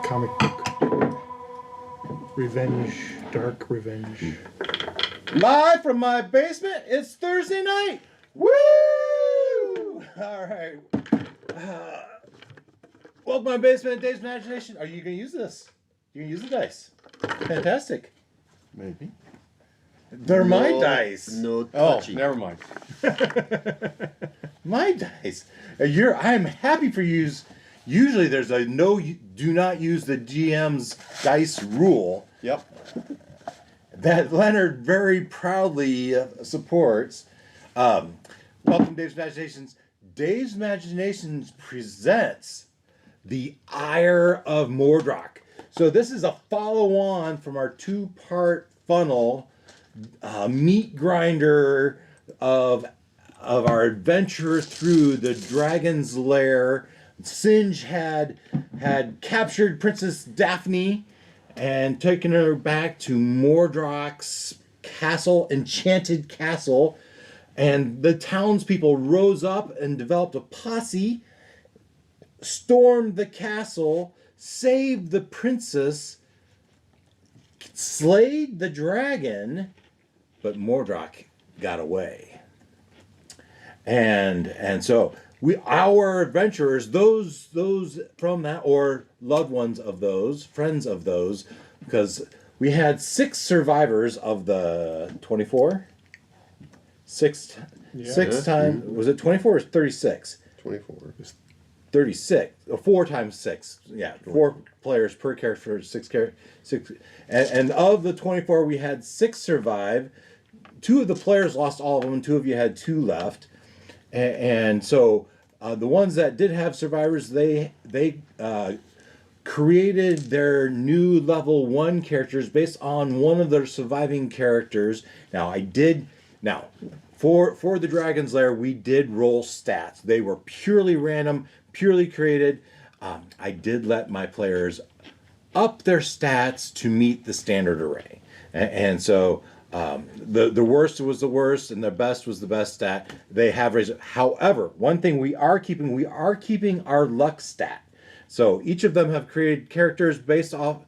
comic book. Revenge, dark revenge. Live from my basement, it's Thursday night. Woo! All right. Welcome to my basement, Dave's Imagination. Are you going to use this? You can use the dice. Fantastic. Maybe. They're my dice. No Oh, touchy. never mind. My dice. I'm happy for you. Usually there's a do not use the GM's dice rule. Yep. That Leonard very proudly supports. Welcome to Dave's Imaginations. Dave's Imaginations presents the Ire of Mordroc. So this is a follow-on from our two-part funnel meat grinder of our adventure through the dragon's lair. Singe had captured Princess Daphne and taken her back to Mordroc's castle, enchanted castle. And the townspeople rose up and developed a posse, stormed the castle, saved the princess, slayed the dragon, but Mordroc got away. And so our adventurers, those from that, or loved ones of those, friends of those, because we had 6 survivors of the 24. Six times, was it 24 or 36? 24. 36, 4 times 6. Yeah, 4 players per character, 6 characters. And of the 24, we had 6 survive. 2 of the players lost all of them, and 2 of you had 2 left. And so the ones that did have survivors, they created their new level 1 characters based on one of their surviving characters. Now, for the Dragon's Lair, we did roll stats. They were purely random, purely created. I did let my players up their stats to meet the standard array. And so the worst was the worst and the best was the best stat. They have raised it. However, one thing we are keeping our luck stat. So each of them have created characters based off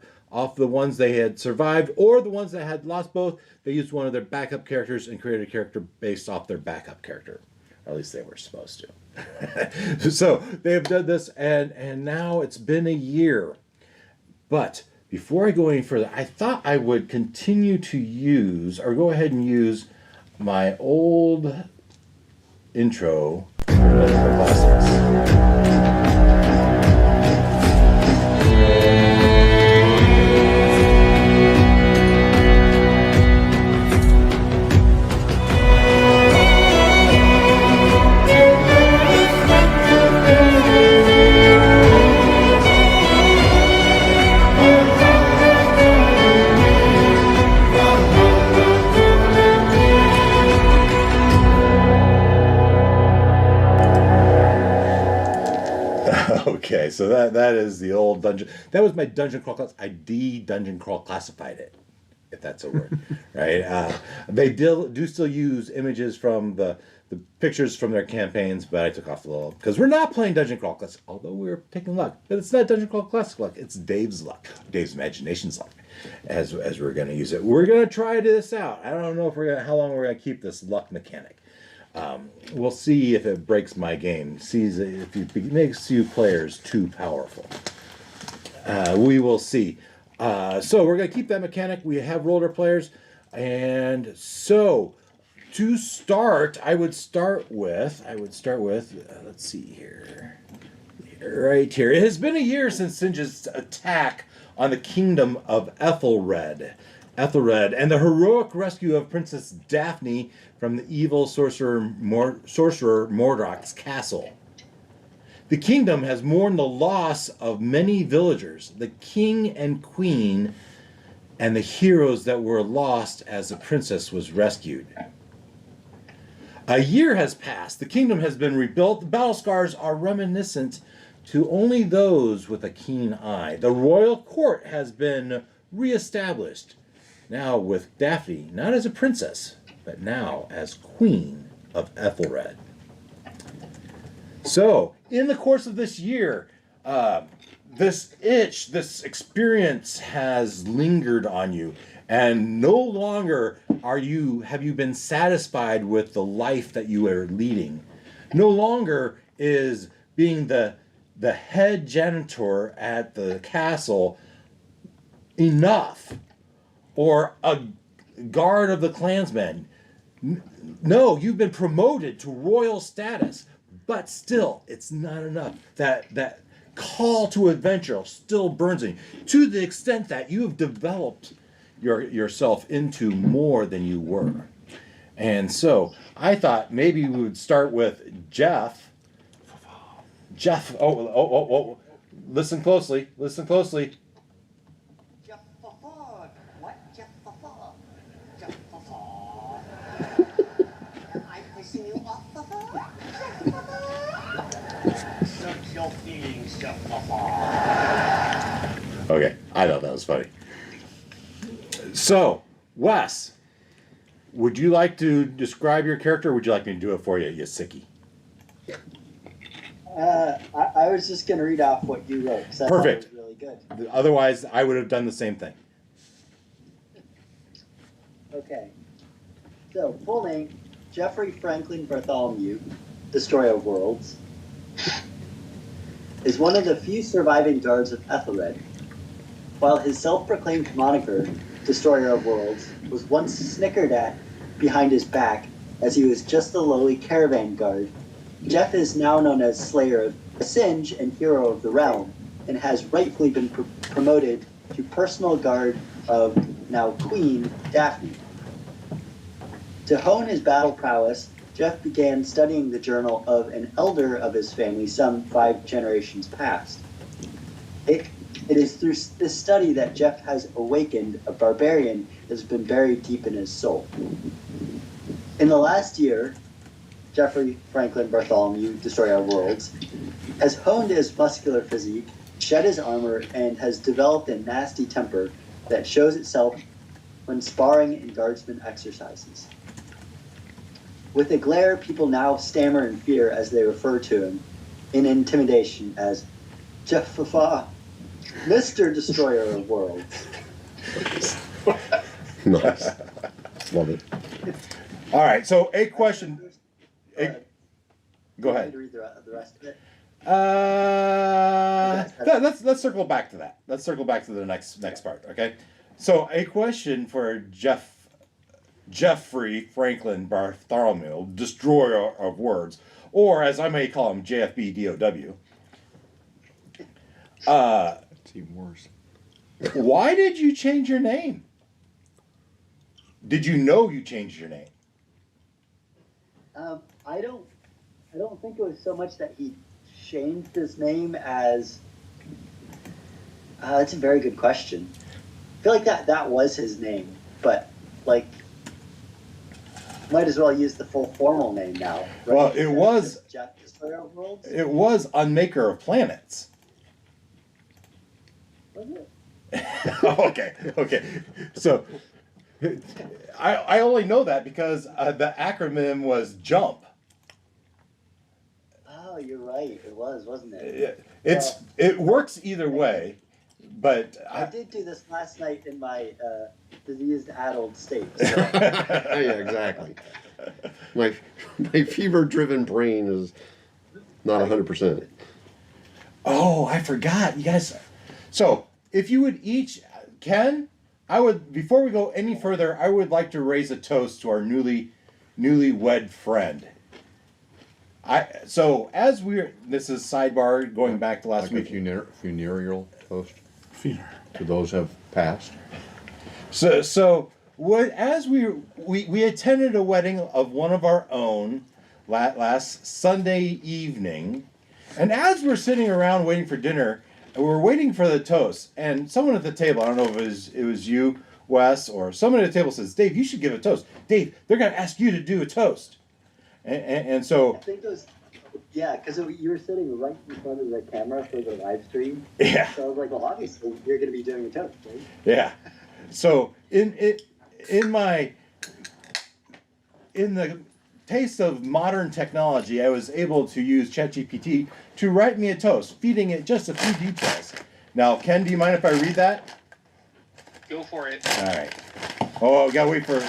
the ones they had survived, or the ones that had lost both. They used one of their backup characters and created a character based off their backup character. Or at least they were supposed to. So they have done this, and now it's been a year. But before I go any further, I thought I would continue to use, or go ahead and use, my old intro for classics. Okay, so that is the old dungeon. That was my dungeon crawl class. I dungeon crawl classified it, if that's a word, right? They do still use images from the pictures from their campaigns, but I took off the little, because we're not playing dungeon crawl classic, although we're taking luck. But it's not dungeon crawl classic luck. It's Dave's luck, Dave's Imagination's luck, as we're going to use it. We're going to try this out. I don't know how long we're going to keep this luck mechanic. We'll see if it breaks my game. Sees if it makes you players too powerful. We will see. So we're going to keep that mechanic. We have rolled our players, and so to start, I would start with. Let's see here. Right here. It has been a year since Singe's attack on the kingdom of Ethelred, and the heroic rescue of Princess Daphne from the evil sorcerer Mordroc's castle. The kingdom has mourned the loss of many villagers, the king and queen, and the heroes that were lost as the princess was rescued. A year has passed. The kingdom has been rebuilt. The battle scars are reminiscent to only those with a keen eye. The royal court has been reestablished. Now with Daphne, not as a princess, but now as queen of Ethelred. So, in the course of this year, this itch, this experience has lingered on you, and no longer have you been satisfied with the life that you are leading. No longer is being the head janitor at the castle enough, or a guard of the clansmen. No, you've been promoted to royal status, but still, it's not enough. That call to adventure still burns in you, to the extent that you have developed yourself into more than you were. And so I thought maybe we would start with Jeff. Jeff, oh, listen closely. Jeff what? Jeff Jeff I'm pushing you off Search your feelings, Jeff Okay, I thought that was funny. So, Wes, would you like to describe your character, or would you like me to do it for you, you sickie? I was just going to read off what you wrote, because I thought it was really good. Otherwise, I would have done the same thing. Okay. So, full name, Geoffrey Franklin Bartholomew, Destroyer of Worlds, is one of the few surviving guards of Ethelred. While his self-proclaimed moniker, Destroyer of Worlds, was once snickered at behind his back as he was just a lowly caravan guard, Jeff is now known as Slayer of Singe and Hero of the Realm, and has rightfully been promoted to personal guard of now Queen Daphne. To hone his battle prowess, Jeff began studying the journal of an elder of his family some 5 generations past. It is through this study that Jeff has awakened a barbarian that has been buried deep in his soul. In the last year, Geoffrey Franklin Bartholomew, Destroyer of Worlds, has honed his muscular physique, shed his armor, and has developed a nasty temper that shows itself when sparring in guardsman exercises. With a glare, people now stammer in fear as they refer to him in intimidation as Jeff Mr. Destroyer of Worlds. Nice. Love it. All right, so a question. Go ahead. Read the rest of it. Let's circle back to that. Let's circle back to the next part, okay? So a question for Geoffrey Franklin Bartholomew, Destroyer of Words, or as I may call him, JFB DOW. It's even worse. Why did you change your name? Did you know you changed your name? I don't think it was so much that he changed his name as. That's a very good question. I feel like that was his name, but like, might as well use the full formal name now. Right? Well, it was. Jeff Destroyer of Worlds. It was Unmaker of Planets. Was it? Okay. So I only know that because the acronym was JUMP. Oh, you're right. It was, wasn't it? It works either way, but I did do this last night in my diseased adult state. So. Yeah, exactly. My fever-driven brain is not 100%. Oh, I forgot, you guys. So if you would each, Ken, I would, before we go any further, I would like to raise a toast to our newlywed friend. So as this is sidebar going back to last Like week. a funereal toast Feeder. to those have passed. So as we attended a wedding of one of our own last Sunday evening, and as we're sitting around waiting for dinner, we're waiting for the toast, and someone at the table, I don't know if it was you, Wes, or someone at the table says, "Dave, you should give a toast. Dave, they're going to ask you to do a toast." And so... I think it was, yeah, because you were sitting right in front of the camera for the live stream. Yeah. So I was like, well, obviously, you're going to be doing a toast, right? Yeah. So in the taste of modern technology, I was able to use ChatGPT to write me a toast, feeding it just a few details. Now, Ken, do you mind if I read that? Go for it. All right. Oh, we gotta wait for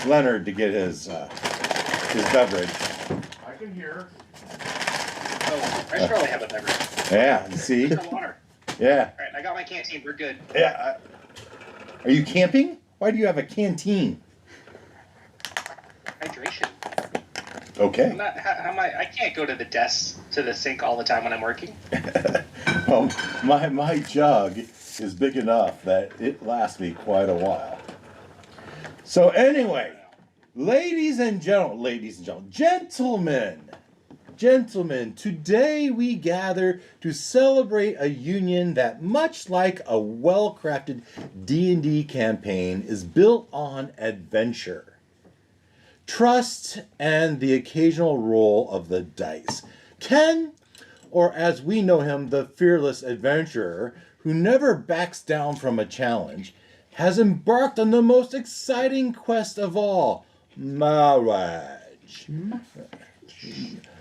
Leonard to get his beverage. I can hear. Oh, I should probably have a beverage. Yeah. See. Some water. Yeah. All right, I got my canteen. We're good. Yeah. Are you camping? Why do you have a canteen? Hydration. Okay. I'm not. How am I? I can't go to the sink all the time when I'm working. Well, my jug is big enough that it lasts me quite a while. So anyway, ladies and gentlemen, today we gather to celebrate a union that, much like a well-crafted D&D campaign, is built on adventure, trust, and the occasional roll of the dice. Ken, or as we know him, the fearless adventurer who never backs down from a challenge, has embarked on the most exciting quest of all, marriage.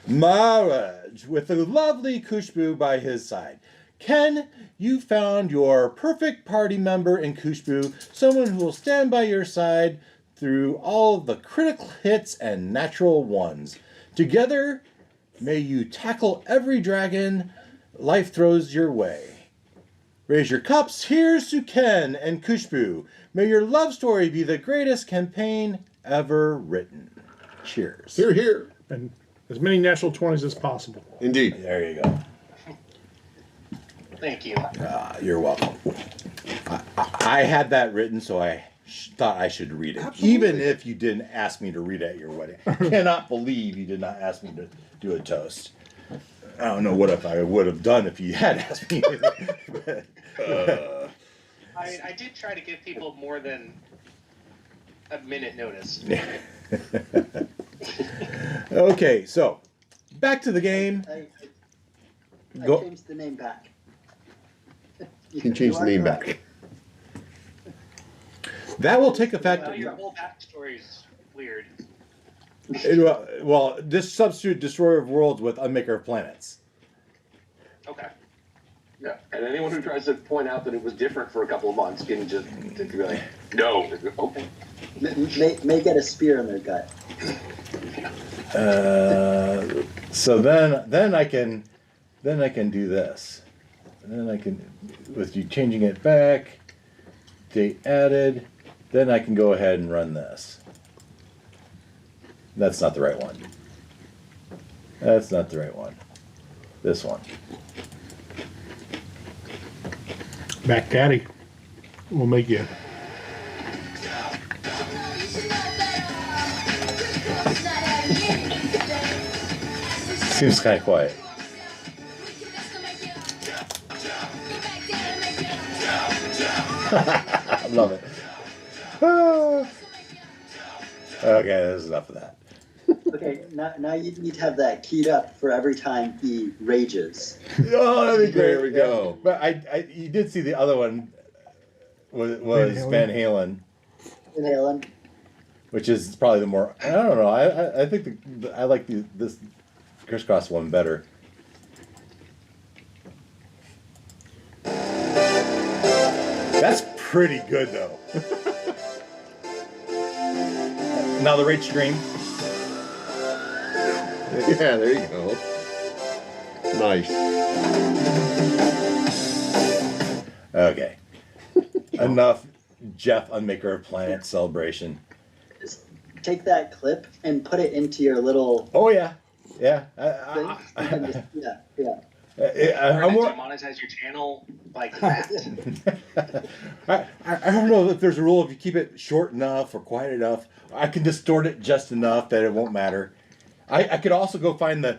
Marriage, with the lovely Kushbu by his side. Ken, you found your perfect party member in Kushbu, someone who will stand by your side through all of the critical hits and natural ones. Together, may you tackle every dragon life throws your way. Raise your cups. Here's to Ken and Kushbu. May your love story be the greatest campaign ever written. Cheers. Here, here. And as many natural 20s as possible. Indeed. There you go. Thank you. You're welcome. I had that written, so I thought I should read it. Absolutely. Even if you didn't ask me to read it at your wedding. I cannot believe you did not ask me to do a toast. I don't know what if I would have done if you had asked me. I did try to give people more than a minute notice. Okay, so back to the game. I Go. changed the name back. You can change the name back. That will take effect. Well, your whole backstory is weird. Well, just substitute Destroyer of Worlds with Unmaker of Planets. Okay. Yeah, and anyone who tries to point out that it was different for a couple of months can just be like, no. Okay. May get a spear in their gut. So then I can do this. And then I can, with you changing it back, date added, then I can go ahead and run this. That's not the right one. That's not the right one. This one. Mac Daddy will make you. Seems kind of quiet. I love it. Okay, this is enough of that. Okay, now you need to have that keyed up for every time he rages. Oh, that'd be great. There we go. But you did see the other one was Van Halen, Inhaling. which is probably the more. I don't know. I think I like this crisscross one better. That's pretty good though. Now the rage stream. Yeah, there you go. Nice. Okay. Enough Jeff Unmaker of Planet celebration. Just take that clip and put it into your little Oh yeah. Yeah. thing. And just, yeah. I'm more, Monetize your channel like that. I don't know if there's a rule if you keep it short enough or quiet enough. I can distort it just enough that it won't matter. I could also go find the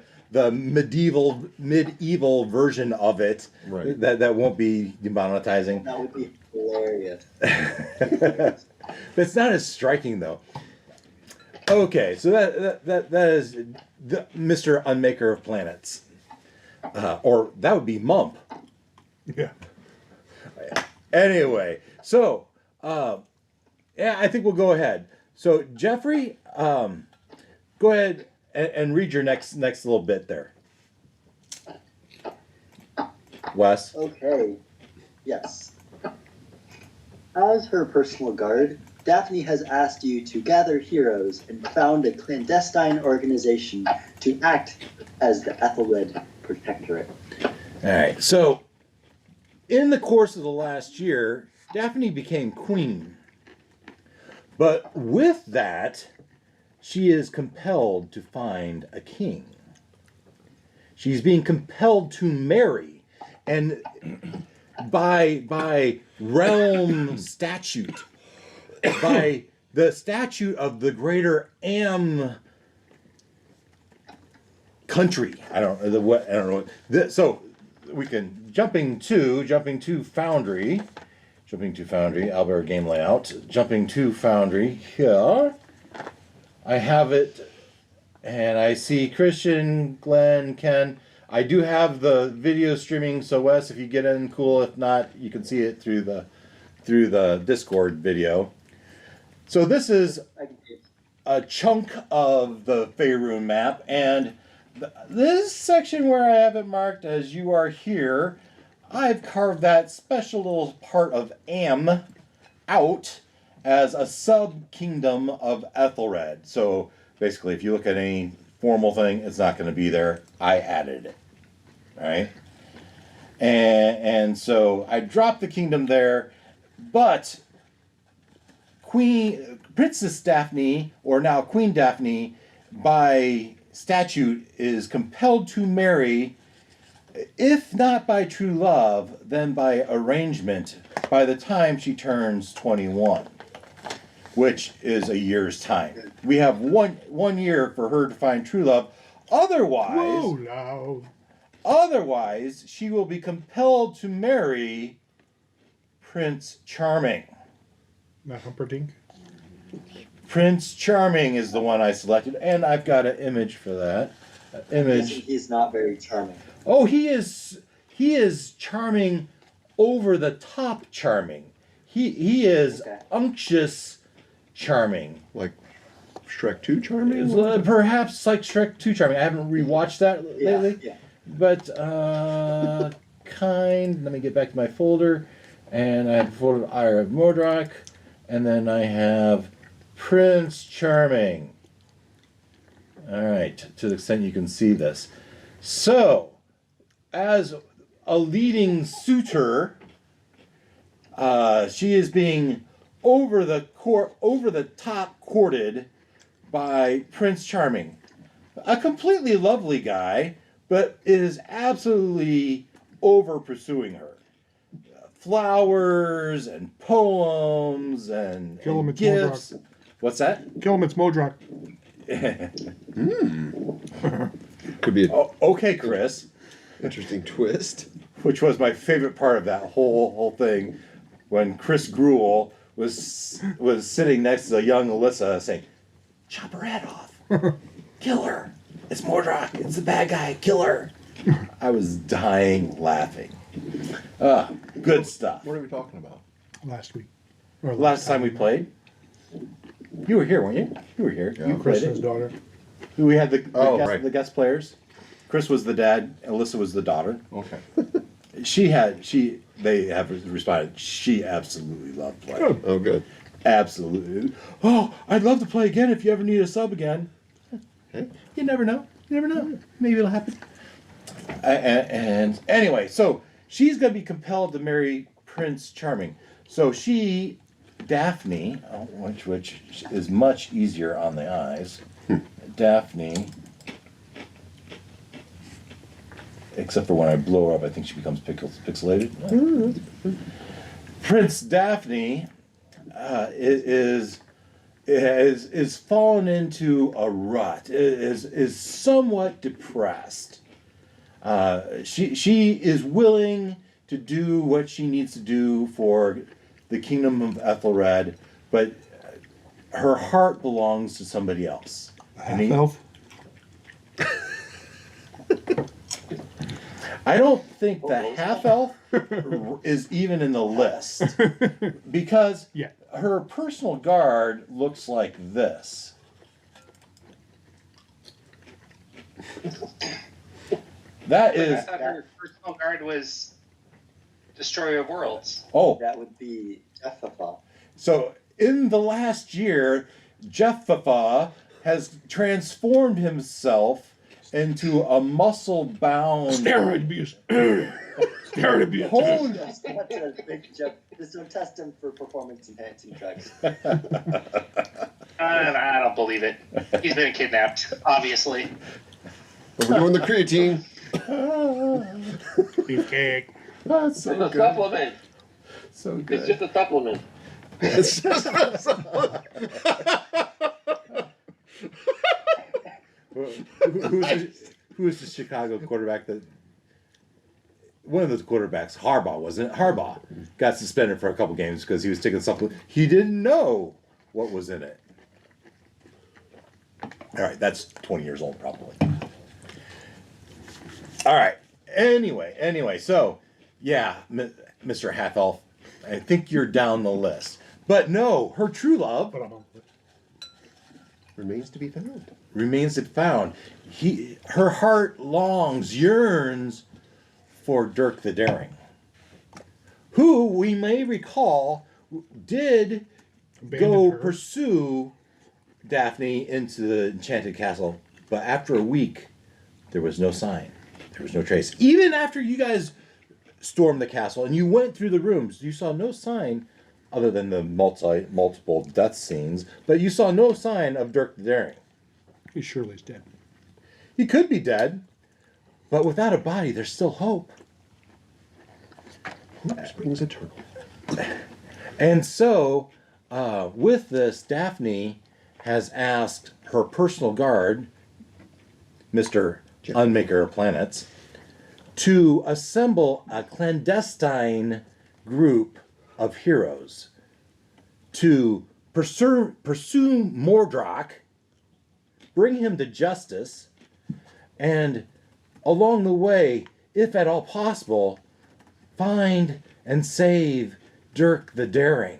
medieval version of it Right. that won't be demonetizing. That would be hilarious. It's not as striking though. Okay, so that is the Mr. Unmaker of Planets, or that would be Mump. Yeah. Anyway, so yeah, I think we'll go ahead. So Jeffrey, go ahead and read your next little bit there. Wes. Okay. Yes. As her personal guard, Daphne has asked you to gather heroes and found a clandestine organization to act as the Ethelred Protectorate. All right. So, in the course of the last year, Daphne became queen. But with that, she is compelled to find a king. She's being compelled to marry. And by realm statute, by the statute of the greater country. I don't know. So we can jumping to Foundry. Albert game layout. Jumping to Foundry here. I have it, and I see Christian, Glenn, Ken. I do have the video streaming, so Wes, if you get in, cool. If not, you can see it through the Discord video. So this is a chunk of the Faerun map, and this section where I have it marked as "You Are Here," I've carved that special little part of Am out as a sub-kingdom of Ethelred. So basically, if you look at any formal thing, it's not going to be there. I added it. All right? And so I dropped the kingdom there, but Princess Daphne, or now Queen Daphne, by statute is compelled to marry, if not by true love, then by arrangement by the time she turns 21, which is a year's time. We have one year for her to find true love. Otherwise, she will be compelled to marry Prince Charming. Not Humperdinck. Prince Charming is the one I selected, and I've got an image for that. He's not very charming. Oh, he is charming, over the top charming. He is unctuous charming. Like Shrek 2 charming? Perhaps like Shrek 2 charming. I haven't rewatched that lately. Yeah. But let me get back to my folder, and I have a folder of Ire of Mordroc, and then I have Prince Charming. All right, to the extent you can see this. So, as a leading suitor, she is being over the top courted by Prince Charming, a completely lovely guy, but is absolutely over pursuing her. Flowers and poems and gifts. Mordroc. What's that? Kill him, it's Mordroc. Could be an Okay, Chris. interesting twist. Which was my favorite part of that whole thing, when Chris Gruel was sitting next to the young Alyssa saying, "Chop her head off, kill her. It's Mordroc. It's the bad guy. Kill her." I was dying laughing. Good stuff. What are we talking about? Last week. Last time we played, you were here, weren't you? You were here. Yeah. You played Chris's it. daughter. We had the right. guest players. Chris was the dad. Alyssa was the daughter. Okay. They have responded. She absolutely loved playing. Oh, good. Absolutely. Oh, I'd love to play again if you ever need a sub again. Okay. You never know. Maybe it'll happen. And anyway, so she's going to be compelled to marry Prince Charming. So Daphne, which is much easier on the eyes. Daphne, except for when I blow her up, I think she becomes pixelated. Prince Daphne is fallen into a rut. Is somewhat depressed. She is willing to do what she needs to do for the kingdom of Ethelred, but her heart belongs to somebody else. Half-elf. I don't think the half elf is even in the list because Yeah. her personal guard looks like this. That I is thought her personal guard was Destroyer of Worlds. That would be Jephtha. So in the last year, Jephtha has transformed himself into a muscle-bound, Steroid abuse. Steroid abuse. honed. That's a big jump. This will test him for performance enhancing drugs. I don't believe it. He's been kidnapped, obviously. But we're doing the creatine. Beefcake. That's It's so a good. supplement. So It's good. just a supplement. It's just Who's the Chicago quarterback that? One of those quarterbacks, Harbaugh, wasn't it? Harbaugh got suspended for a couple games because he was taking something. He didn't know what was in it. All right, that's 20 years old probably. All right. Anyway, so yeah, Mr. Half Elf, I think you're down the list. But no, her true love But I'm on it. remains to be found. remains to be found. Her heart yearns for Dirk the Daring, who we may recall did go Abandoned her. pursue Daphne into the enchanted castle, but after a week, there was no sign. There was no trace. Even after you guys stormed the castle and you went through the rooms, you saw no sign other than the multiple death scenes, but you saw no sign of Dirk the Daring. He surely is dead. He could be dead, but without a body, there's still hope. Hope springs eternal. And so, with this, Daphne has asked her personal guard, Mr. Unmaker of Planets, to assemble a clandestine group of heroes to pursue Mordroc, bring him to justice, and along the way, if at all possible, find and save Dirk the Daring.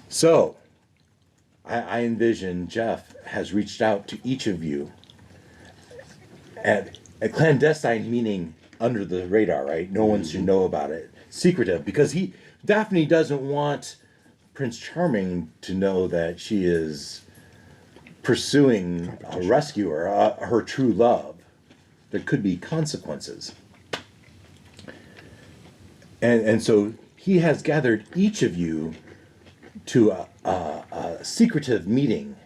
So, I envision Jeff has reached out to each of you at a clandestine, meaning under the radar, right? No one should know about it. Secretive, because Daphne doesn't want Prince Charming to know that she is pursuing a rescuer, her true love. There could be consequences. And so he has gathered each of you to a secretive meeting.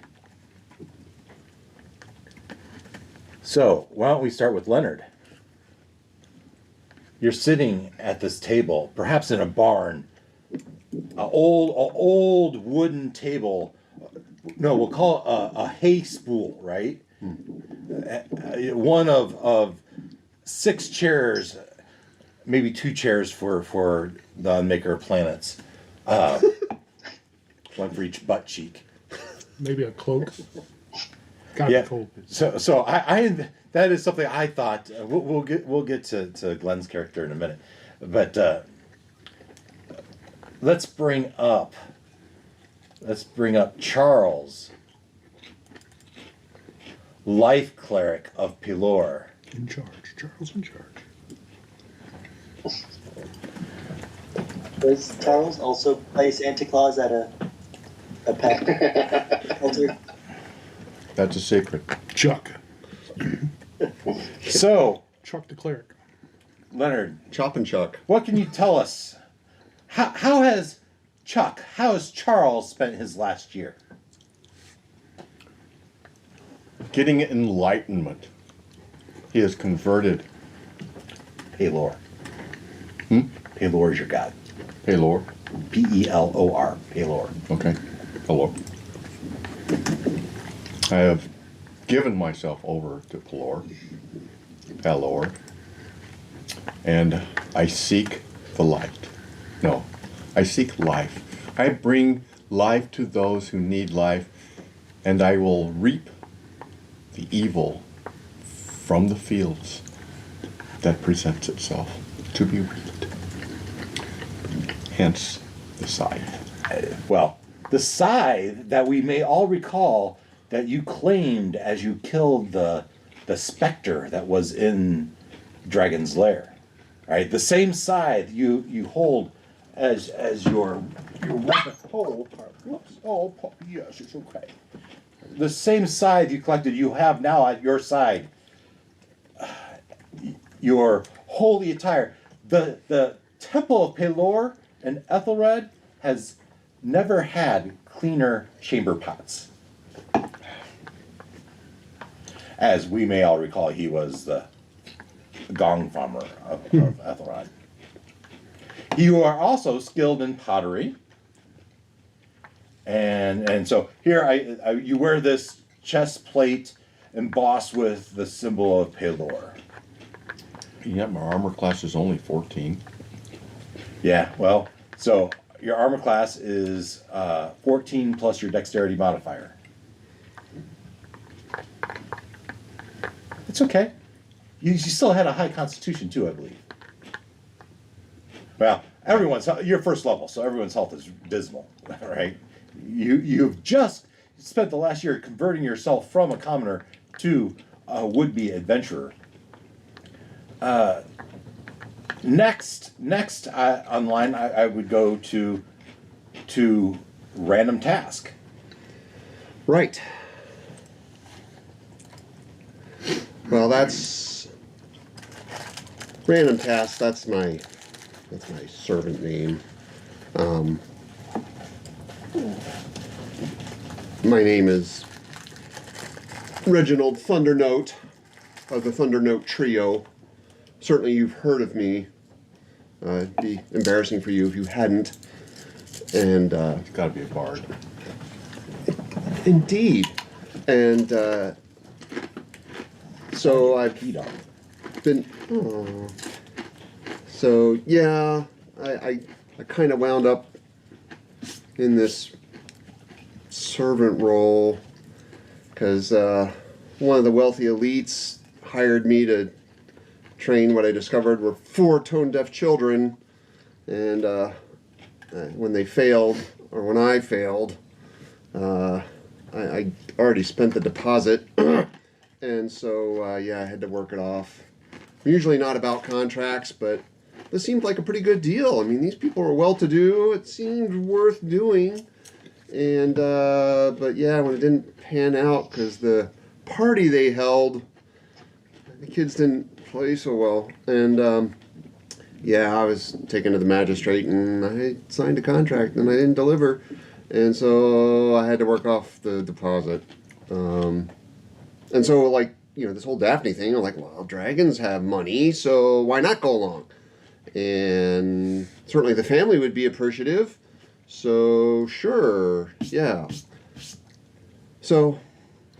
So, why don't we start with Leonard? You're sitting at this table, perhaps in a barn, an old wooden table. No, we'll call it a hay spool, right? One of 6 chairs, maybe 2 chairs for the Unmaker of Planets. One for each butt cheek. Maybe a cloak. Gotta Yeah. be cold. So I that is something I thought we'll get to Glenn's character in a minute, but let's bring up Charles, life cleric of Pelor. In charge. Charles in charge. Does Charles also play Santa Claus at a pet shelter? That's a secret. Chuck. So Chuck the cleric. Leonard, Chop and chuck. what can you tell us? How has Charles spent his last year? Getting enlightenment. He is converted. Pelor. Pelor is your god. Pelor. Pelor. Pelor. Okay. Hello. I have given myself over to Pelor, and I seek the light. No, I seek life. I bring life to those who need life, and I will reap the evil from the fields that presents itself to be reaped. Hence the scythe. Well, the scythe that we may all recall that you claimed as you killed the specter that was in Dragon's Lair, right? The same scythe you hold as your weapon. Oh, whoops. Oh, yes, it's okay. The same scythe you collected, you have now at your side. Your holy attire. The Temple of Pelor and Ethelred has never had cleaner chamber pots. As we may all recall, he was the gong farmer of Ethelred. You are also skilled in pottery. And so here you wear this chest plate embossed with the symbol of Pelor. Yeah, my armor class is only 14. Yeah, well, so your armor class is 14 plus your dexterity modifier. It's okay. You still had a high constitution too, I believe. Well, you're first level, so everyone's health is dismal, right? You've just spent the last year converting yourself from a commoner to a would-be adventurer. Next online, I would go to random task. Right. Well, that's random task. That's my servant name. My name is Reginald Thundernote of the Thundernote Trio. Certainly you've heard of me. It'd be embarrassing for you if you hadn't. And It's got to be a bard. indeed. And so I've been... Oh. So yeah, I kind of wound up in this servant role because one of the wealthy elites hired me to train what I discovered were 4 tone-deaf children, and when they failed, or when I failed, I already spent the deposit, and so yeah, I had to work it off. I'm usually not about contracts, but this seemed like a pretty good deal. I mean, these people were well-to-do. It seemed worth doing. And, but yeah, when it didn't pan out, because the party they held, the kids didn't play so well. And, yeah, I was taken to the magistrate, and I signed a contract, and I didn't deliver. And so I had to work off the deposit. And so, like, you know, this whole Daphne thing, I'm like, well, dragons have money, so why not go along? And certainly the family would be appreciative. So sure, yeah. So,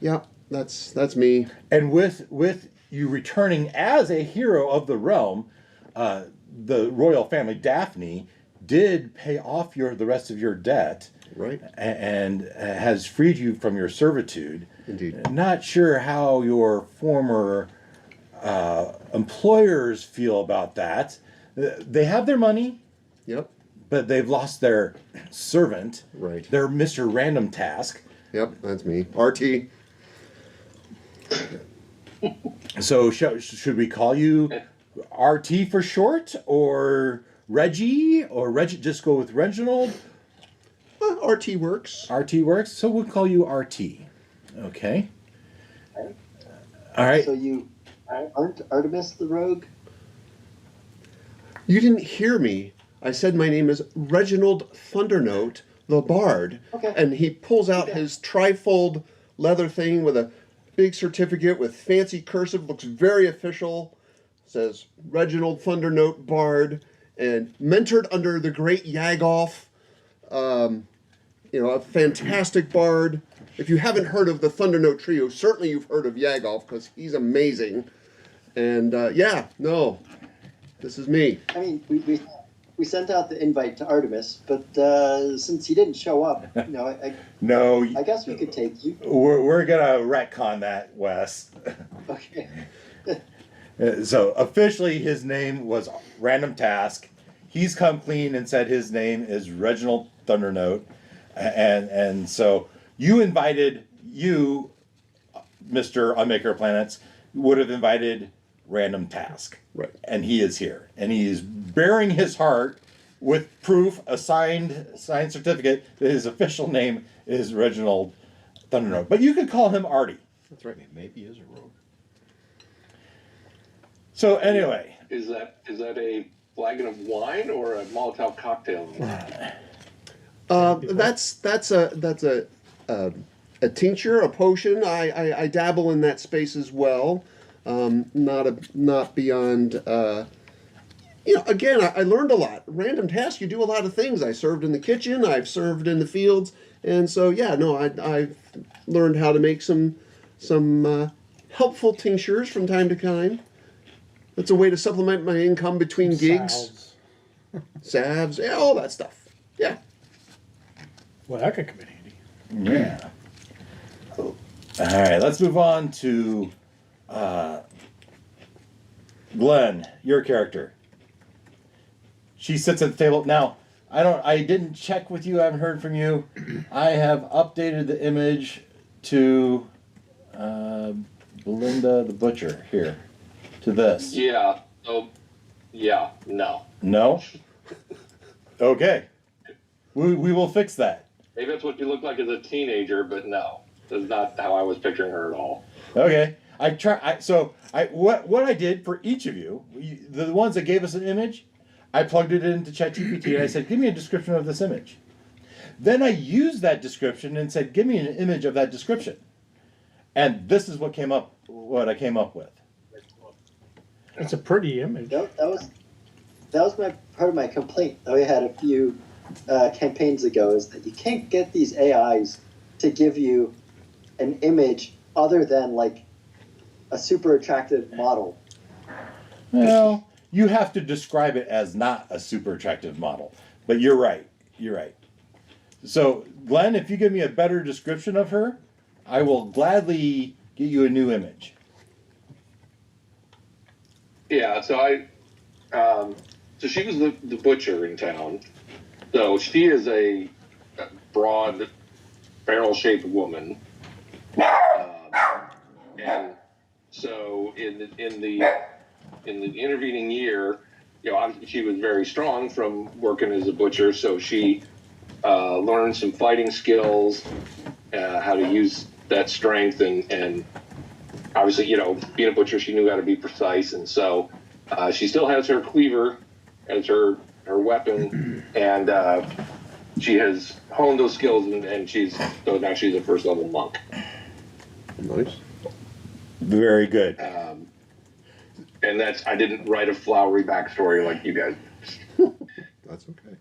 yeah, that's me. And with you returning as a hero of the realm, the royal family Daphne did pay off the rest of your debt, Right. and has freed you from your servitude. Indeed. Not sure how your former employers feel about that. They have their money, Yep. but they've lost their servant. Right. Their Mr. Random Task. Yep, that's me. RT. So should we call you RT for short, or Reggie, just go with Reginald? RT works. RT works, so we'll call you RT. Okay. All right. So you aren't Artemis the Rogue? You didn't hear me. I said my name is Reginald Thundernote, the Bard. Okay. And he pulls out his trifold leather thing with a big certificate with fancy cursive, looks very official. Says Reginald Thundernote Bard, and mentored under the great Yagolf. You know, a fantastic bard. If you haven't heard of the Thundernote Trio, certainly you've heard of Yagolf because he's amazing. And yeah, no, this is me. I mean, we sent out the invite to Artemis, but since he didn't show up, No, I guess we could take you. we're gonna retcon that, Wes. Okay. So officially, his name was Random Task. He's come clean and said his name is Reginald Thundernote, and so Mr. Unmaker of Planets, would have invited Random Task. Right. And he is here, and he is bearing his heart with proof, a signed certificate that his official name is Reginald Thundernote. But you could call him Artie. That's right. Maybe he is a rogue. So anyway, Is that a flagon of wine or a Molotov cocktail? That's a tincture, a potion. I dabble in that space as well. Not beyond. Again, I learned a lot. Random Task, you do a lot of things. I served in the kitchen. I've served in the fields, and so I've learned how to make some helpful tinctures from time to time. That's a way to supplement my income between gigs. Salves, yeah, all that stuff. Yeah. Well, that could come in handy. yeah. All right, let's move on to Glenn, your character. She sits at the table. Now, I didn't check with you, I haven't heard from you. I have updated the image to Belinda the Butcher here. To this. Yeah. So, yeah. No. No? Okay. We will fix that. Maybe that's what you look like as a teenager, but no, that's not how I was picturing her at all. Okay. What I did for each of you, the ones that gave us an image, I plugged it into ChatGPT and I said, give me a description of this image. Then I used that description and said, give me an image of that description. And this is what I came up with. It's a pretty image. That was my part of my complaint that we had a few campaigns ago, is that you can't get these AIs to give you an image other than like a super attractive model. Well, you have to describe it as not a super attractive model. But you're right. You're right. So, Glenn, if you give me a better description of her, I will gladly get you a new image. Yeah. So so she was the butcher in town. So she is a broad, barrel-shaped woman. And so in the intervening year, obviously she was very strong from working as a butcher. So she learned some fighting skills, how to use that strength, and obviously, being a butcher, she knew how to be precise. And so she still has her cleaver as her weapon, and she has honed those skills, and so now she's a first level monk. Nice. Very good. And I didn't write a flowery backstory like you guys. That's okay.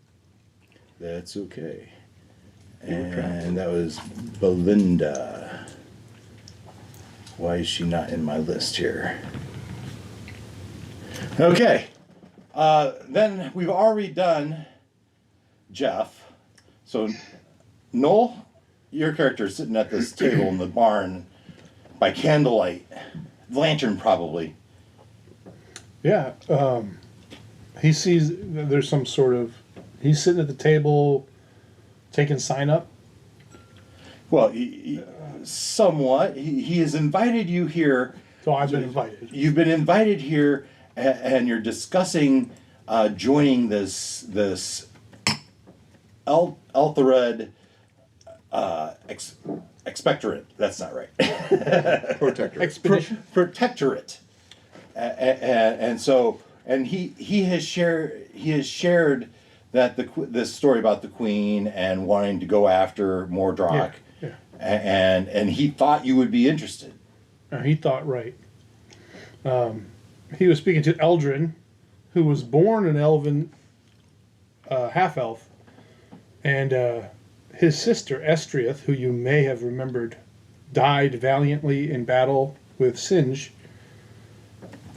That's okay. And that was Belinda. Why is she not in my list here? Okay. Then we've already done Jeff. So, Noel, your character is sitting at this table in the barn by candlelight. Lantern, probably. Yeah. He sees there's some sort of... He's sitting at the table taking sign up. Well, somewhat. He has invited you here. So I've been invited. You've been invited here, and you're discussing joining this Ethelred expectorate. That's not right. Protector. Expedition. Protectorate, and he has shared that this story about the Queen and wanting to go after Mordroc, Yeah. and he thought you would be interested. He thought right. He was speaking to Eldrin, who was born an elven half-elf, and his sister Estriath, who you may have remembered, died valiantly in battle with Singe,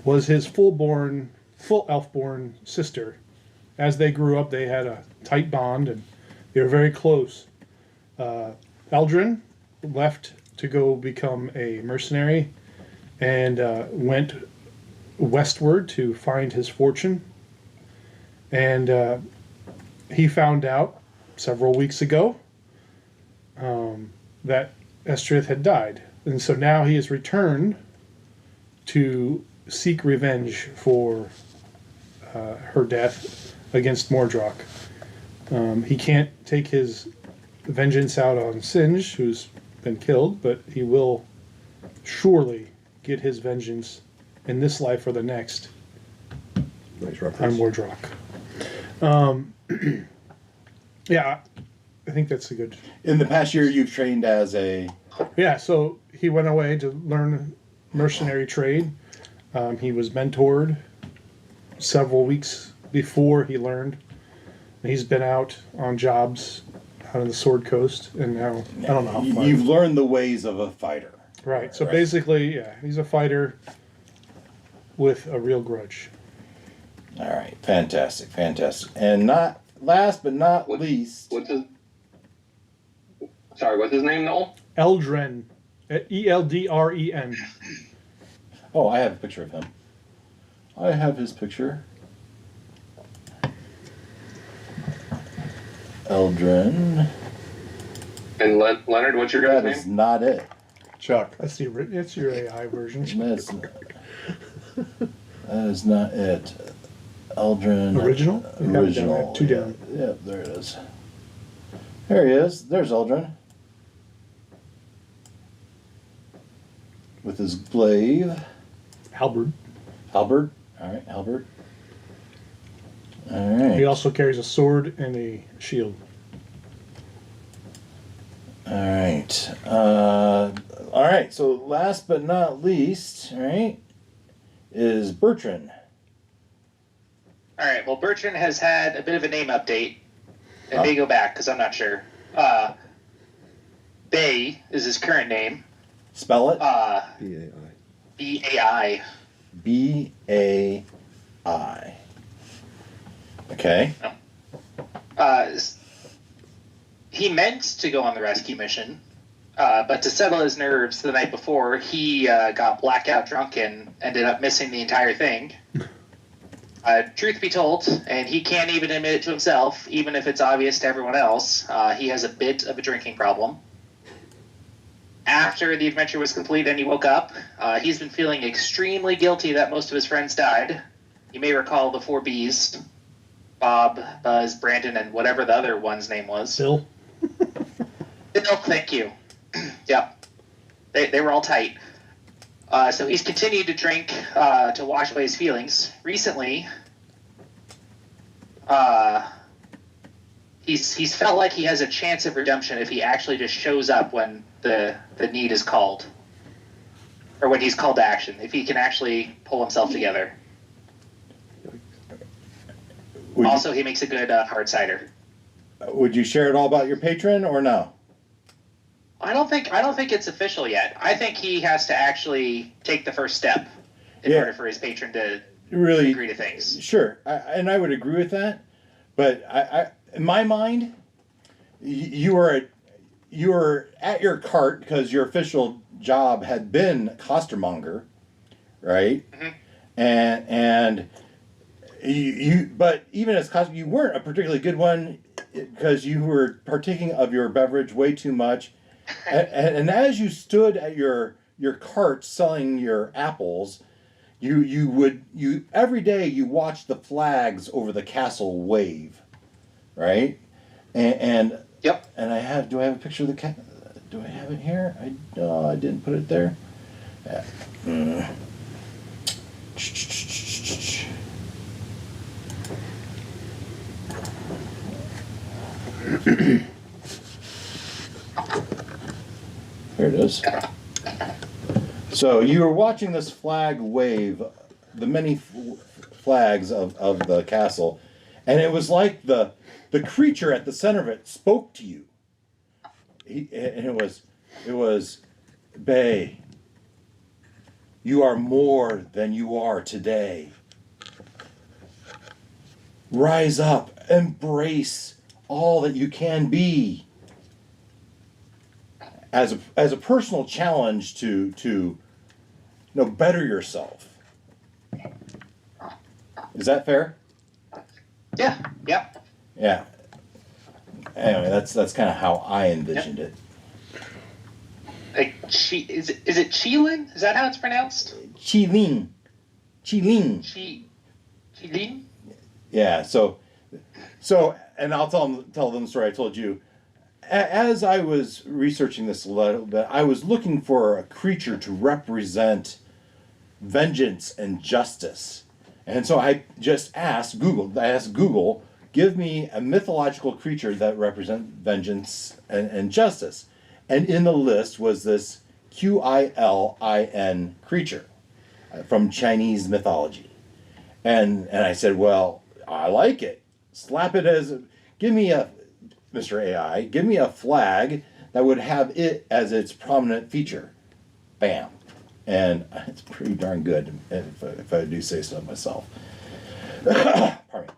was his full elf-born sister, as they grew up, they had a tight bond and they were very close. Eldrin left to go become a mercenary and went westward to find his fortune. And he found out several weeks ago that Estrith had died. And so now he has returned to seek revenge for her death against Mordroc. He can't take his vengeance out on Singe, who's been killed, but he will surely get his vengeance in this life or the next Nice on reference. Mordroc. Yeah, I think that's a good... In the past year, you've trained as a... Yeah, so he went away to learn mercenary trade. He was mentored several weeks before he learned. He's been out on jobs out on the Sword Coast, and now I don't know how far. You've learned the ways of a fighter. Right, so Right. basically, yeah, he's a fighter with a real grudge. All right, fantastic, fantastic. And not last but not least... What's his name, Noel? Eldren, Eldren. Oh, I have a picture of him. I have his picture. Eldrin. And Leonard, what's your guy's That is name? not it. Chuck. That's your AI version. That is not it. Eldrin. Original? You have it down there, Original. two yeah. down. Yeah, there it is. There he is. There's Eldrin. With his glaive. Halberd. Halberd. All right, Halberd. All He right. also carries a sword and a shield. All right. All right. So last but not least, all right, is Bertrand. All right. Well, Bertrand has had a bit of a name update. It Oh. may go back because I'm not sure. Bay is his current name. Spell it. B-A-I. B-A-I. B-A-I. Okay. He meant to go on the rescue mission, but to settle his nerves the night before, he got blackout drunk and ended up missing the entire thing. Truth be told, and he can't even admit it to himself, even if it's obvious to everyone else, he has a bit of a drinking problem. After the adventure was complete and he woke up, he's been feeling extremely guilty that most of his friends died. You may recall the 4 Bs. Bob, Buzz, Brandon, and whatever the other one's name was. Bill? Bill, thank you. Yep. They were all tight. So he's continued to drink to wash away his feelings. Recently, he's felt like he has a chance of redemption if he actually just shows up when the need is called. Or when he's called to action. If he can actually pull himself together. Also, he makes a good hard cider. Would you share it all about your patron or no? I don't think it's official yet. I think he has to actually take the first step in order for his patron to Really agree to things. Sure, and I would agree with that. But I in my mind, you were at your cart because your official job had been costermonger, right? Mhm. And but even as costume, you weren't a particularly good one because you were partaking of your beverage way too much. and as you stood at your cart selling your apples, you every day you watched the flags over the castle wave, right? And Yep. And do I have a picture of the cat? Do I have it here? I didn't put it there. Here it is. So you were watching this flag wave, the many flags of the castle, and it was like the creature at the center of it spoke to you. And it was, Bay, you are more than you are today. rise up, embrace all that you can be. As a personal challenge to better yourself. Is that fair? Yeah. Yeah. Anyway, that's kind of how I envisioned it. Like, is it Qilin? Is that how it's pronounced? Qilin. Qilin? Yeah. So, and I'll tell them the story I told you. As I was researching this a little bit, I was looking for a creature to represent vengeance and justice. And so I just asked Google, give me a mythological creature that represents vengeance and justice. And in the list was this Qilin creature from Chinese mythology. And I said, well, I like it. Slap it give me a Mr. AI, give me a flag that would have it as its prominent feature. Bam. And it's pretty darn good, if I do say so myself. Pardon me.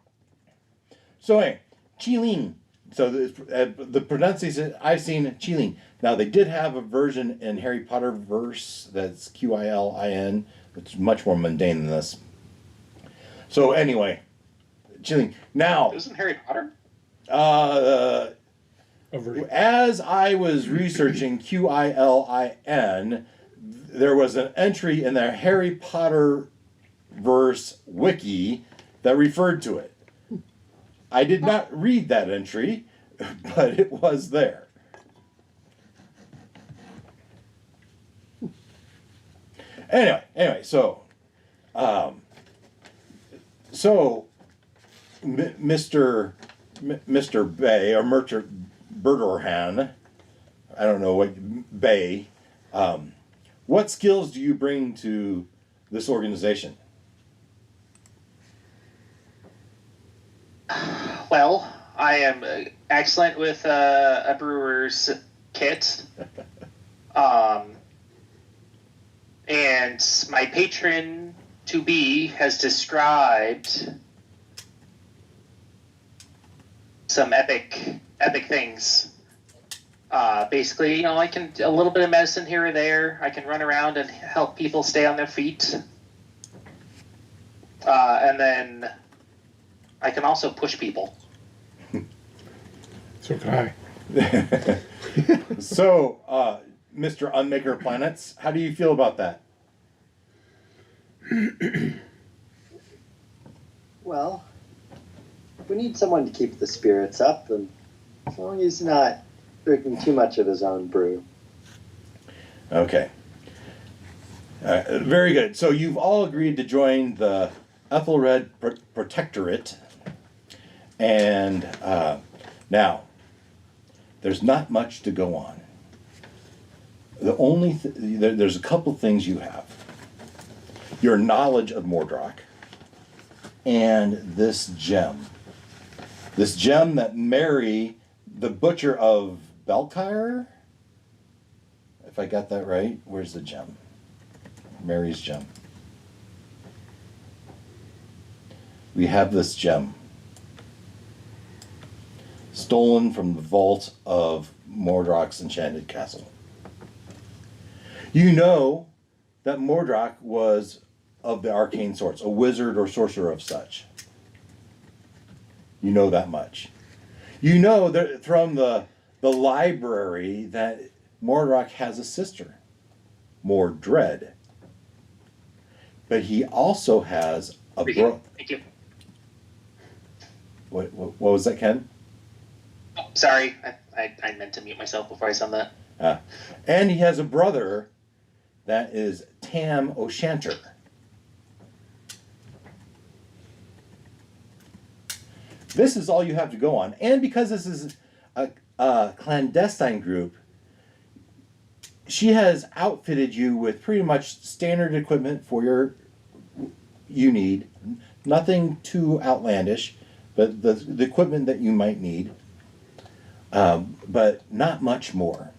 So anyway, Qilin. So the pronunciation, I've seen Qilin. Now, they did have a version in Harry Potter verse that's Qilin. It's much more mundane than this. So anyway, Qilin. Now, Isn't Harry Potter? As I was researching Qilin, there was an entry in the Harry Potter verse wiki that referred to it. I did not read that entry, but it was there. Anyway, so Mr. Bay or Merchant Berdorhan, I don't know what Bay. What skills do you bring to this organization? Well, I am excellent with a brewer's kit. And my patron to be has described some epic things. Basically, I can a little bit of medicine here or there. I can run around and help people stay on their feet. And then I can also push people. So can I. So, Mr. Unmaker of Planets, how do you feel about that? Well, we need someone to keep the spirits up, and as long as he's not drinking too much of his own brew. Okay. Very good. So you've all agreed to join the Ethelred Protectorate. And now, there's not much to go on. The only there's a couple things you have. Your knowledge of Mordroc and this gem. This gem that Mary, the butcher of Belkyre, if I got that right, where's the gem? Mary's gem. We have this gem. Stolen from the vault of Mordroc's enchanted castle. You know that Mordroc was of the arcane sorts, a wizard or sorcerer of such. You know that much. You know that from the library that Mordroc has a sister, Mordred. But he also has a brother. Thank you. What was that, Ken? Oh, sorry, I meant to mute myself before I said that. And he has a brother that is Tam O'Shanter. This is all you have to go on. And because this is a clandestine group, she has outfitted you with pretty much standard equipment for you need. Nothing too outlandish, but the equipment that you might need. But not much more.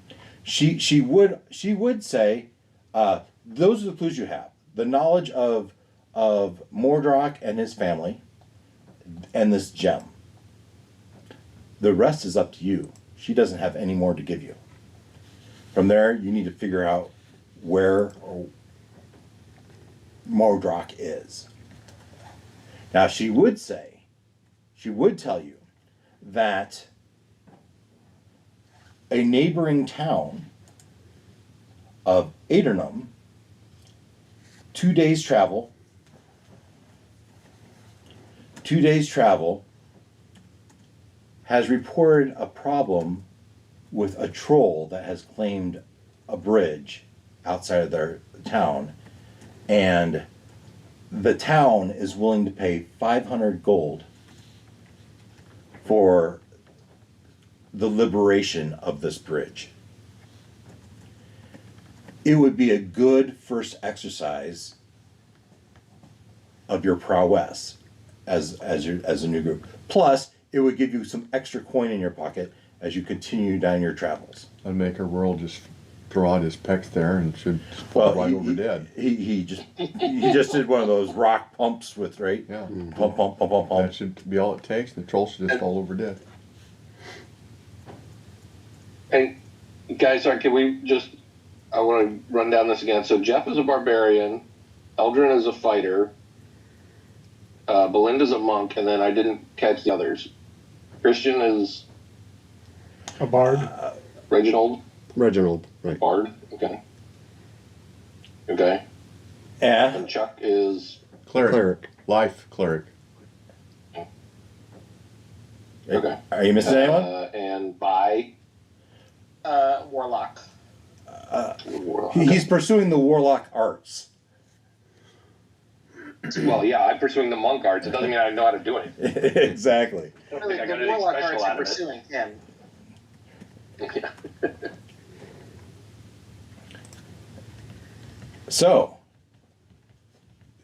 She would say, those are the clues you have. The knowledge of Mordroc and his family. and this gem. The rest is up to you. She doesn't have any more to give you. From there, you need to figure out where Mordroc is. Now, she would tell you that a neighboring town of Adernum, 2 days travel, has reported a problem with a troll that has claimed a bridge outside of their town, and the town is willing to pay 500 gold for the liberation of this bridge. It would be a good first exercise of your prowess as a new group. Plus, it would give you some extra coin in your pocket as you continue down your travels. I'd make her world just throw out his pecs there and should fall right over dead. He just did one of those rock pumps with, right? Yeah. Pump, pump, pump, pump, pump. That should be all it takes. The troll should just fall over dead. And guys, sorry, can we just? I want to run down this again. So Jeff is a barbarian, Eldrin is a fighter, Belinda's a monk, and then I didn't catch the others. Christian is A bard. Reginald. Reginald, right. Bard. Okay. Okay. Yeah. And Chuck is Cleric. Life cleric. okay. Are you missing anyone? And by Warlock. He's pursuing the warlock arts. Well, yeah, I'm pursuing the monk arts. It doesn't mean I know how to do it. Exactly. I don't Really, think I got the anything Warlock special arts out are of it. pursuing him. Yeah. So,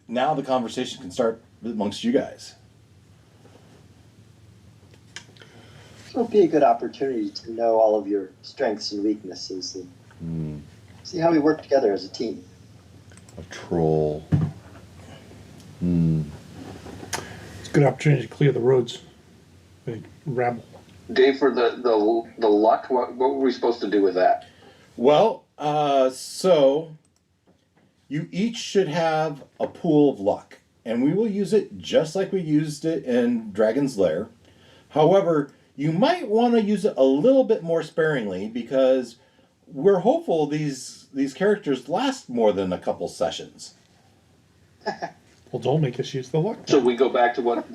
now the conversation can start amongst you guys. This will be a good opportunity to know all of your strengths and weaknesses and see how we work together as a team. A troll. It's a good opportunity to clear the roads. Big rabble. Dave, for the luck, what were we supposed to do with that? Well, so you each should have a pool of luck, and we will use it just like we used it in Dragon's Lair. However, you might want to use it a little bit more sparingly because we're hopeful these characters last more than a couple sessions. Well, don't make us use the luck. So we go back to what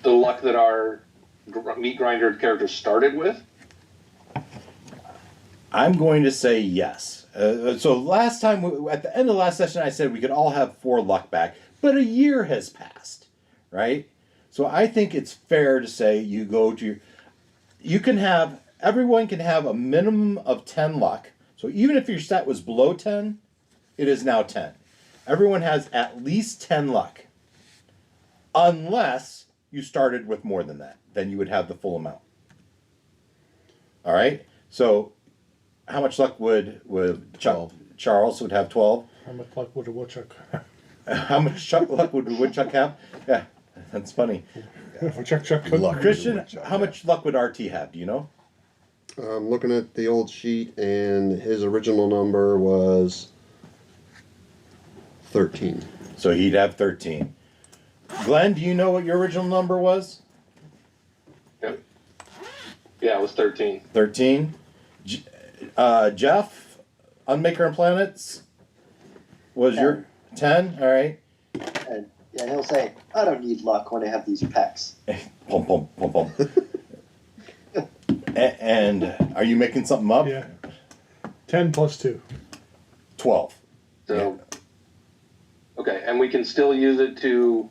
the luck that our meat grinder character started with. I'm going to say yes. So last time, at the end of last session, I said we could all have 4 luck back, but a year has passed, right? So I think it's fair to say you go to everyone can have a minimum of 10 luck. So even if your stat was below 10, it is now 10. Everyone has at least 10 luck. Unless you started with more than that. Then you would have the full amount. All right? So how much luck would Chuck? 12. Charles would have 12. How much luck would a woodchuck? How much luck would Woodchuck have? Yeah, that's funny. Chuck. Luck. Christian, Woodchuck, how much luck would RT have? Do you know? I'm looking at the old sheet, and his original number was 13. So he'd have 13. Glenn, do you know what your original number was? Yep. Yeah, it was 13. 13. Jeff, Unmaker and Planets, was your 10? All right. And yeah, he'll say, I don't need luck when I have these pecs. Pum, pum, pum, pum. And are you making something up? Yeah. 10 plus 2. 12. So, okay, and we can still use it to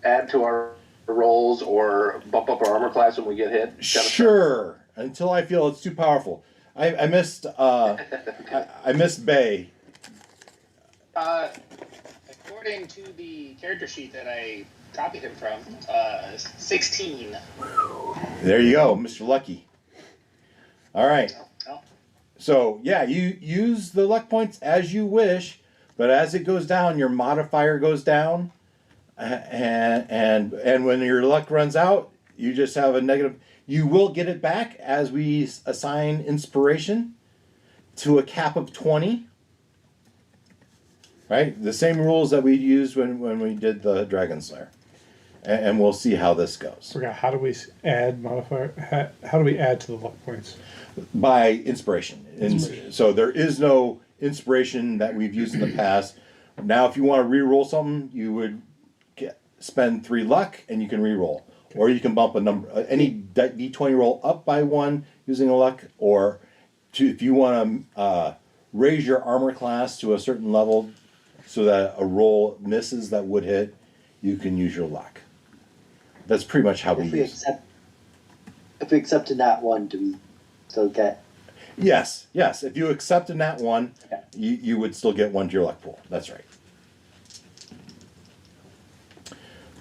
add to our rolls or bump up our armor class when we get hit. Sure. Until I feel it's too powerful. I missed I missed Bay. According to the character sheet that I copied him from, 16. There you go, Mr. Lucky. All right. Oh. So yeah, you use the luck points as you wish, but as it goes down, your modifier goes down. and when your luck runs out, you just have a negative. You will get it back as we assign inspiration to a cap of 20. Right? The same rules that we used when we did the Dragon Slayer. And we'll see how this goes. Forgot, how do we add modifier? How do we add to the luck points? By inspiration. So there is no inspiration that we've used in the past. Now, if you want to re-roll something, you would spend 3 luck and you can re-roll. Okay. Or you can bump a number, any d20 roll up by 1 using a luck, or if you want to raise your armor class to a certain level so that a roll misses that would hit, you can use your luck. That's pretty much how we use it. If we accept a nat 1, do we still get... Yes. If you accept a nat 1, you would still get 1 to your luck pool. That's right.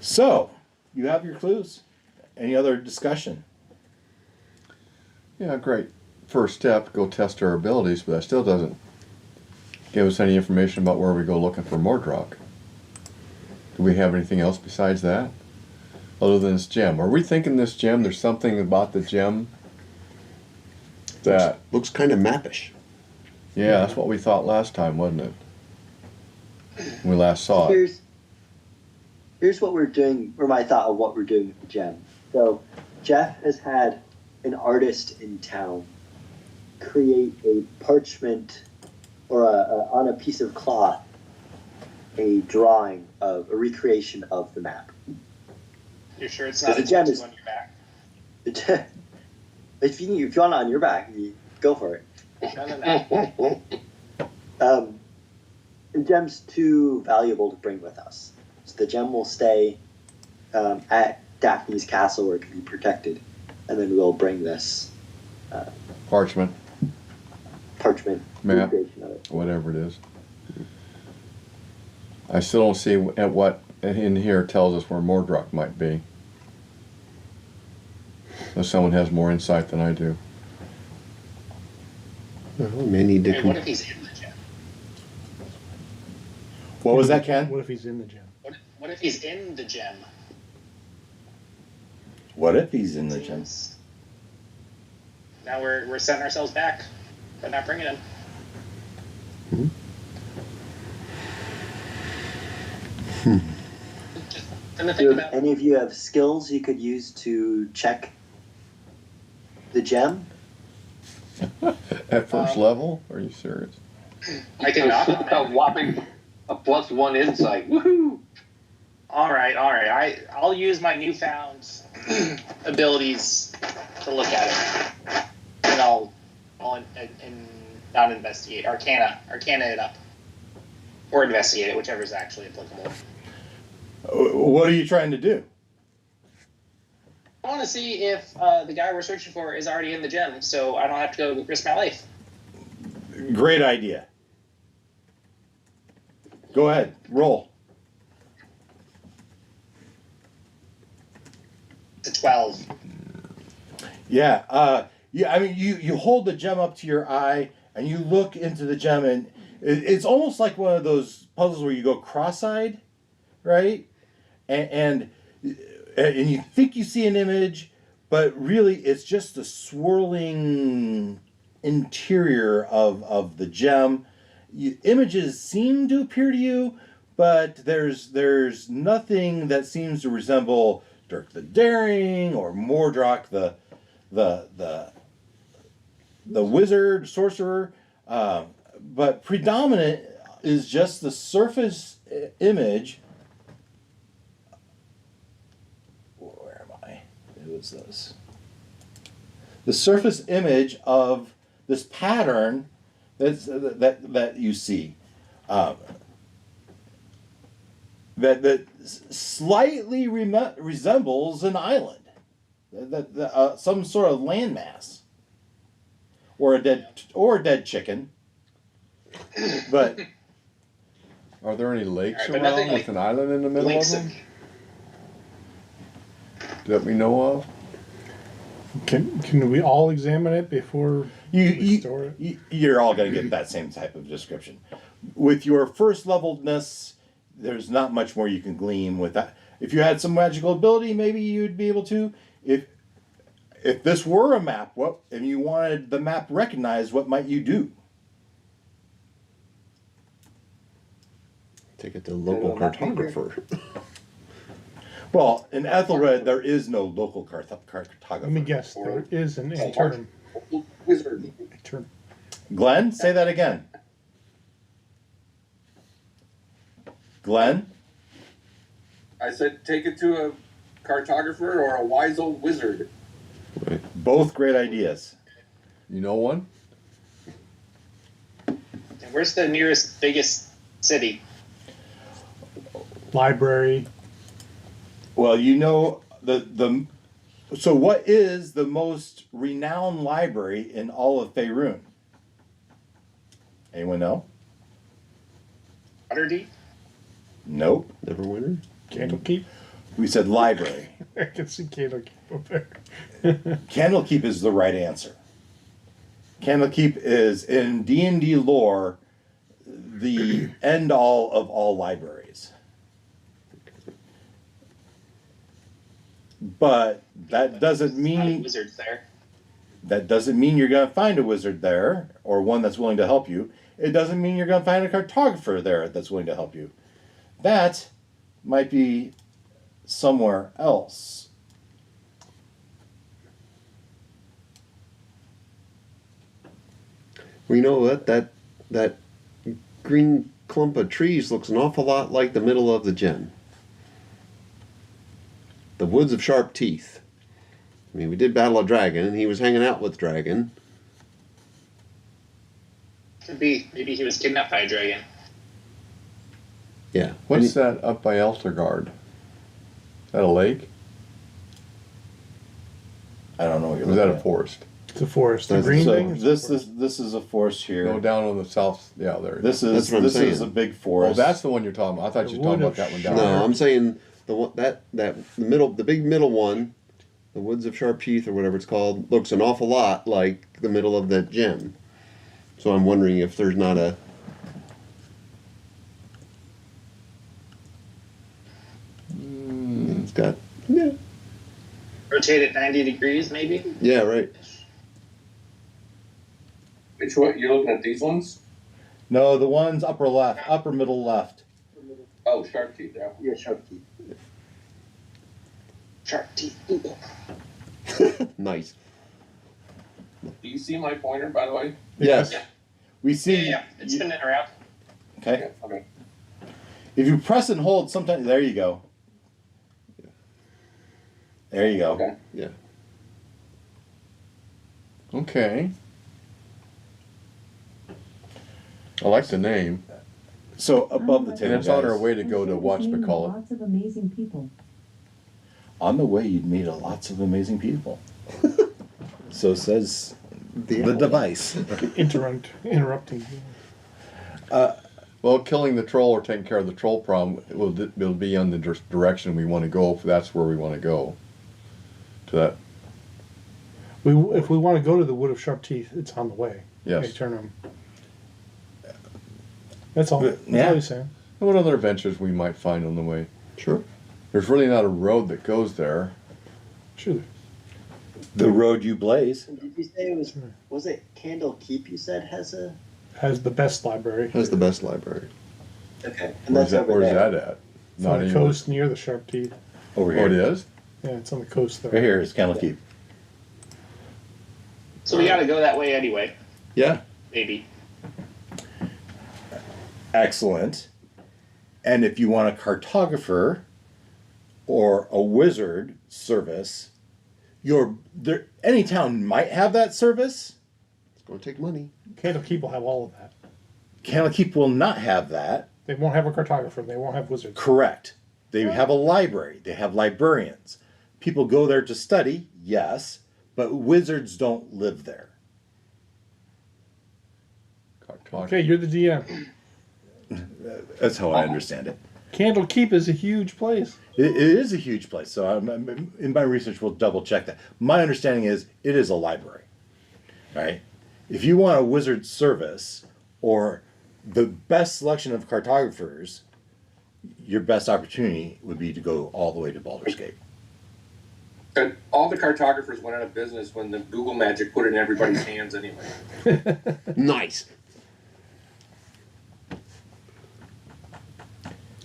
So, you have your clues. Any other discussion? Yeah, great. First step, go test our abilities, but that still doesn't give us any information about where we go looking for Mordroc. Do we have anything else besides that? Other than this gem. Are we thinking this gem, there's something about the gem that... Looks kind of mappish. Yeah, that's what we thought last time, wasn't it? When we last saw it. Here's what we're doing, or my thought of what we're doing with the gem. So, Jeff has had an artist in town create a parchment, or on a piece of cloth, a drawing of, a recreation of the map. You're sure it's not The gem on your back? If you want it on your back, you go for it. No. The gem's too valuable to bring with us. So the gem will stay at Daphne's castle where it can be protected. And then we'll bring this Parchment, map, recreation of it. whatever it is. I still don't see at what in here tells us where Mordroc might be. Unless someone has more insight than I do. Well, we may need to... Hey, what if he's in the gem? What was that, Ken? What if he's in the gem? What if he's in the gem? What if he's in the gem? Now we're setting ourselves back by not bringing him. Just something to think Do about. any of you have skills you could use to check the gem? At first level? Are you serious? I can knock on A it. whopping a +1 insight. Woohoo! All right. I'll use my newfound abilities to look at it, and I'll not investigate, arcana it up, or investigate it, whichever is actually applicable. What are you trying to do? I want to see if the guy we're searching for is already in the gem, so I don't have to go risk my life. Great idea. Go ahead, roll. It's a 12. Yeah, I mean, you hold the gem up to your eye, and you look into the gem, and it's almost like one of those puzzles where you go cross-eyed, right? And you think you see an image, but really it's just the swirling interior of the gem. Images seem to appear to you, but there's nothing that seems to resemble Dirk the Daring or Mordroc the wizard, sorcerer, but predominant is just the surface image. Where am I? It was this. The surface image of this pattern that you see. That slightly resembles an island, some sort of landmass, or a dead chicken. But Are there any lakes Alright, but nothing around with like an island in the middle of links them that we know of? Can we all examine it before we store it? you're all going to get that same type of description. With your first levelness, there's not much more you can glean with that. If you had some magical ability, maybe you'd be able to. If this were a map, what and you wanted the map recognized, what might you do? Take it to the local cartographer. Well, in Ethelred, there is no local cartographer. Let me guess. There is an interim. Wizard. Interim. Glenn, say that again. Glenn? I said take it to a cartographer or a wise old wizard. Both great ideas. You know one? And where's the nearest biggest city? Library. Well, you know so what is the most renowned library in all of Faerun? Anyone know? Waterdeep? Nope. Neverwinter? Candlekeep. We said library. I can see Candlekeep up there. Candlekeep is the right answer. Candlekeep is in D&D lore the end all of all libraries. But that doesn't Finding mean wizards there. you're going to find a wizard there or one that's willing to help you. It doesn't mean you're going to find a cartographer there that's willing to help you. That might be somewhere else. Well, you know what? That green clump of trees looks an awful lot like the middle of the gem. The Woods of Sharp Teeth. I mean, we did battle a dragon, and he was hanging out with dragon. Could be. Maybe he was kidnapped by a dragon. Yeah. What's that up by Eltergard? Is that a lake? I don't know what you're Or is that looking a at. forest? It's a forest. The That's- green So thing. is a this is a forest here. No, down on the south. Yeah, there. This That's what I'm is saying. a big Oh, forest. that's the one you're talking about. I thought The you were talking Wood about of that one down No, there. I'm saying the one the middle, the big middle one, the Woods of Sharp Teeth or whatever it's called, looks an awful lot like the middle of that gem. So I'm wondering if there's not a. It's got Rotate it 90 degrees, maybe? yeah, right. Which one? You're looking at these ones? No, the one's upper left, upper middle left. Oh, sharp teeth. Yeah. Yeah, sharp teeth. Sharp teeth. Nice. Do you see my pointer, by the way? Yes. Yeah. We see. Yeah, it's spinning around. Okay. Yeah. Okay. If you press and hold, sometimes there you go. There you go. Okay. Yeah. Okay. I like the name. So above the And table, it's on our guys. way to go to Whatchamacallit. Lots of amazing people. On the way, you'd meet lots of amazing people. So says the owl. device. interrupting. Well, killing the troll or taking care of the troll problem will be on the direction we want to go. If that's where we want to go. To that, If we want to go to the Wood of Sharp Teeth, it's on the way. yes. Okay, turn them. That's all. But, That's yeah. all he's saying. And what other adventures we might find on the way? Sure. There's really not a road that goes there. Sure. The road you blaze. Did you say it was it Candlekeep you said has a. Has the best library. Has the best library. Okay. And that's over Where's there. that at? It's on the anywhere. coast near the Sharp Teeth. Over Oh, here. it is? Yeah, it's on the coast there. Right here is Candlekeep. So we gotta go that way anyway. Yeah. Maybe. Excellent. And if you want a cartographer or a wizard service, any town might have that service. It's going to take money. Candlekeep will have all of that. Candlekeep will not have that. They won't have a cartographer. They won't have wizards. Correct. They have a library. They have librarians. People go there to study, yes, but wizards don't live there. Okay, you're the DM. That's how I understand it. Candlekeep is a huge place. It is a huge place. So in my research, we'll double check that. My understanding is it is a library, right? If you want a wizard service or the best selection of cartographers, your best opportunity would be to go all the way to Baldur's Gate. And all the cartographers went out of business when the Google magic put it in everybody's hands anyway. Nice.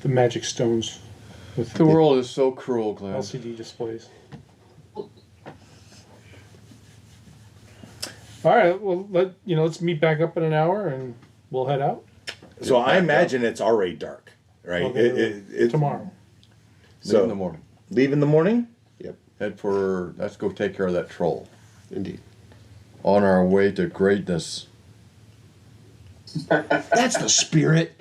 The magic stones with The world is so cruel, Glenn. LCD displays. All right, well, let's meet back up in an hour and we'll head out. So I imagine it's already dark, right? Well, It's tomorrow. Leave So in the morning. leave in the morning. Let's go take care of that troll. Indeed. On our way to greatness. That's the spirit.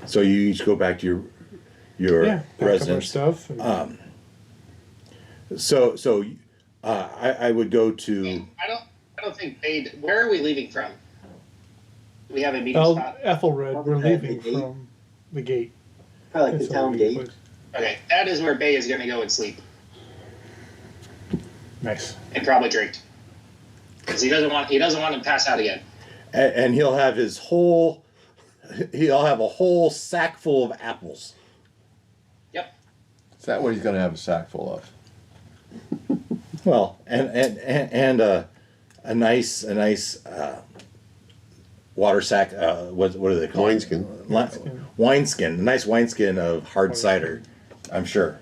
So you each go back to your Yeah, pack up our residence. stuff. And, So I would go to. I don't think they. Where are we leaving from? Do we have a meeting spot? Ethelred, we're Probably leaving the gate. from the gate. Probably like That's the all town we gate. place. Okay, that is where Bay is going to go and sleep Nice. and probably drink because he doesn't want to pass out again. And he'll have he'll have a whole sack full of apples. Yep. Is that what he's going to have a sack full of? Well, and a nice water sack. What do they call Wineskin. it? Wineskin. A nice wineskin of hard cider, I'm sure.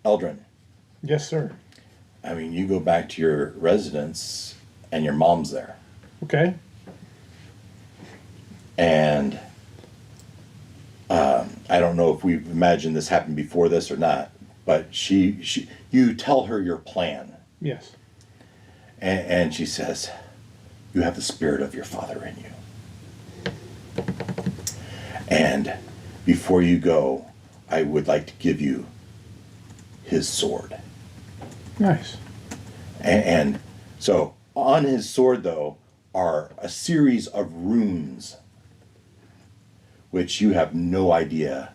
Eldrin, Yes, sir. I mean, you go back to your residence, and your mom's there, Okay. and I don't know if we've imagined this happened before this or not, but you tell her your plan. Yes. And she says, you have the spirit of your father in you. And before you go, I would like to give you his sword. Nice. And so on his sword, though, are a series of runes, which you have no idea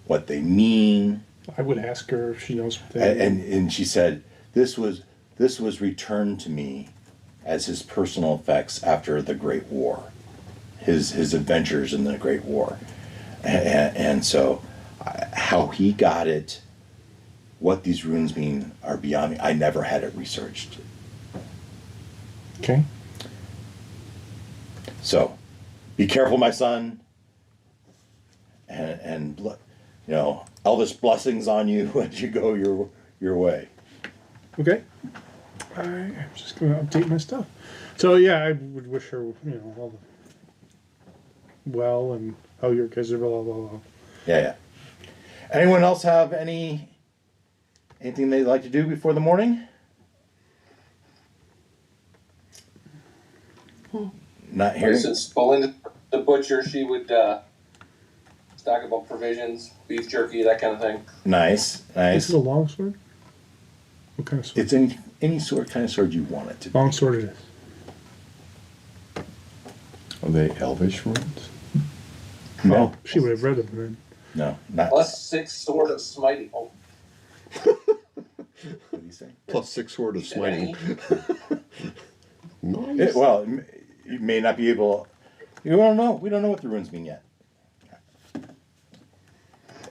what they mean. I would ask her if she knows what they And she said, this was returned to me as his personal effects after the Great War, his adventures in the Great War, and so how he got it, what these runes mean are beyond me. I never had it researched. Okay. So, be careful, my son, and Elvis blessings on you as you go your way. Okay. I'm just going to update my stuff. So, yeah, I would wish her, all the well and how your kids are, blah, blah, blah. Yeah. Anyone else have anything they'd like to do before the morning? Not For here. instance, Belinda, the butcher, she would stock up on provisions, beef jerky, that kind of thing. Nice. This is a long sword? What kind of sword? It's any sort kind of sword you want it to be. Long sword it is. Are they elvish runes? No, Oh, she would have read them then. no, not. Plus 6 sword of smiting. Oh, What do you say? Plus 6 sword of smiting. Nice. You may not be able. You don't know. We don't know what the runes mean yet.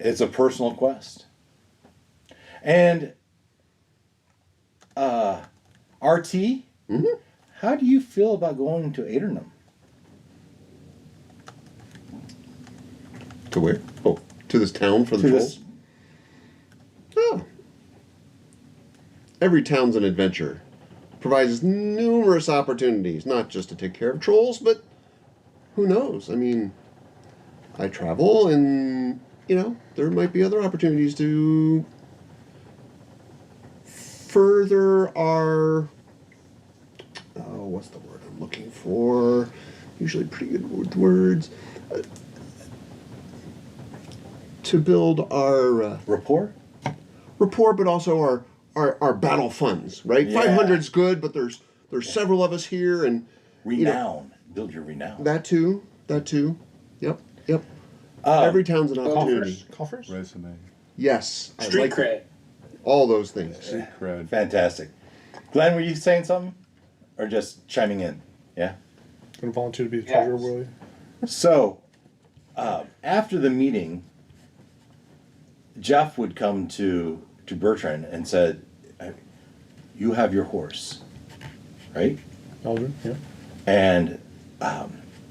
It's a personal quest. And RT, how do you feel about going to Adernum? To where? Oh, to this town for the trolls? Oh. Every town's an adventure. Provides numerous opportunities, not just to take care of trolls, but who knows? I mean, I travel and, there might be other opportunities to further our, what's the word I'm looking for? Usually pretty good with words. To build our Rapport? rapport, but also our battle funds, right? Yeah. 500's good, but there's several of us here, and Renown. Build your renown. that too. Yep. Every town's an opportunity. Coffers? Resume. Yes, I street like cred. All those things. Cred. Fantastic. Glenn, were you saying something? Or just chiming in? Yeah? Gonna volunteer to be the Yes. treasurer, will you? So, after the meeting, Jeff would come to Bertrand and said, "You have your horse, right? Eldrin, yeah. And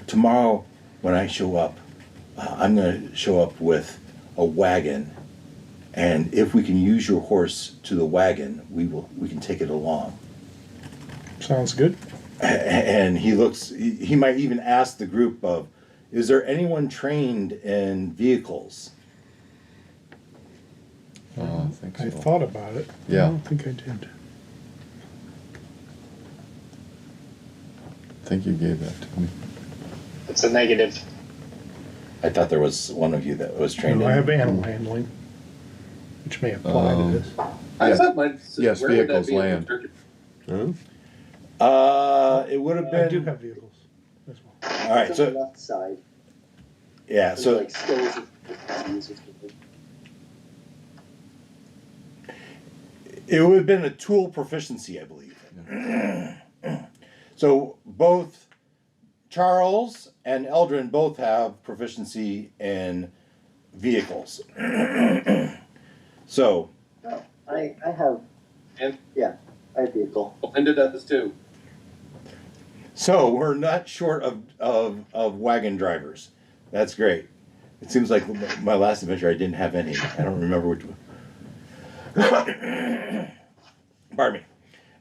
tomorrow when I show up, I'm going to show up with a wagon. And if we can use your horse to the wagon, we can take it along." Sounds good. And he might even ask the group of, is there anyone trained in vehicles? I think so. I thought about it. Yeah. I don't think I did. I think you gave that to me. It's a negative. I thought there was one of you that was trained No, in. I have animal handling, which may apply to this. I Yeah. thought mine. Yes, where would that vehicles, be on the land. character? Huh? It would have I been. do have vehicles as well. All right, It's on the so left side. yeah, There's so like skills of proficiencies or something. it would have been a tool proficiency, I believe. So both Charles and Eldrin both have proficiency in vehicles. So Oh, I have. And Yeah, I have vehicle. Linda does too. So we're not short of wagon drivers. That's great. It seems like my last adventure I didn't have any. I don't remember which one. Pardon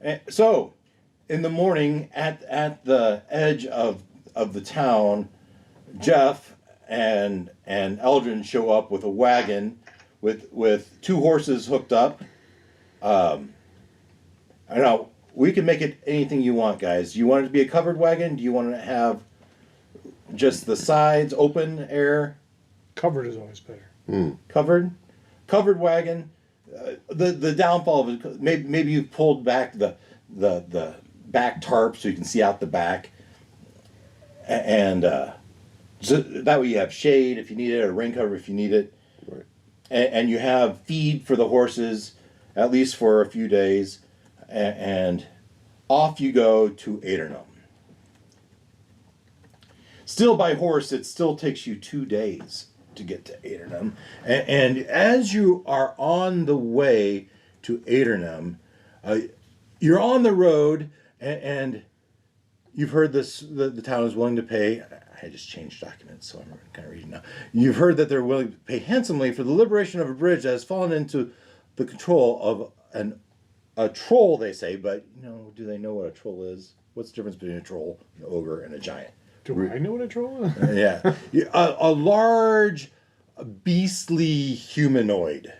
me. So in the morning at the edge of the town, Jeff and Eldrin show up with a wagon with two horses hooked up. I know we can make it anything you want, guys. Do you want it to be a covered wagon? Do you want to have just the sides open air? Covered is always better. Covered wagon. The downfall of it, maybe you've pulled back the back tarp so you can see out the back, and so that way you have shade if you need it, or rain cover if you need it, Right. and you have feed for the horses at least for a few days, and off you go to Adernum. Still by horse, it still takes you 2 days to get to Adernum. And as you are on the way to Adernum, you're on the road, and you've heard this, the town is willing to pay. I just changed documents, so I'm kind of reading now. You've heard that they're willing to pay handsomely for the liberation of a bridge that has fallen into the control of a troll, they say, but do they know what a troll is? What's the difference between a troll, an ogre, and a giant? Do I know what a troll is? Yeah. A large, beastly humanoid.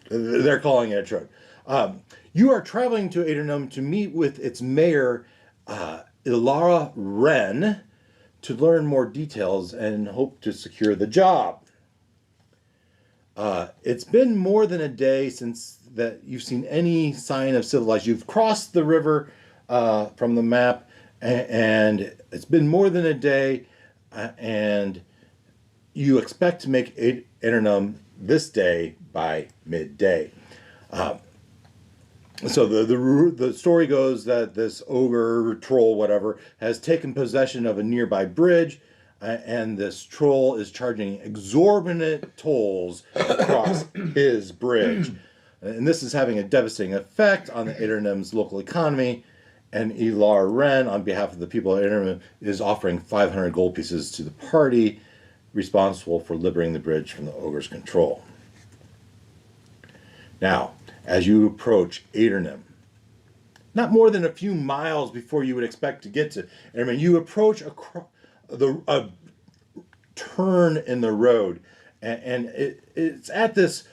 They're calling it a troll. You are traveling to Adernum to meet with its mayor, Ilara Wren, to learn more details and hope to secure the job. It's been more than a day since that you've seen any sign of civilized. You've crossed the river from the map, and it's been more than a day, and you expect to make Adernum this day by midday. So the story goes that this ogre, troll, whatever, has taken possession of a nearby bridge, and this troll is charging exorbitant tolls across his bridge. And this is having a devastating effect on the Adernum's local economy. And Ilar Wren, on behalf of the people of Adernum, is offering 500 gold pieces to the party responsible for liberating the bridge from the ogre's control. Now, as you approach Adernum, not more than a few miles before you would expect to get to Adernum, you approach a turn in the road, and it's at this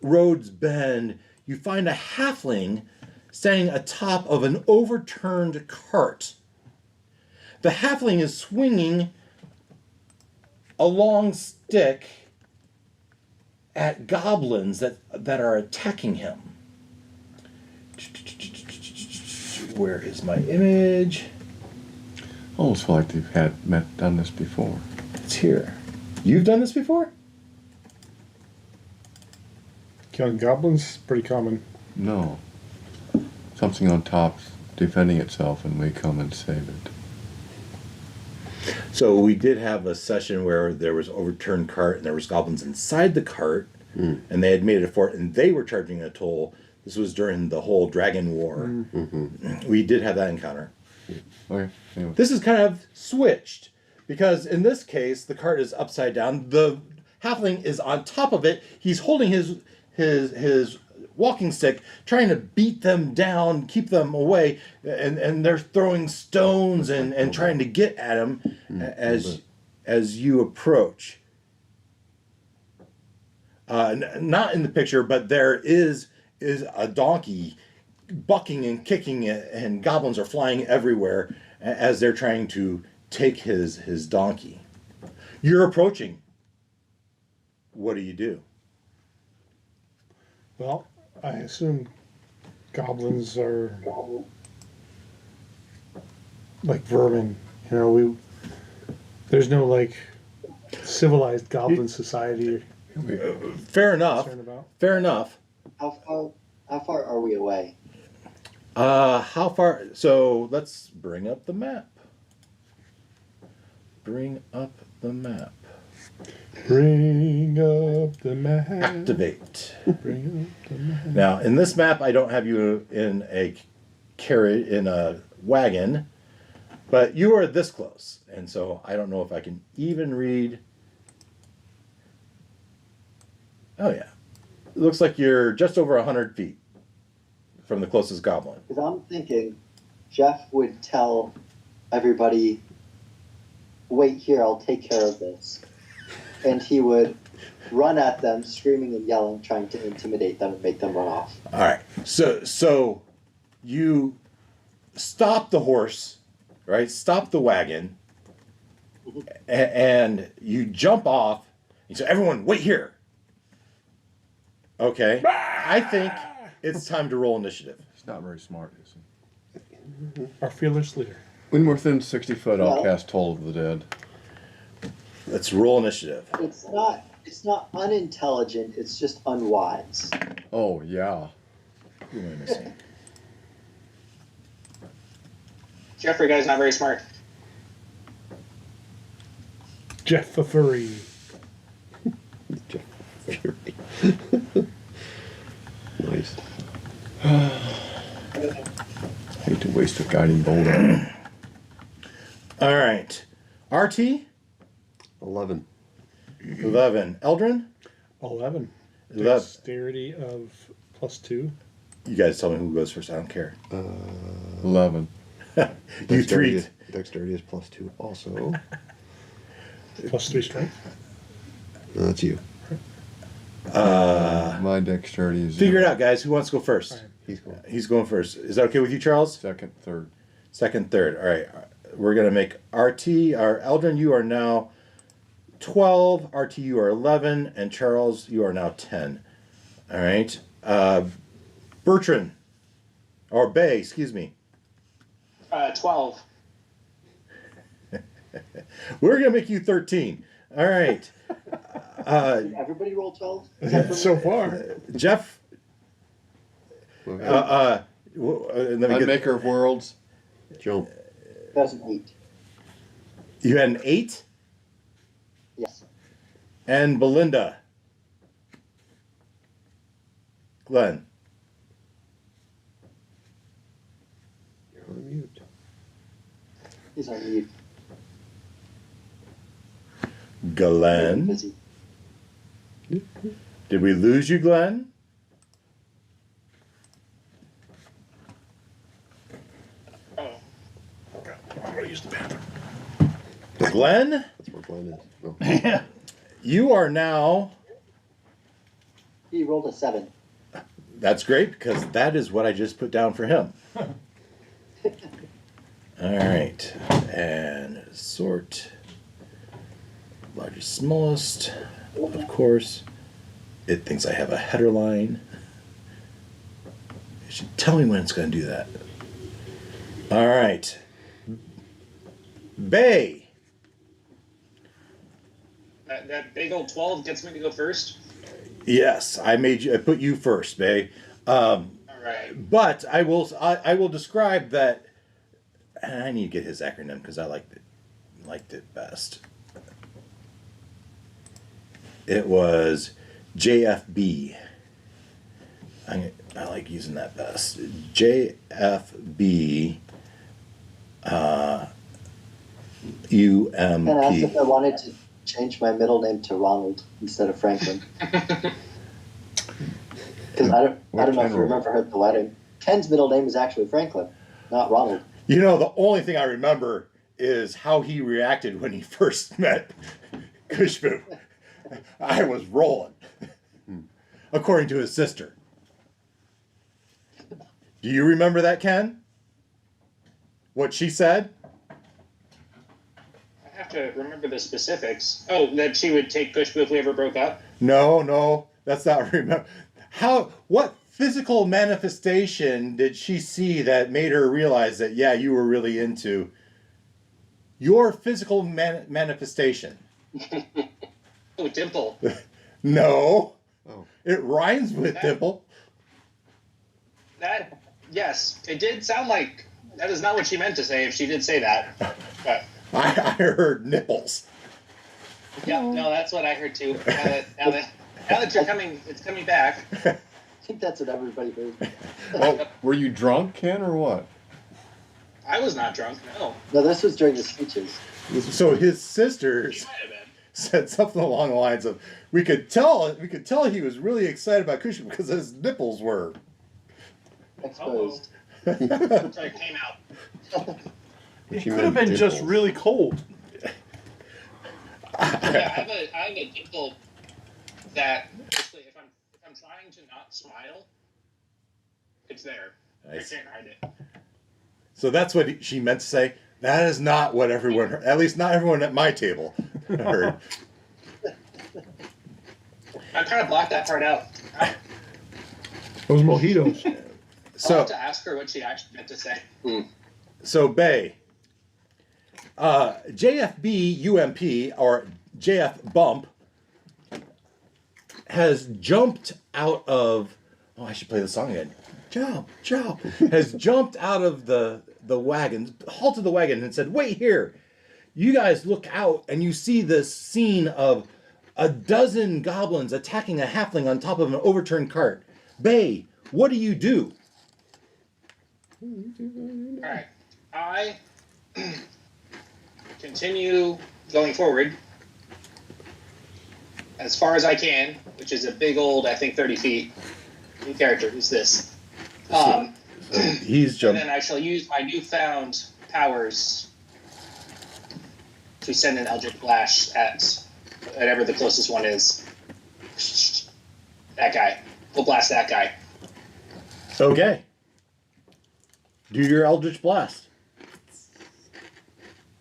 road's bend you find a halfling standing atop of an overturned cart. The halfling is swinging a long stick at goblins that are attacking him. Where is my image? Almost feel like they've done this before. It's here. You've done this before? Killing goblins, pretty common. No. Something on top defending itself and we come and save it. So we did have a session where there was overturned cart and there was goblins inside the cart, and they had made it a fort and they were charging a toll. This was during the whole dragon war. We did have that encounter. Okay. Anyway. This is kind of switched because in this case the cart is upside down. The halfling is on top of it. He's holding his walking stick, trying to beat them down, keep them away, and they're throwing stones and trying to get at him as you approach. Not in the picture, but there is a donkey bucking and kicking, and goblins are flying everywhere as they're trying to take his donkey. You're approaching. What do you do? Well, I assume goblins are like vermin. You know, there's no like civilized goblin society Fair enough. concerned about. Fair enough. How far are we away? How far? So let's bring up the map. Bring up the map. Bring up the map. Activate. Bring up the map. Now, in this map, I don't have you in a carriage, in a wagon, but you are this close, and so I don't know if I can even read. Oh yeah, it looks like you're just over 100 feet from the closest goblin. Because I'm thinking Jeff would tell everybody, wait here, I'll take care of this. And he would run at them, screaming and yelling, trying to intimidate them and make them run off. All right, so you stop the horse, right? Stop the wagon, and you jump off. You say, "Everyone, wait here." Okay, I think it's time to roll initiative. He's not very smart, is he? Our fearless leader. When we're within 60 foot, I'll Well- cast Toll of the Dead. Let's roll initiative. It's not unintelligent, it's just unwise. Oh, yeah. Who am I missing? Jeffrey guy's not very smart. Jeff the Furry. Nice. Hate to waste a guiding bolt on him. All right, RT 11. 11. Eldrin 11. 11. Dexterity of +2. You guys tell me who goes first. I don't care. 11. You three. Dexterity is +2 also. +3 strength. No, that's you. My dexterity is Figure it out, guys. Who wants to go first? All right. He's going. He's going first. Is that okay with you, Charles? second, third. Second, third. All right. We're going to make RT, our Eldrin, you are now 12. RT, you are 11. And Charles, you are now 10. All right. Bertrand, or Bay, excuse me. 12. We're going to make you 13. All right. Everybody roll 12? So far. Jeff, Okay. let me get, Unmaker of Worlds. Jump. That's an 8. you had an 8. Yes. And Belinda. Glenn. You're on mute. He's on mute. Glenn. Busy. Did we lose you, Glenn? Oh. I'm going to use the bathroom. Glenn, That's where Glenn is. Oh. you are now. He rolled a 7. That's great because that is what I just put down for him. All right. And sort. Largest, smallest. Of course. It thinks I have a header line. It should tell me when it's going to do that. All right. Bay. That big old 12 gets me to go first. Yes, I put you first, Bay. All right. But I will describe that. And I need to get his acronym because I liked it best. It was JFB. I like using that best. JFB. UMP. And asked if I wanted to change my middle name to Ronald instead of Franklin. Because I don't know if you remember her at the wedding. Ken's middle name is actually Franklin, not Ronald. You know, the only thing I remember is how he reacted when he first met Kushbu. I was rolling, according to his sister. Do you remember that, Ken? What she said? I have to remember the specifics. Oh, that she would take Kushbu if we ever broke up? No, that's not remember. What physical manifestation did she see that made her realize that, yeah, you were really into your physical manifestation? Oh, dimple. No. Oh. It rhymes with dimple. That, yes, it did sound like that is not what she meant to say if she did say that. But I heard nipples. yeah, no, that's what I heard too. Now that you're coming, it's coming back. I think that's what everybody heard. Oh, were you drunk, Ken, or what? I was not drunk, no. No, this was during the speeches. So his sisters She might have been. said something along the lines of, we could tell he was really excited about Kushbu because his nipples were Exposed. So it came out. It She could have meant been just dimples. really cold. Yeah, I have a dimple that basically if I'm trying to not smile, it's there. Nice. I can't hide it. So that's what she meant to say. That is not what everyone heard. At least not everyone at my table heard. I kind of blocked that part out. Those mojitos. I'll So have to ask her what she actually meant to say. So Bay, JFB UMP or JF Bump has jumped out of. Oh, I should play the song again. Jump. Has jumped out of the wagon, halted the wagon, and said, "Wait here! You guys look out, and you see this scene of a dozen goblins attacking a halfling on top of an overturned cart. Bay, what do you do?" Alright. I continue going forward as far as I can, which is a big old, I think, 30 feet. New character, who's this? He's And jumped. then I shall use my newfound powers to send an Eldritch Blast at whatever the closest one is. That guy. We'll blast that guy. Okay. Do your Eldritch Blast.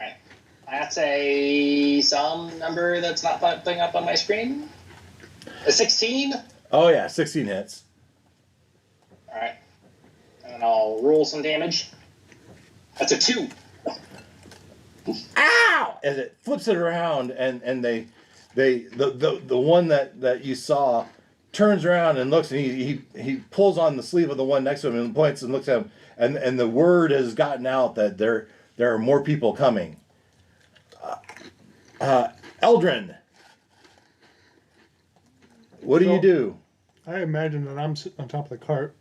Alright. That's some number that's not popping up on my screen. A 16? Oh yeah, 16 hits. Alright. And I'll roll some damage. That's a 2. Ow! As it flips it around, and the one that you saw turns around and looks, and he pulls on the sleeve of the one next to him and points and looks at him, and the word has gotten out that there are more people coming. Eldrin, what do you do? I imagine that I'm sitting on top of the cart.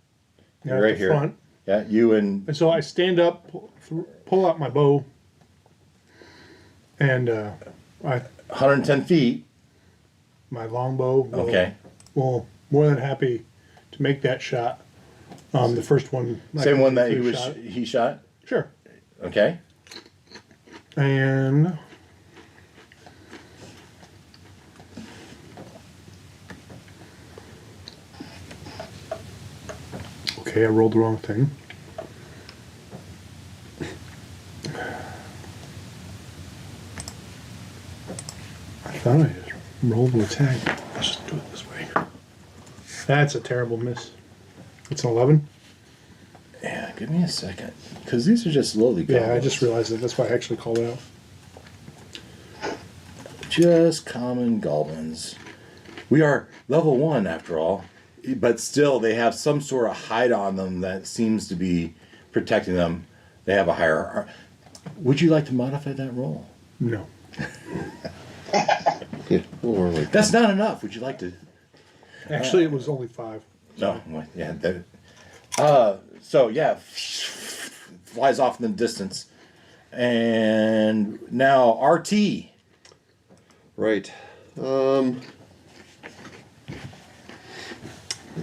You're at right the here. front. Yeah, you and And so I stand up, pull out my bow, and I 110 feet. my longbow. Okay. Well, more than happy to make that shot. The first one. Same one that shot. he shot. Sure. Okay. And okay, I rolled the wrong thing. I thought I just rolled an attack. Let's just do it this way. That's a terrible miss. It's an 11. Yeah, give me a second, because these are just lowly Yeah, I goblins. just realized that. That's why I actually called it out. Just common goblins. We are level 1 after all, but still they have some sort of hide on them that seems to be protecting them. They have a higher. Would you like to modify that roll? No. Yeah, or like That's not enough. Would you like to? Actually, it was only 5. No. Well, yeah. So yeah, flies off in the distance, and now RT. right. Let's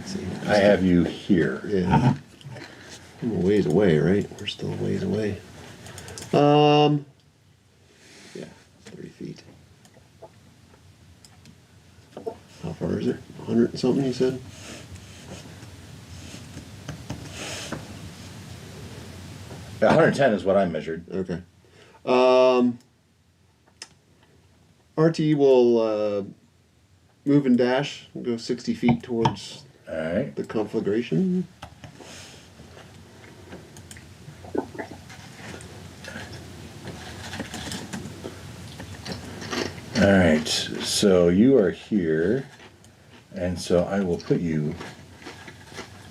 see. I have you here. Yeah. I'm a ways away, right? We're still a ways away. Yeah, 30 feet. How far is it? 100 and something, you said? Yeah, 110 is what I measured. Okay. RT will move and dash and go 60 feet towards All right. the conflagration. All right, so you are here, and so I will put you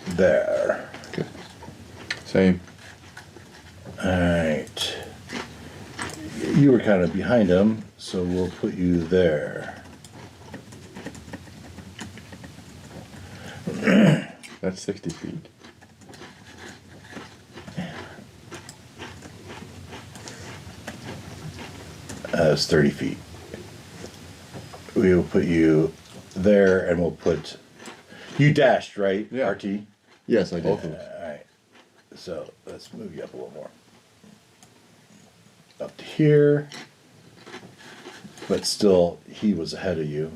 there. Okay. Same. All right. You were kind of behind him, so we'll put you there. That's 60 feet. That's 30 feet. We will put you there, and we'll put... You dashed, right, Yeah. RT? Yes, I did. Both of them. All right. So let's move you up a little more. Up to here. But still, he was ahead of you.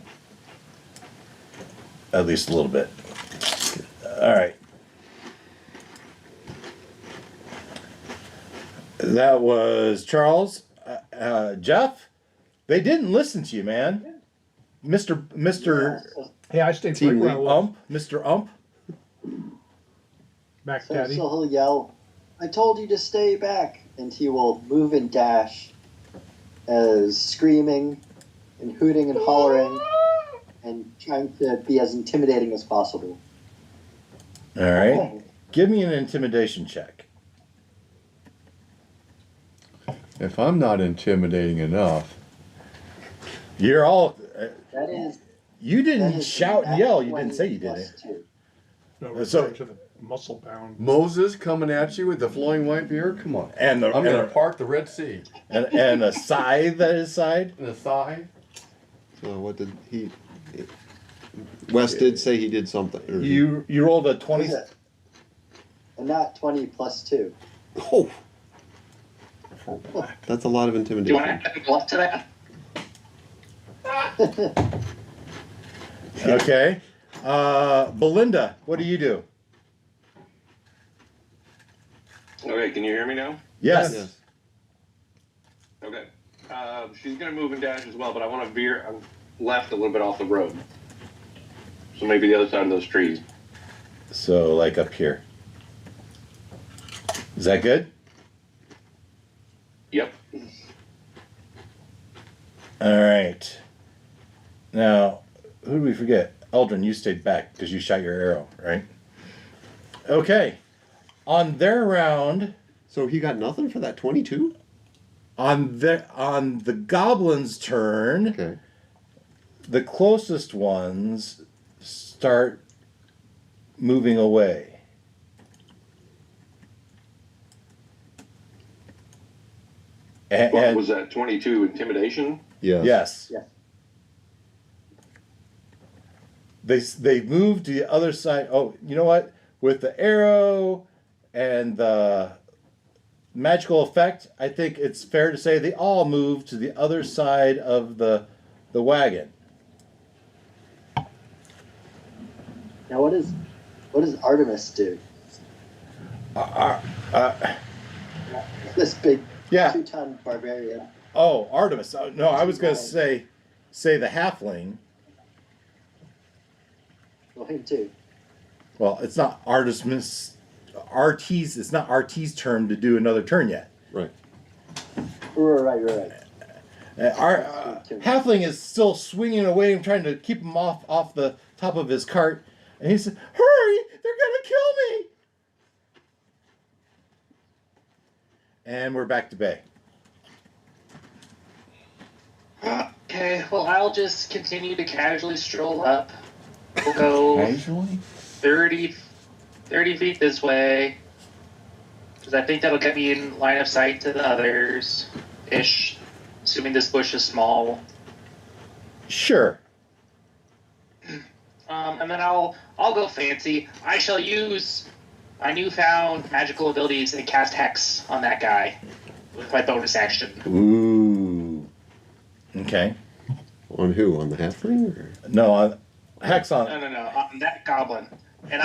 At least a little bit. All right. That was Charles. Jeff, they didn't listen to you, man. Mr. Yeah, I stayed Team right where I was. Ump, Mr. Ump. Back, So Daddy. he'll yell, "I told you to stay back," and he will move and dash, as screaming and hooting and hollering, and trying to be as intimidating as possible. All right. Give me an intimidation check. If I'm not intimidating enough, You're all. That is. You that didn't is shout and nat yell. You 20 didn't say you did plus it. 2. No, So- referring to the muscle bound. Moses coming at you with the flowing white beard? Come on. And the I'm going to part the Red Sea. and a scythe at his side. And the thigh. So what did he... Wes did say he did something. Or You rolled a What 20. is it? A nat 20 plus 2. Oh! That's a lot of Do you intimidation. want to add bluff to that? Okay. Belinda, what do you do? Okay, can you hear me now? Yes. Yes. Okay. She's going to move and dash as well, but I want to veer left a little bit off the road. So maybe the other side of those trees. So like up here. Is that good? Yep. All right. Now, who did we forget? Eldrin, you stayed back because you shot your arrow, right? Okay. On their round, So he got nothing for that 22? on the goblins' turn, Okay. the closest ones start moving away. What And was that 22 intimidation? Yeah. yes. Yes. They moved to the other side. Oh, you know what? With the arrow and the magical effect, I think it's fair to say they all moved to the other side of the wagon. Now, what does Artemis do? This big Yeah. 2-ton barbarian. Oh, Artemis. Oh, no, I was going to say the halfling. Well, him too. Well, it's not Artemis. It's not RT's turn to do another turn yet. Right. Right. Our halfling is still swinging away and trying to keep him off the top of his cart. And he said, "Hurry! They're gonna kill me!" And we're back to Bay. Okay, well, I'll just continue to casually stroll up. We'll go Casually? 30 feet this way. Because I think that'll get me in line of sight to the others. Ish. Assuming this bush is small. Sure. And then I'll go fancy. I shall use my newfound magical abilities and cast Hex on that guy with my bonus action. Ooh. Okay. On who? On the halfling? Or? No, Hex on. No, on that goblin. And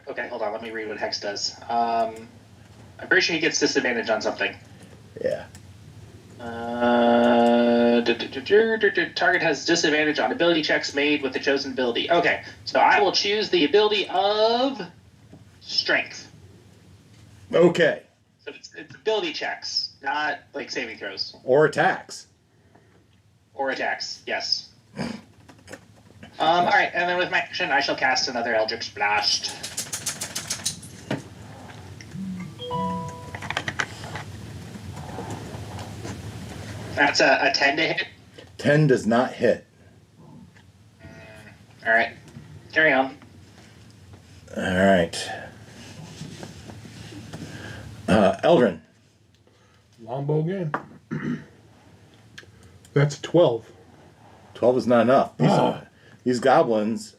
okay, hold on, let me read what Hex does. I'm pretty sure he gets disadvantage on something. Yeah. Target has disadvantage on ability checks made with the chosen ability. Okay, so I will choose the ability of Strength. Okay. So it's ability checks, not like saving throws. Or attacks. Or attacks, yes. Alright, and then with my action, I shall cast another Eldritch Blast. That's a 10 to hit. 10 does not hit. Alright, carry on. Alright. Eldrin. Longbow again. That's 12. 12 is not enough. These goblins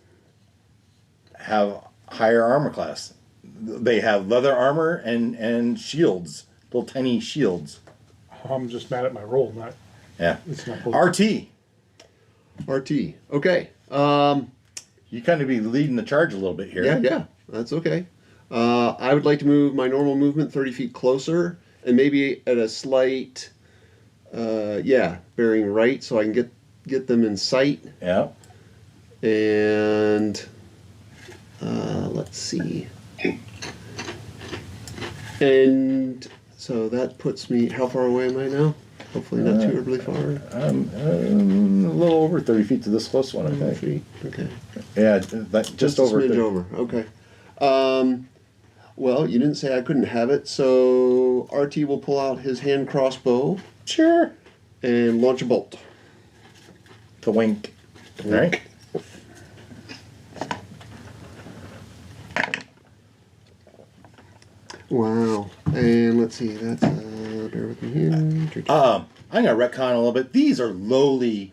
have higher armor class. They have leather armor and shields. Little tiny shields. I'm just mad at my roll, not. Yeah. It's not RT. RT. Okay. You kind of be leading the charge a little bit here. Yeah, that's okay. I would like to move my normal movement 30 feet closer and maybe at a slight, bearing right so I can get them in sight. Yeah. And let's see. And so that puts me, how far away am I now? Hopefully not too terribly far. A little over 30 feet to this close one, I think. Okay. Yeah, just over. a smidge over. Okay. Well, you didn't say I couldn't have it, so RT will pull out his hand crossbow. Sure. And launch a bolt. To wink. All right. Wow. And let's see, that's, bear with me here. I'm going to retcon a little bit. These are lowly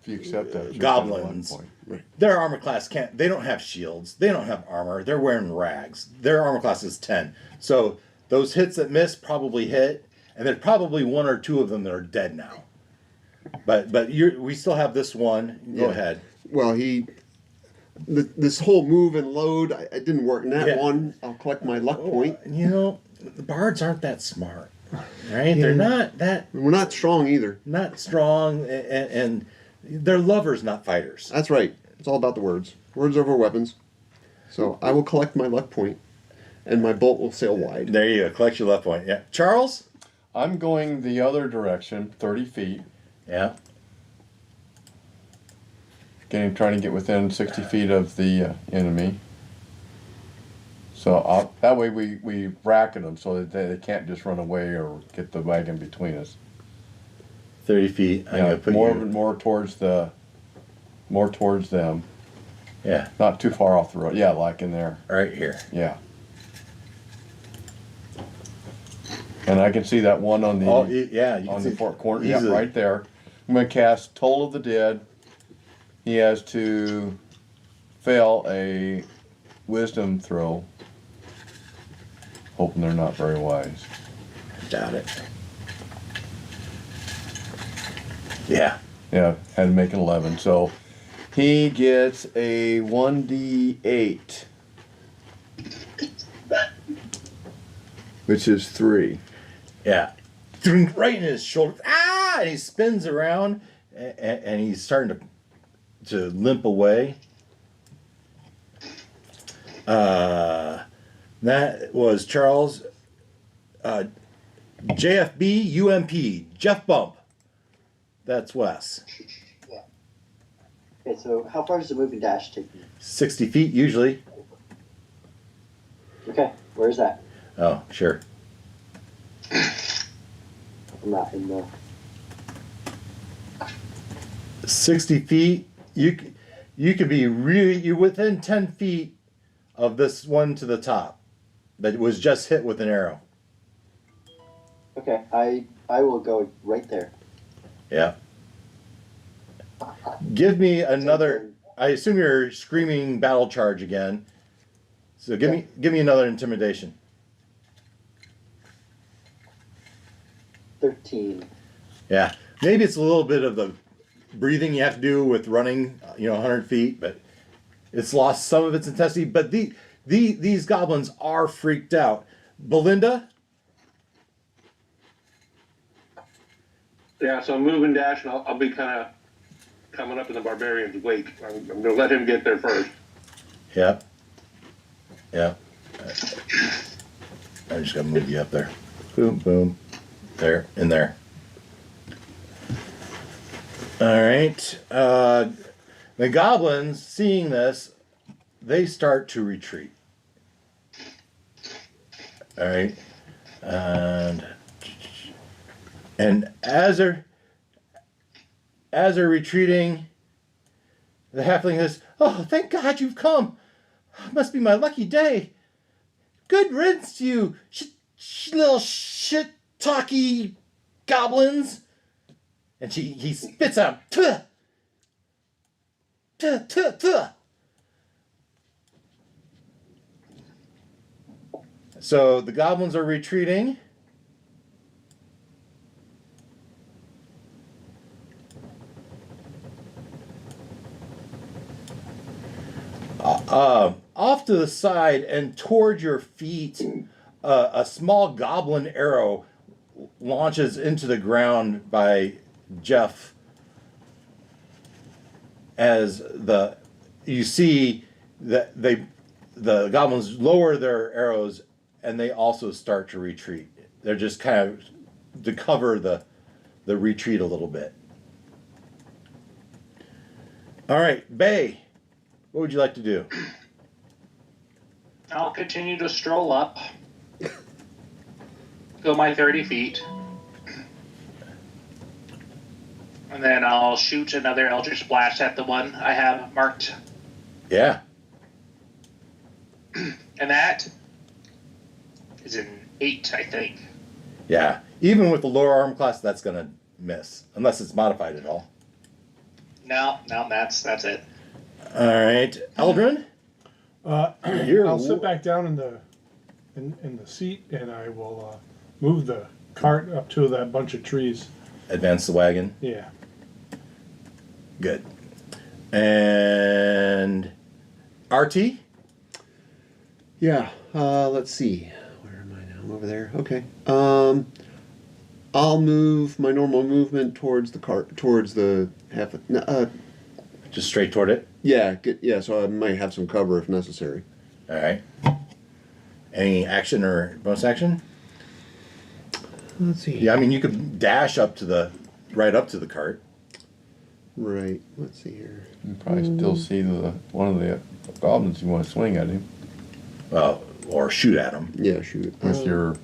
If you accept that, it's goblins. just at 1 point. Their armor class they don't have shields. They don't have armor. They're wearing rags. Their armor class is 10. So those hits that miss probably hit, and there's probably one or two of them that are dead now. But we still have this one. Go ahead. Well, this whole move and load, it didn't work. In that one, I'll collect my luck point. You know, the bards aren't that smart, right? They're not that. We're not strong either. Not strong, and they're lovers, not fighters. That's right. It's all about the words. Words over weapons. So I will collect my luck point, and my bolt will sail wide. There you go. Collect your luck point. Yeah. Charles? I'm going the other direction, 30 feet. Yeah. Trying to get within 60 feet of the enemy. So that way we bracket them so that they can't just run away or get the wagon between us. 30 feet. I'm gonna put more towards them. Yeah. Not too far off the road. Yeah, like in there. Right here. Yeah. And I can see that one on the you can on see the far corner. easily. Yeah, right there. I'm gonna cast Toll of the Dead. He has to fail a wisdom throw. Hoping they're not very wise. Doubt it. Yeah. Yeah, had to make an 11. So he gets a 1d8. Which is 3. Yeah. Right in his shoulder. Ah! And he spins around and he's starting to limp away. That was Charles. JFB UMP. Jeff Bump. That's Wes. Okay, so how far does the moving dash take me? 60 feet usually. Okay, where's that? Oh, sure. I'm not in the. 60 feet. You could be you're within 10 feet of this one to the top that was just hit with an arrow. Okay, I will go right there. Yeah. Give me another. I assume you're screaming battle charge again. So give me another intimidation. 13. Yeah. Maybe it's a little bit of the breathing you have to do with running, 100 feet, but it's lost some of its intensity. But these goblins are freaked out. Belinda? Yeah, so I'm moving dash, and I'll be kind of coming up in the barbarian's wake. I'm going to let him get there first. Yep. Yep. I'm just going to move you up there. Boom, boom. There, in there. All right. The goblins, seeing this, they start to retreat. All right. And as they're retreating, the halfling says, "Oh, thank God you've come. Must be my lucky day. Good riddance to you, little shit-talky goblins." And he spits out, "Tuh! Tuh, tuh, tuh." So the goblins are retreating. Off to the side and toward your feet, a small goblin arrow launches into the ground by Jeff. As you see that the goblins lower their arrows and they also start to retreat. They're just kind of to cover the retreat a little bit. All right, Bay, what would you like to do? I'll continue to stroll up. Go my 30 feet. And then I'll shoot another Eldritch Blast at the one I have marked. Yeah. And that is an 8, I think. Yeah. Even with the lower arm class, that's going to miss. Unless it's modified at all. No, that's it. All right. Eldrin? I'll sit back down in the seat and I will move the cart up to that bunch of trees. Advance the wagon. Yeah. Good. And RT? Yeah. Let's see. Where am I now? I'm over there. Okay. I'll move my normal movement towards the cart, towards the half. Just straight toward it? Yeah. So I might have some cover if necessary. All right. Any action or bonus action? Let's see. Yeah, I mean, you could dash right up to the cart. Right. Let's see here. You probably still see one of the goblins you want to swing at him Well, or shoot at him. Yeah. Shoot. with your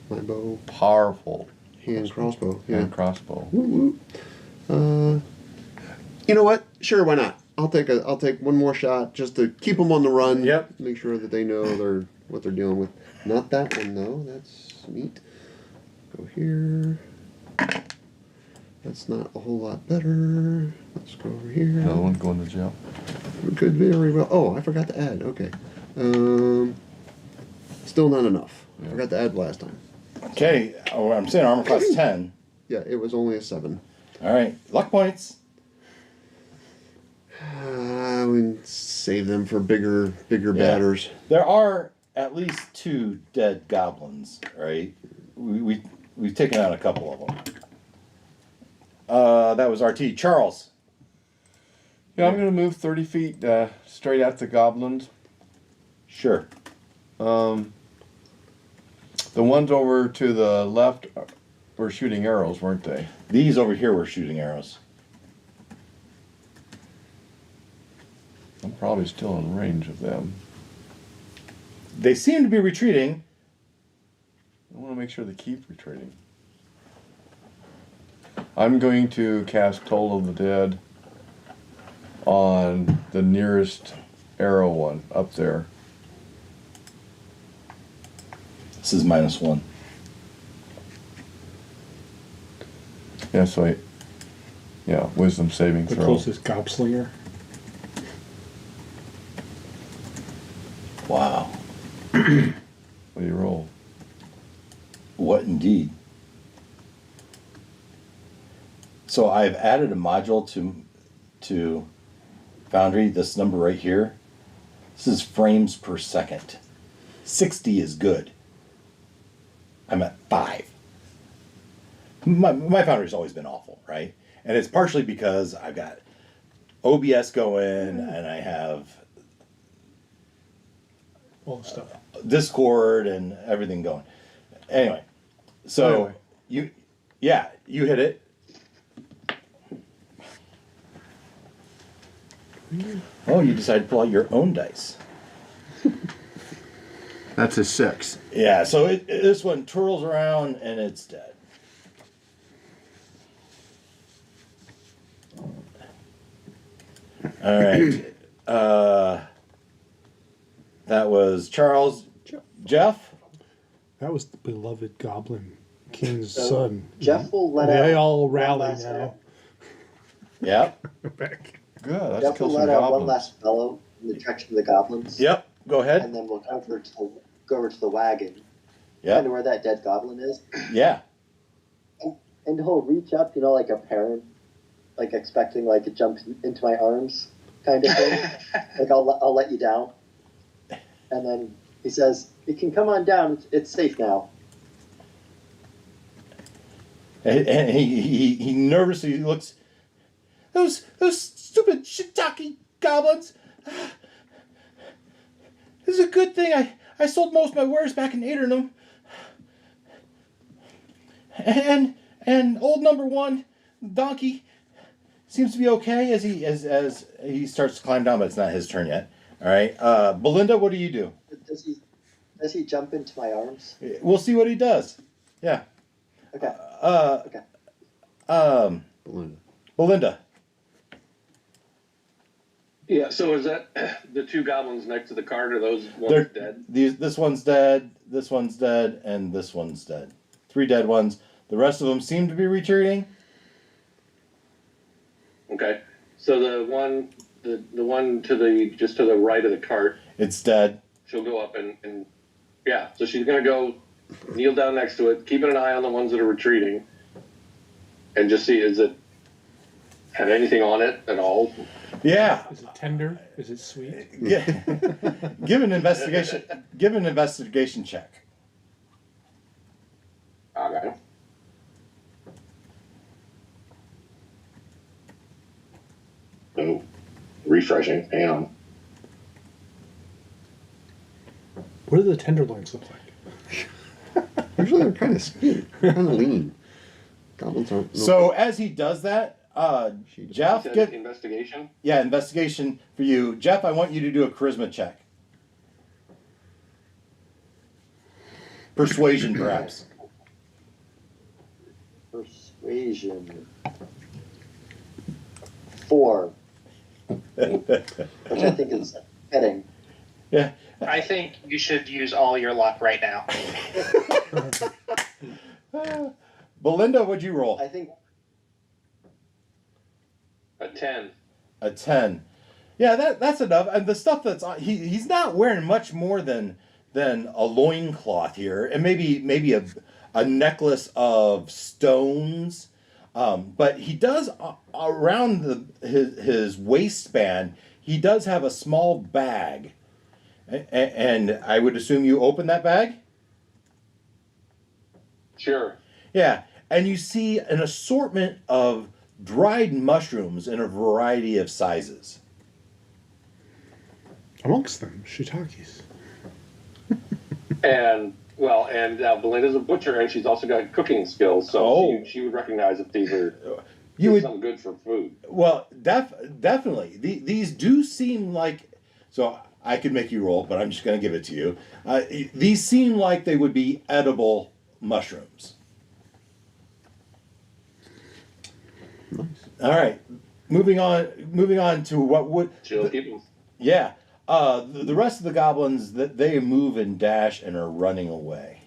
My bow, powerful hand crossbow. Yeah. hand crossbow. Woo woo. You know what? Sure, why not? I'll take one more shot just to keep them on the run. Yep. Make sure that they know what they're dealing with. Not that one though. That's neat. Go here. That's not a whole lot better. Let's go over here. Another one going to jail. Could very well. Oh, I forgot to add. Okay. Still not enough. Yeah. Forgot to add last time. Okay. Oh, I'm saying armor class 10. Yeah, it was only a 7. All right. Luck points. We save them for bigger batters. There are at least 2 dead goblins, right? We've taken out a couple of them. That was RT. Charles. Yeah, I'm going to move 30 feet straight at the goblins. Sure. The ones over to the left were shooting arrows, weren't they? These over here were shooting arrows. I'm probably still in range of them. They seem to be retreating. I want to make sure they keep retreating. I'm going to cast Toll of the Dead on the nearest arrow one up there. This is -1. Yeah, so wisdom saving The throw. closest gobslinger. Wow. What do you roll? What indeed? So I've added a module to Foundry. This number right here. This is frames per second. 60 is good. I'm at 5. My Foundry's always been awful, right? And it's partially because I've got OBS going and I have All the stuff. Discord and everything going. Anyway, so you hit it. Oh, you decided to pull out your own dice. That's a 6. Yeah, so this one twirls around and it's dead. All right. That was Charles. Jeff? That was the beloved Goblin King's So, son. Jeff will let out. They all one rally last now. Yep. Back. Good. Let's Jeff kill will some let out one goblins. last bellow in the direction of the goblins. Yep. Go ahead. And then we'll go over to the wagon. Kind Yep. of where that dead goblin is. Yeah. And he'll reach up, like a parent, like expecting like to jump into my arms, kind of thing. Like I'll let you down. And then he says, "You can come on down. It's safe now." And he nervously looks. Those stupid shiitake goblins. This is a good thing I sold most of my wares back in Aeternum. And old number 1 donkey seems to be okay as he starts to climb down, but it's not his turn yet. All right, Belinda, what do you do? Does he jump into my arms? We'll see what he does. Yeah. Okay. Okay. Belinda. Yeah, so is that the 2 goblins next to the cart? Are those ones They're dead? This one's dead. This one's dead, and this one's dead. 3 dead ones. The rest of them seem to be retreating. Okay. So the one to the right of the cart, It's dead. she'll go up and yeah. So she's gonna go kneel down next to it, keeping an eye on the ones that are retreating, and just see is it have anything on it at all. Yeah. Is it tender? Is it sweet? Give an investigation. Give an investigation check. Okay. Oh, refreshing. Hang on. What do the tenderloins look like? Usually they're kind of skinny, kind of lean. Goblins aren't. So as he does that, Jeff, Says give investigation. investigation for you. Jeff, I want you to do a charisma check. Persuasion, perhaps. Persuasion. 4. Which I think is heading. Yeah. I think you should use all your luck right now. Belinda, what'd you roll? I think A 10. A 10. Yeah, that's enough. And the stuff that's on, he's not wearing much more than a loincloth here, and maybe a necklace of stones. But he does around his waistband. He does have a small bag, and I would assume you open that bag. Sure. Yeah, and you see an assortment of dried mushrooms in a variety of sizes. Amongst them, shiitakes. And Well, and Belinda's a butcher, and she's also got cooking skills, so she would recognize if these are something good for food. Well, definitely. These do seem like. So I could make you roll, but I'm just going to give it to you. These seem like they would be edible mushrooms. Nice. All right, moving on to what would. She'll keep them. Yeah. The rest of the goblins, that they move and dash and are running away.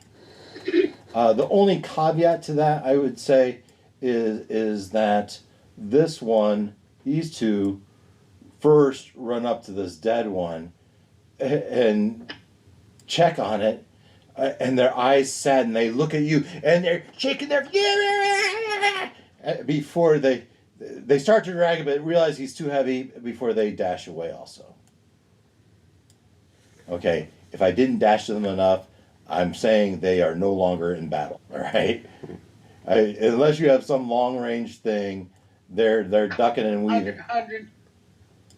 The only caveat to that, I would say, is that these two, first run up to this dead one and check on it, and their eyes sadden. They look at you and they're shaking their before they start to drag him, but realize he's too heavy before they dash away also. Okay, if I didn't dash them enough, I'm saying they are no longer in battle. All right, unless you have some long range thing, they're ducking and weaving.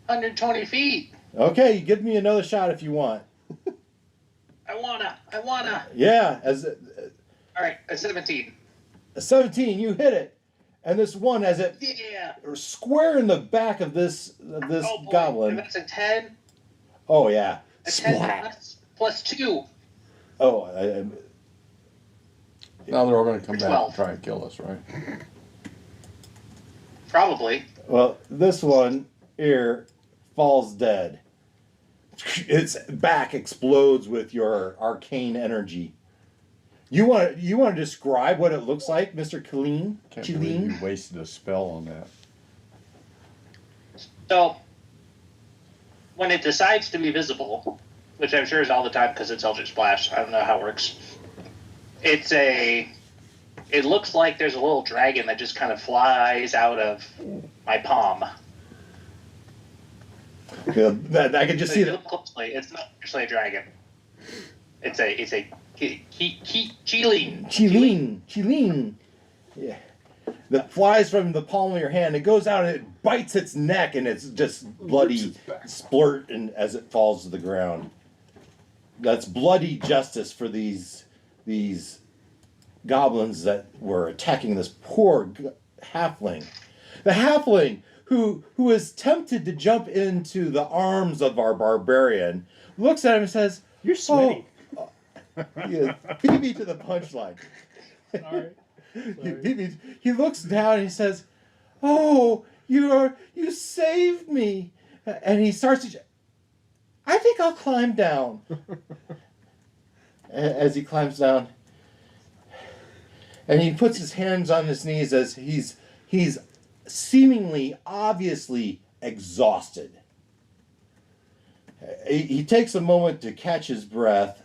120 feet. Okay, give me another shot if you want. I wanna. Yeah, All right, a 17. a 17, you hit it, and this one has it square in the back of this goblin. And that's a 10. Oh yeah. A 10 plus 2. Oh, Now they're all going to come back 12. and try and kill us, right? Probably. well, this one here falls dead. Its back explodes with your arcane energy. You want to describe what it looks like, Mr. Killeen? Can't believe you wasted a spell on that. So, when it decides to be visible, which I'm sure is all the time because it's Eldritch Splash, I don't know how it works. It looks like there's a little dragon that just kind of flies out of my palm. Yeah, I can just see Look that. closely, it's not actually a dragon. It's a Chileen. Chileen. Yeah. That flies from the palm of your hand. It goes out and it bites its neck, and it's just bloody splurt and as it falls to the ground. That's bloody justice for these goblins that were attacking this poor halfling. The halfling who is tempted to jump into the arms of our barbarian looks at him and says, You're sweaty. Yeah, beat me to the punchline. Sorry. He looks down and he says, "Oh, you saved me," and he starts to. I think I'll climb down. As he climbs down, and he puts his hands on his knees as he's seemingly, obviously exhausted. He takes a moment to catch his breath.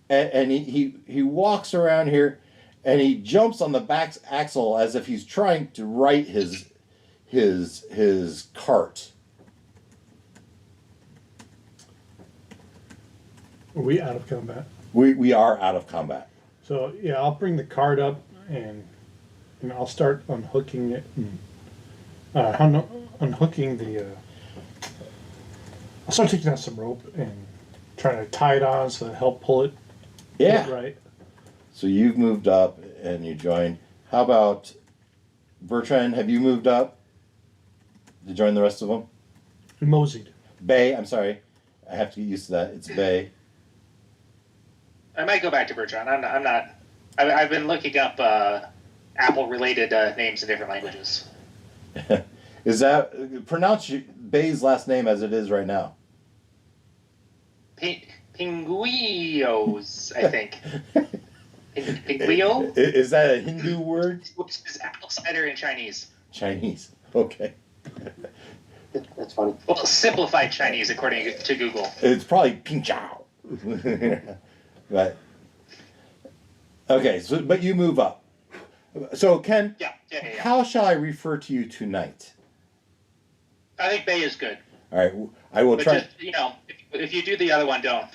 And he walks around here, and he jumps on the back axle as if he's trying to right his cart. Are we out of combat? We are out of combat. So yeah, I'll bring the card up and I'll start unhooking it. Unhooking the. I'll start taking out some rope and trying to tie it on so that help pull it. Yeah. Right. So you've moved up and you join. How about Bertrand? Have you moved up to join the rest of them? Moseyed. Bay. I'm sorry. I have to get used to that. It's Bay. I might go back to Bertrand. I'm not. I've been looking up Apple-related names in different languages. Is that pronounce Bay's last name as it is right now? Pinguios, I think. Pinguio? Is that a Hindu word? Which is apple cider in Chinese. Chinese. Okay. That's funny. Well, simplified Chinese according to Google. It's probably Ping Chao. But okay, so but you move up. So Ken, Yeah. how shall I refer to you tonight? I think Bay is good. All right, I will But try. just, if you do the other one, don't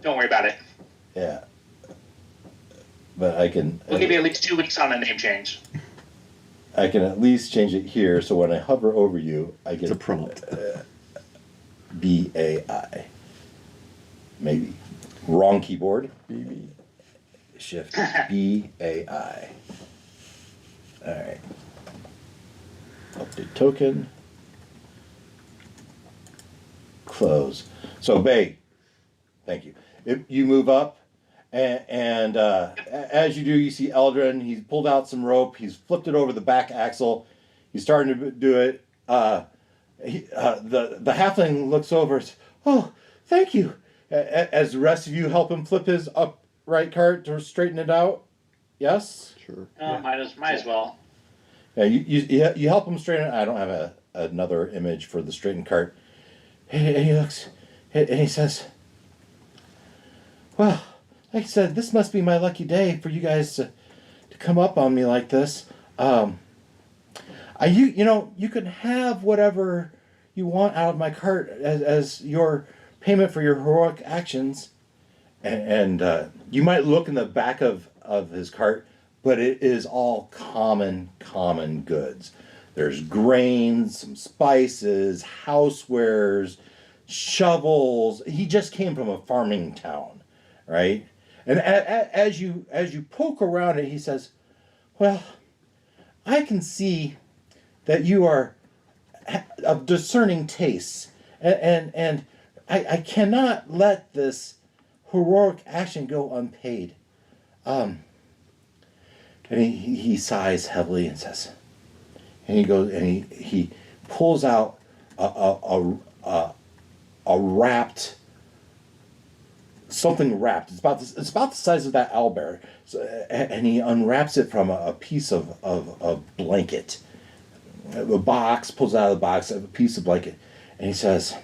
worry about it. Yeah, but I can. We'll give you at least 2 weeks on a name change. I can at least change it here, so when I hover over you, I get It's a prompt. BAI. Maybe. Wrong keyboard. BB. Shift BAI. All right. Update token. Close. So, Bay, thank you. If you move up, and as you do, you see Eldrin. He's pulled out some rope. He's flipped it over the back axle. He's starting to do it. The halfling looks over. Oh, thank you. As the rest of you help him flip his upright cart to straighten it out. Yes. Sure. Might as well. Yeah, you help him straighten it. I don't have another image for the straightened cart. And he looks, and he says, "Well, like I said, this must be my lucky day for you guys to come up on me like this. You can have whatever you want out of my cart as your payment for your heroic actions." And you might look in the back of his cart, but it is all common goods. There's grains, some spices, housewares, shovels. He just came from a farming town, right? And as you poke around it, he says, "Well, I can see that you are of discerning tastes, and I cannot let this heroic action go unpaid." And he sighs heavily and says, and he goes and he pulls out a wrapped, something wrapped. It's about the size of that owlbear. So, and he unwraps it from a piece of blanket. A box, pulls out of the box a piece of blanket, and he says,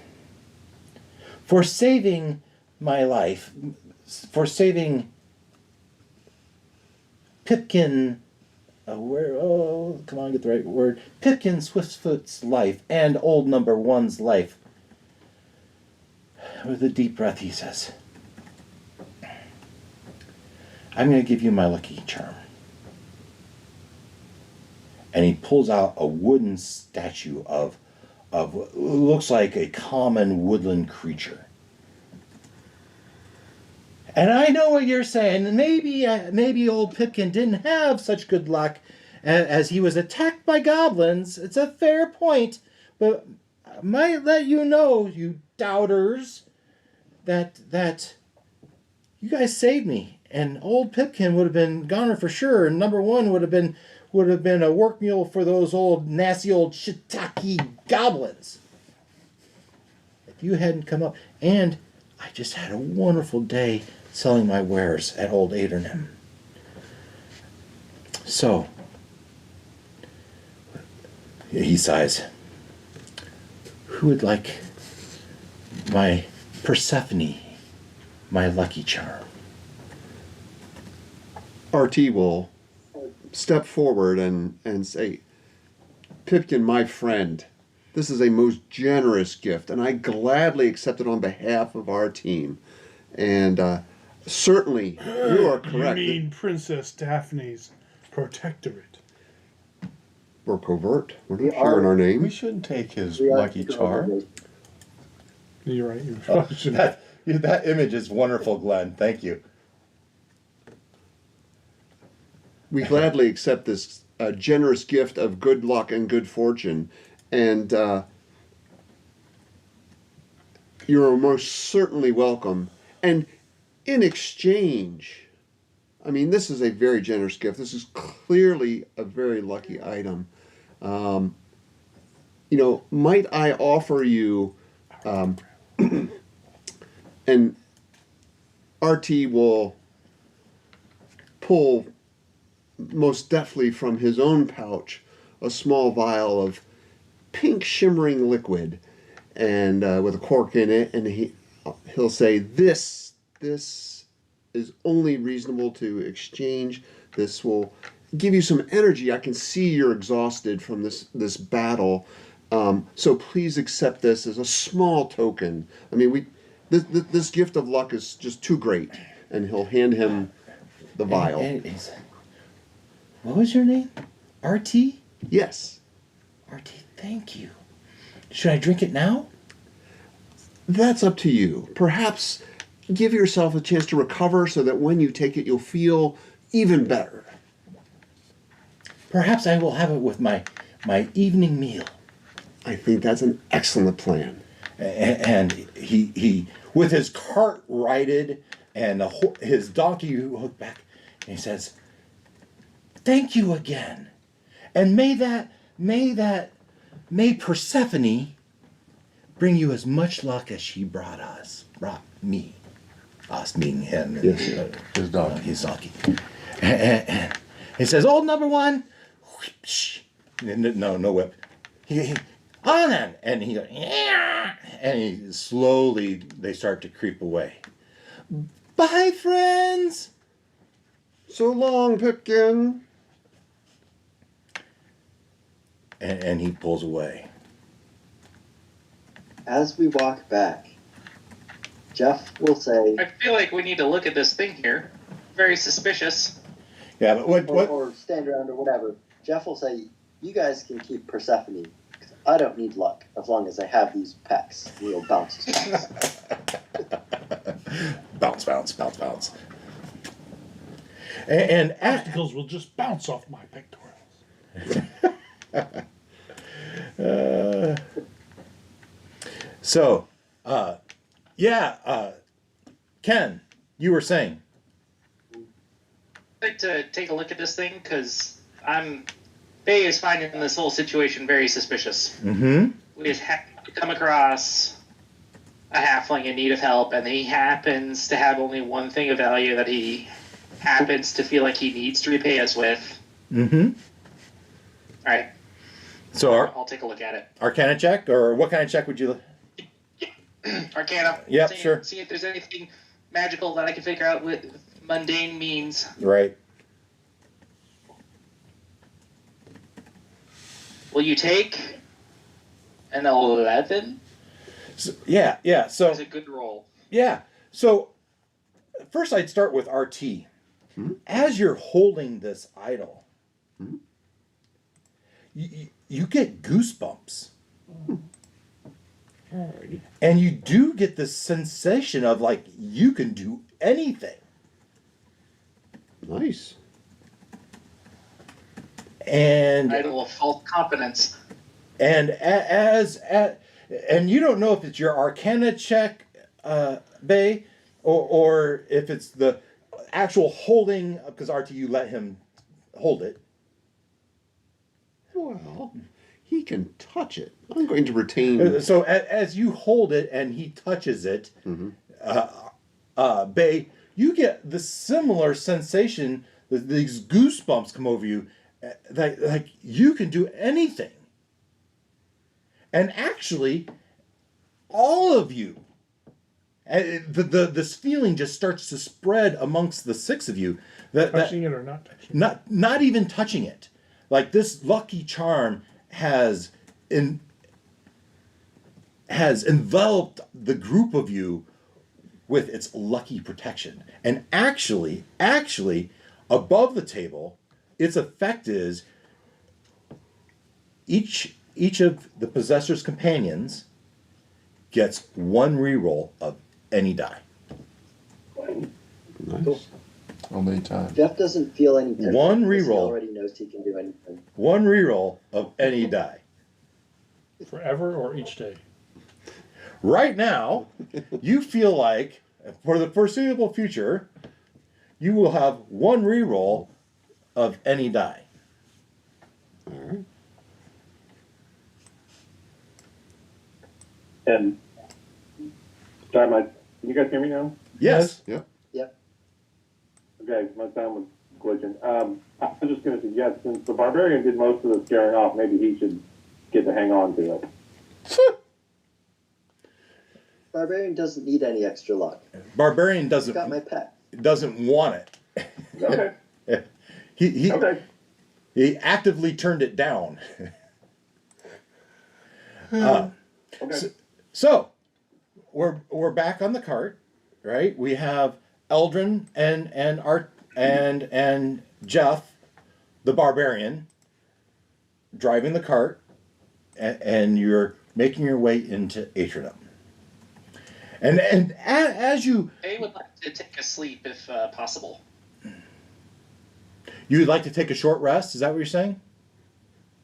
"For saving my life, for saving Pipkin, come on, get the right word. Pipkin Swiftfoot's life and old number one's life." With a deep breath, he says, "I'm going to give you my lucky charm." And he pulls out a wooden statue of looks like a common woodland creature. And I know what you're saying. Maybe old Pipkin didn't have such good luck as he was attacked by goblins. It's a fair point, but I might let you know, you doubters, that you guys saved me. And old Pipkin would have been goner for sure. And number one would have been a work mule for those nasty old shiitake goblins. If you hadn't come up, and I just had a wonderful day selling my wares at Old Adernham. So, he sighs. Who would like my Persephone, my lucky charm? RT will step forward and say, "Pipkin, my friend, this is a most generous gift, and I gladly accept it on behalf of our team. And certainly, you are correct. You mean Princess Daphne's protectorate? We're covert. We're We not sharing are- our We name. shouldn't take his We are lucky charm. You're right. You probably should. That image is wonderful, Glenn. Thank you. We gladly accept this generous gift of good luck and good fortune. And you're most certainly welcome. And in exchange, I mean, this is a very generous gift. This is clearly a very lucky item. Might I offer you, and RT will pull most deftly from his own pouch a small vial of pink shimmering liquid, and with a cork in it, and he'll say, this is only reasonable to exchange. This will give you some energy. I can see you're exhausted from this battle, so please accept this as a small token. I mean, this gift of luck is just too great. And he'll hand him the vial. What was your name? RT? Yes. RT, thank you. Should I drink it now? That's up to you. Perhaps give yourself a chance to recover so that when you take it, you'll feel even better. Perhaps I will have it with my evening meal. I think that's an excellent plan. And he with his cart righted and his donkey hooked back, and he says, "Thank you again, and may Persephone bring you as much luck as she brought me, us meaning him, and His dog. his donkey." And he says, "Old number one, no whip. He on then," and he goes, "Yeah," and they start to creep away. "Bye, friends." So long, Pipkin. And he pulls away. As we walk back, Jeff will say, I feel like we need to look at this thing here. Very suspicious. Yeah, but what? or stand around or whatever. Jeff will say, "You guys can keep Persephone. 'Cause I don't need luck as long as I have these pecs. Real bounces." Bounce, bounce, bounce, bounce. And Obstacles will just bounce off my pectorals. so, Ken, you were saying. I'd like to take a look at this thing because Faye is finding this whole situation very suspicious. Mm-hmm. We just come across a halfling in need of help, and he happens to have only one thing of value that he happens to feel like he needs to repay us with. Mm-hmm. All right. So I'll take a look at it. Arcana check, or what kind of check would you? Arcana. Yep, sure. See if there's anything magical that I can figure out with mundane means. Right. Will you take an 11? So, yeah. So It's a good roll. yeah. So first, I'd start with RT. As you're holding this idol, you get goosebumps. Alrighty. And you do get this sensation of like you can do anything. Nice. And Idol of false confidence. and and you don't know if it's your Arcana check, Bay, or if it's the actual holding, because RTU let him hold it. Well, he can touch it. I'm going to retain. So as you hold it and he touches it, Bay, you get the similar sensation. These goosebumps come over you, like you can do anything. And actually, all of you, this feeling just starts to spread amongst the six of you. Touching it or not touching it? Not even touching it. Like this lucky charm has enveloped the group of you with its lucky protection. And actually, above the table, its effect is each of the possessor's companions gets one reroll of any die. Nice. How many times? Jeff doesn't feel any different. One because he reroll. already knows he can do anything. One reroll of any die. Forever or each day? Right now, you feel like, for the foreseeable future, you will have one reroll of any die. Alright. And sorry, can you guys hear me now? Yes. Yep. Yep. Okay, my sound was glitching. I was just going to suggest, since the barbarian did most of the scaring off, maybe he should get to hang on to it. Barbarian doesn't need any extra luck. Barbarian He's got my pet. doesn't want it. Okay. He Okay. he actively turned it down. Okay. So we're back on the cart, right? We have Eldrin and Art and Jeff, the barbarian, driving the cart, and you're making your way into Atrium. as you They would like to take a sleep if possible. you'd like to take a short rest. Is that what you're saying?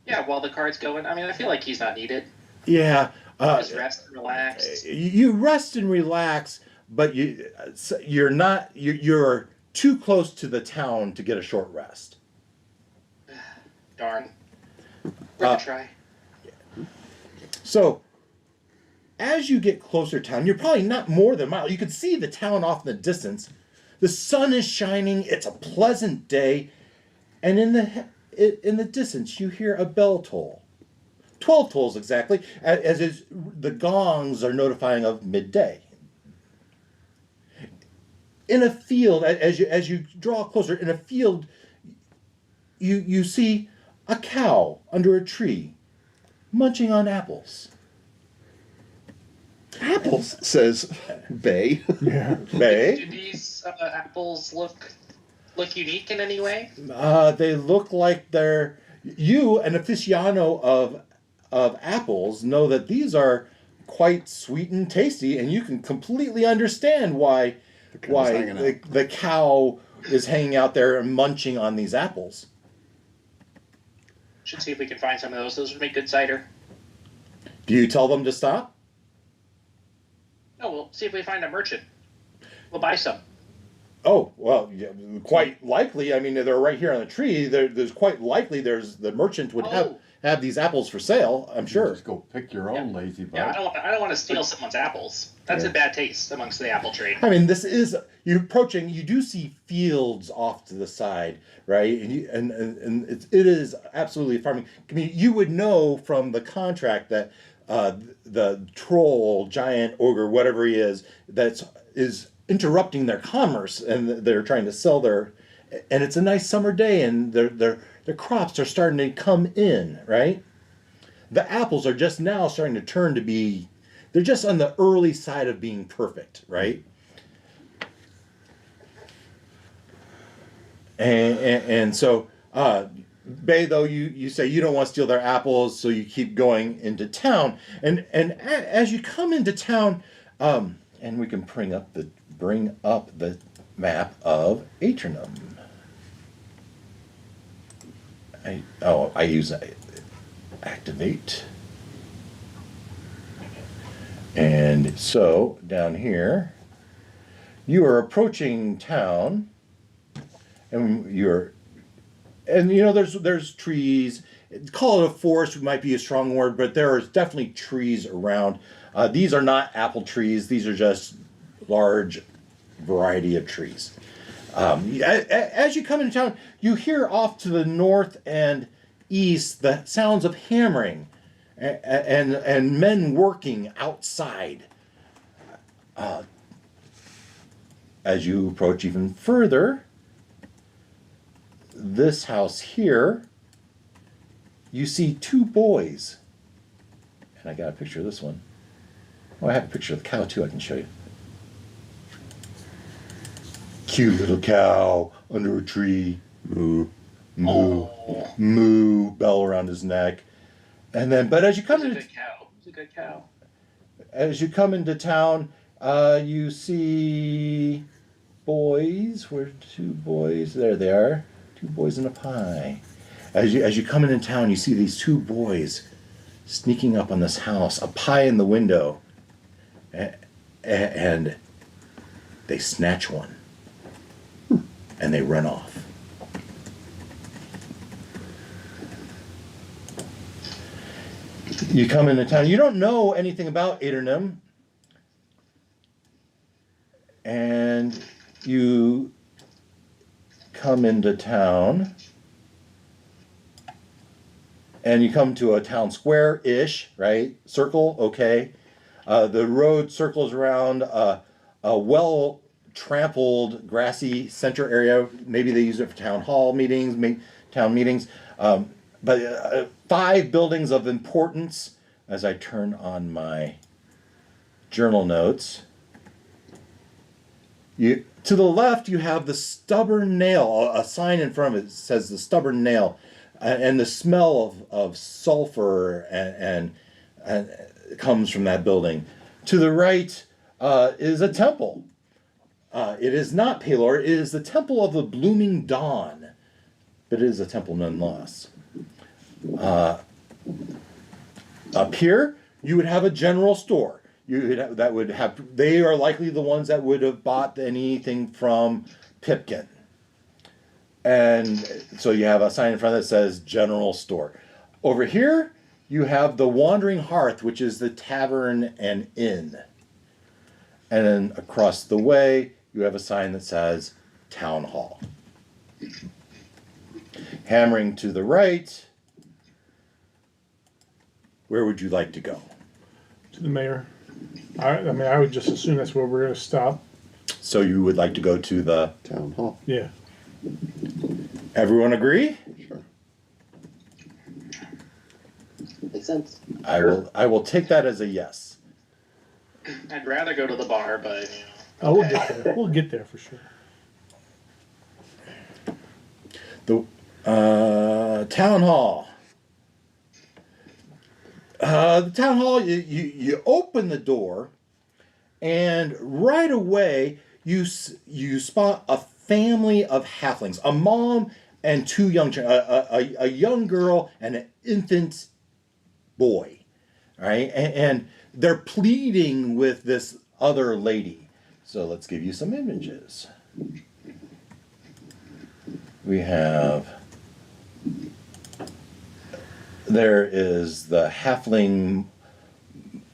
Yeah, while the card's going. I mean, I feel like he's not needed. Yeah. Just rest and relax. You rest and relax, but you're not you're too close to the town to get a short rest. Darn. Worth a try. So, as you get closer to town, you're probably not more than a mile. You can see the town off in the distance. The sun is shining. It's a pleasant day, and in the distance, you hear a bell toll. 12 tolls exactly, as the gongs are notifying of midday. In a field, as you draw closer, in a field, you see a cow under a tree, munching on apples. Apples, says Bay. Yeah. Bay. Do these apples look unique in any way? They look like they're... You, an aficionado of apples, know that these are quite sweet and tasty, and you can completely understand why the cow is hanging out there and munching on these apples. Should see if we can find some of those. Those would make good cider. Do you tell them to stop? No, we'll see if we find a merchant. We'll buy some. Oh, well, yeah, quite likely. I mean, they're right here on the tree. There's quite likely the merchant would have these apples for sale, I'm sure. Just go pick your own, lazy bug. Yeah, I don't want to steal someone's apples. That's a bad taste amongst the apple trade. I mean, you're approaching, you do see fields off to the side, right? And it is absolutely farming. I mean, you would know from the contract that the troll, giant, ogre, whatever he is interrupting their commerce, and they're trying to sell and it's a nice summer day, and their crops are starting to come in, right? The apples are just now starting to turn to be, they're just on the early side of being perfect, right? And so, Bay, though, you say you don't want to steal their apples, so you keep going into town. And as you come into town, and we can bring up the map of Aternum. I use activate. And so down here, you are approaching town, and there's trees. Call it a forest might be a strong word, but there is definitely trees around. These are not apple trees. These are just large variety of trees. As you come into town, you hear off to the north and east the sounds of hammering and men working outside. As you approach even further, this house here, you see two boys. And I got a picture of this one. Oh, I have a picture of the cow too, I can show you. Cute little cow under a tree. Moo, moo, moo, bell around his neck. And then, but as you come into... It's a good cow. As you come into town, you see boys. Where two boys? There they are. Two boys in a pie. As you come into town, you see these two boys sneaking up on this house, a pie in the window, and they snatch one, and they run off. You come into town. You don't know anything about Aternum, and you come into town, and you come to a town square-ish, right? Circle, okay. The road circles around a well-trampled, grassy center area. Maybe they use it for town hall meetings, town meetings. But 5 buildings of importance. As I turn on my journal notes, to the left you have the Stubborn Nail. A sign in front of it says the Stubborn Nail, and the smell of sulfur and comes from that building. To the right, is a temple. It is not Pelor. It is the Temple of the Blooming Dawn. But it is a temple nonetheless. Up here, you would have a general store. They are likely the ones that would have bought anything from Pipkin. And so you have a sign in front that says general store. Over here, you have the Wandering Hearth, which is the tavern and inn. And then across the way, you have a sign that says town hall. Hammering to the right, where would you like to go? To the mayor. I would just assume that's where we're going to stop. So you would like to go to the Town hall. Yeah. Everyone agree? Sure. Makes sense. I will take that as a yes. I'd rather go to the bar, but you know. Oh, we'll get there. We'll get there for sure. The town hall. The town hall. You open the door, and right away you spot a family of halflings, a mom and two young children, a young girl and an infant boy, right? And they're pleading with this other lady. So let's give you some images. There is the halfling,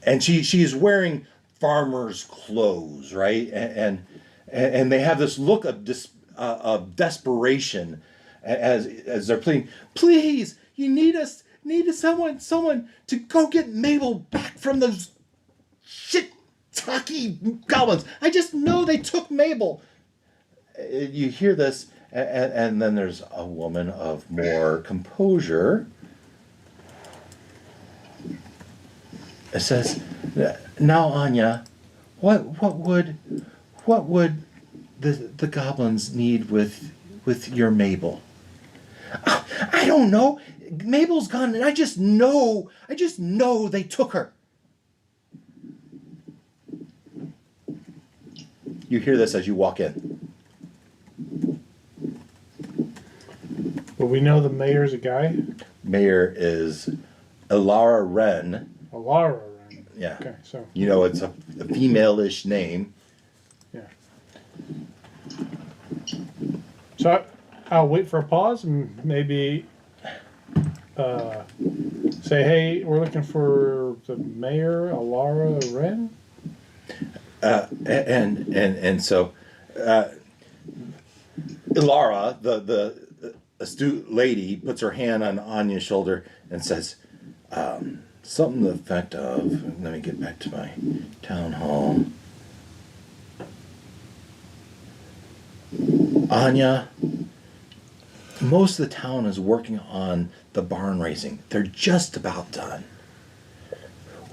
and she's wearing farmer's clothes, right? And they have this look of desperation as they're pleading, please, you need someone to go get Mabel back from those shit talky goblins. I just know they took Mabel. You hear this, and then there's a woman of more composure. It says, now Anya, what would the goblins need with your Mabel? I don't know. Mabel's gone, and I just know they took her. You hear this as you walk in. Well, we know the mayor's a guy. Mayor is Elara Wren. Alara. Yeah. Okay, so. You know, it's a female-ish name. Yeah. So I'll wait for a pause and maybe say, hey, we're looking for the mayor, Alara Wren. And so Ilara, the astute lady, puts her hand on Anya's shoulder and says, something to the effect of, let me get back to my town hall. Anya, most of the town is working on the barn raising. They're just about done.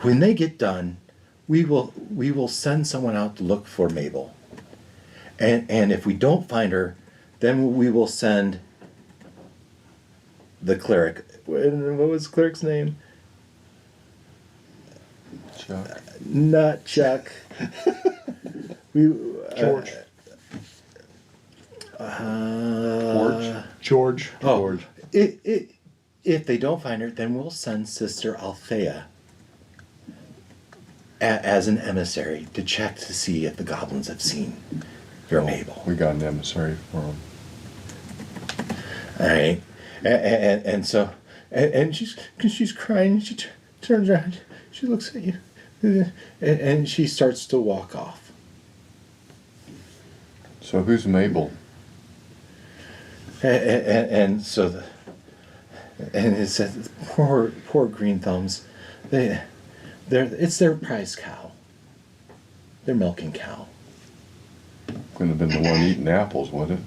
When they get done, we will send someone out to look for Mabel. And if we don't find her, then we will send the cleric. What was the cleric's name? Chuck. Not Chuck. George. George. Oh, George. If they don't find her, then we'll send Sister Althea as an emissary to check to see if the goblins have seen your Mabel. We got an emissary for him. All right, and so she's crying. She turns around. She looks at you, and she starts to walk off. So who's Mabel? And so it says poor Green Thumbs, it's their prize cow. They're milking cow. Couldn't have been the one eating apples, would it?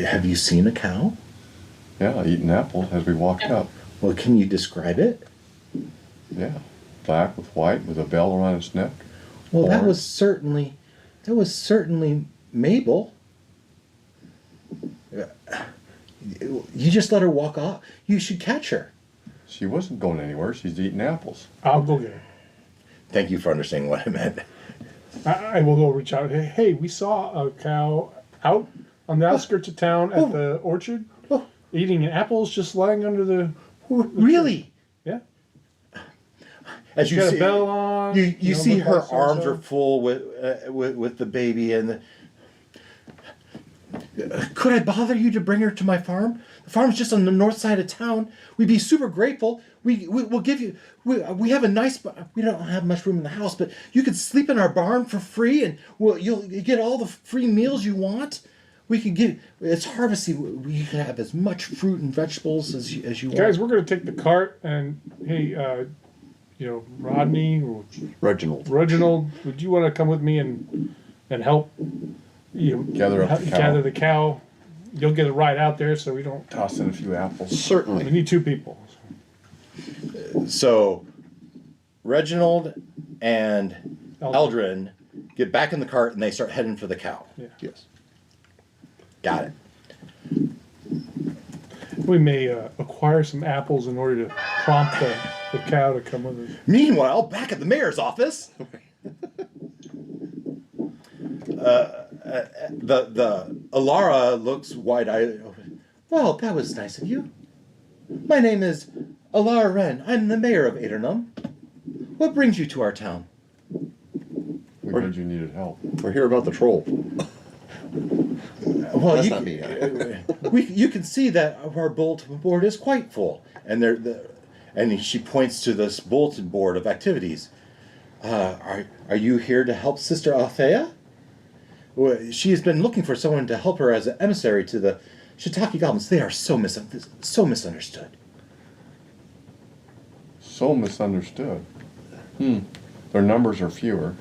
Have you seen a cow? Yeah, eating apples as we walked up. Well, can you describe it? Yeah, black with white with a bell around its neck. Well, that Horn. was certainly Mabel. You just let her walk off. You should catch her. She wasn't going anywhere. She's eating apples. I'll go get her. Thank you for understanding what I meant. I will go reach out. Hey, we saw a cow out on the outskirts of town at the orchard, eating apples, just lying under the. Really? Yeah. As you Got a see, bell on. you see look her like arms so-and-so. are full with the baby and. Could I bother you to bring her to my farm? The farm's just on the north side of town. We'd be super grateful. We'll give you. We have a nice. We don't have much room in the house, but you could sleep in our barn for free, and you'll get all the free meals you want. We can give. It's harvest season. We can have as much fruit and vegetables as you want. Guys, we're going to take the cart and hey, Rodney or Reginald. Reginald, would you want to come with me and help? Gather up the cow. Gather the cow. You'll get a ride out there, so we don't. Toss in a few apples. We Certainly. need 2 people. So, Reginald and Eldrin get back in the cart and they start heading for the cow. Yeah. Yes. Got it. We may acquire some apples in order to prompt the cow to come with us. Meanwhile, back at the mayor's office, the Alara looks wide-eyed. Well, that was nice of you. My name is Alara Wren. I'm the mayor of Adernum. What brings you to our town? We heard you needed help. We're here about the troll. Well, That's you, not me. you can see that our bulletin board is quite full, and and she points to this bulletin board of activities. Are you here to help Sister Althea? Well, she has been looking for someone to help her as an emissary to the Shiitake goblins. They are so misunderstood. So misunderstood. Their numbers are fewer.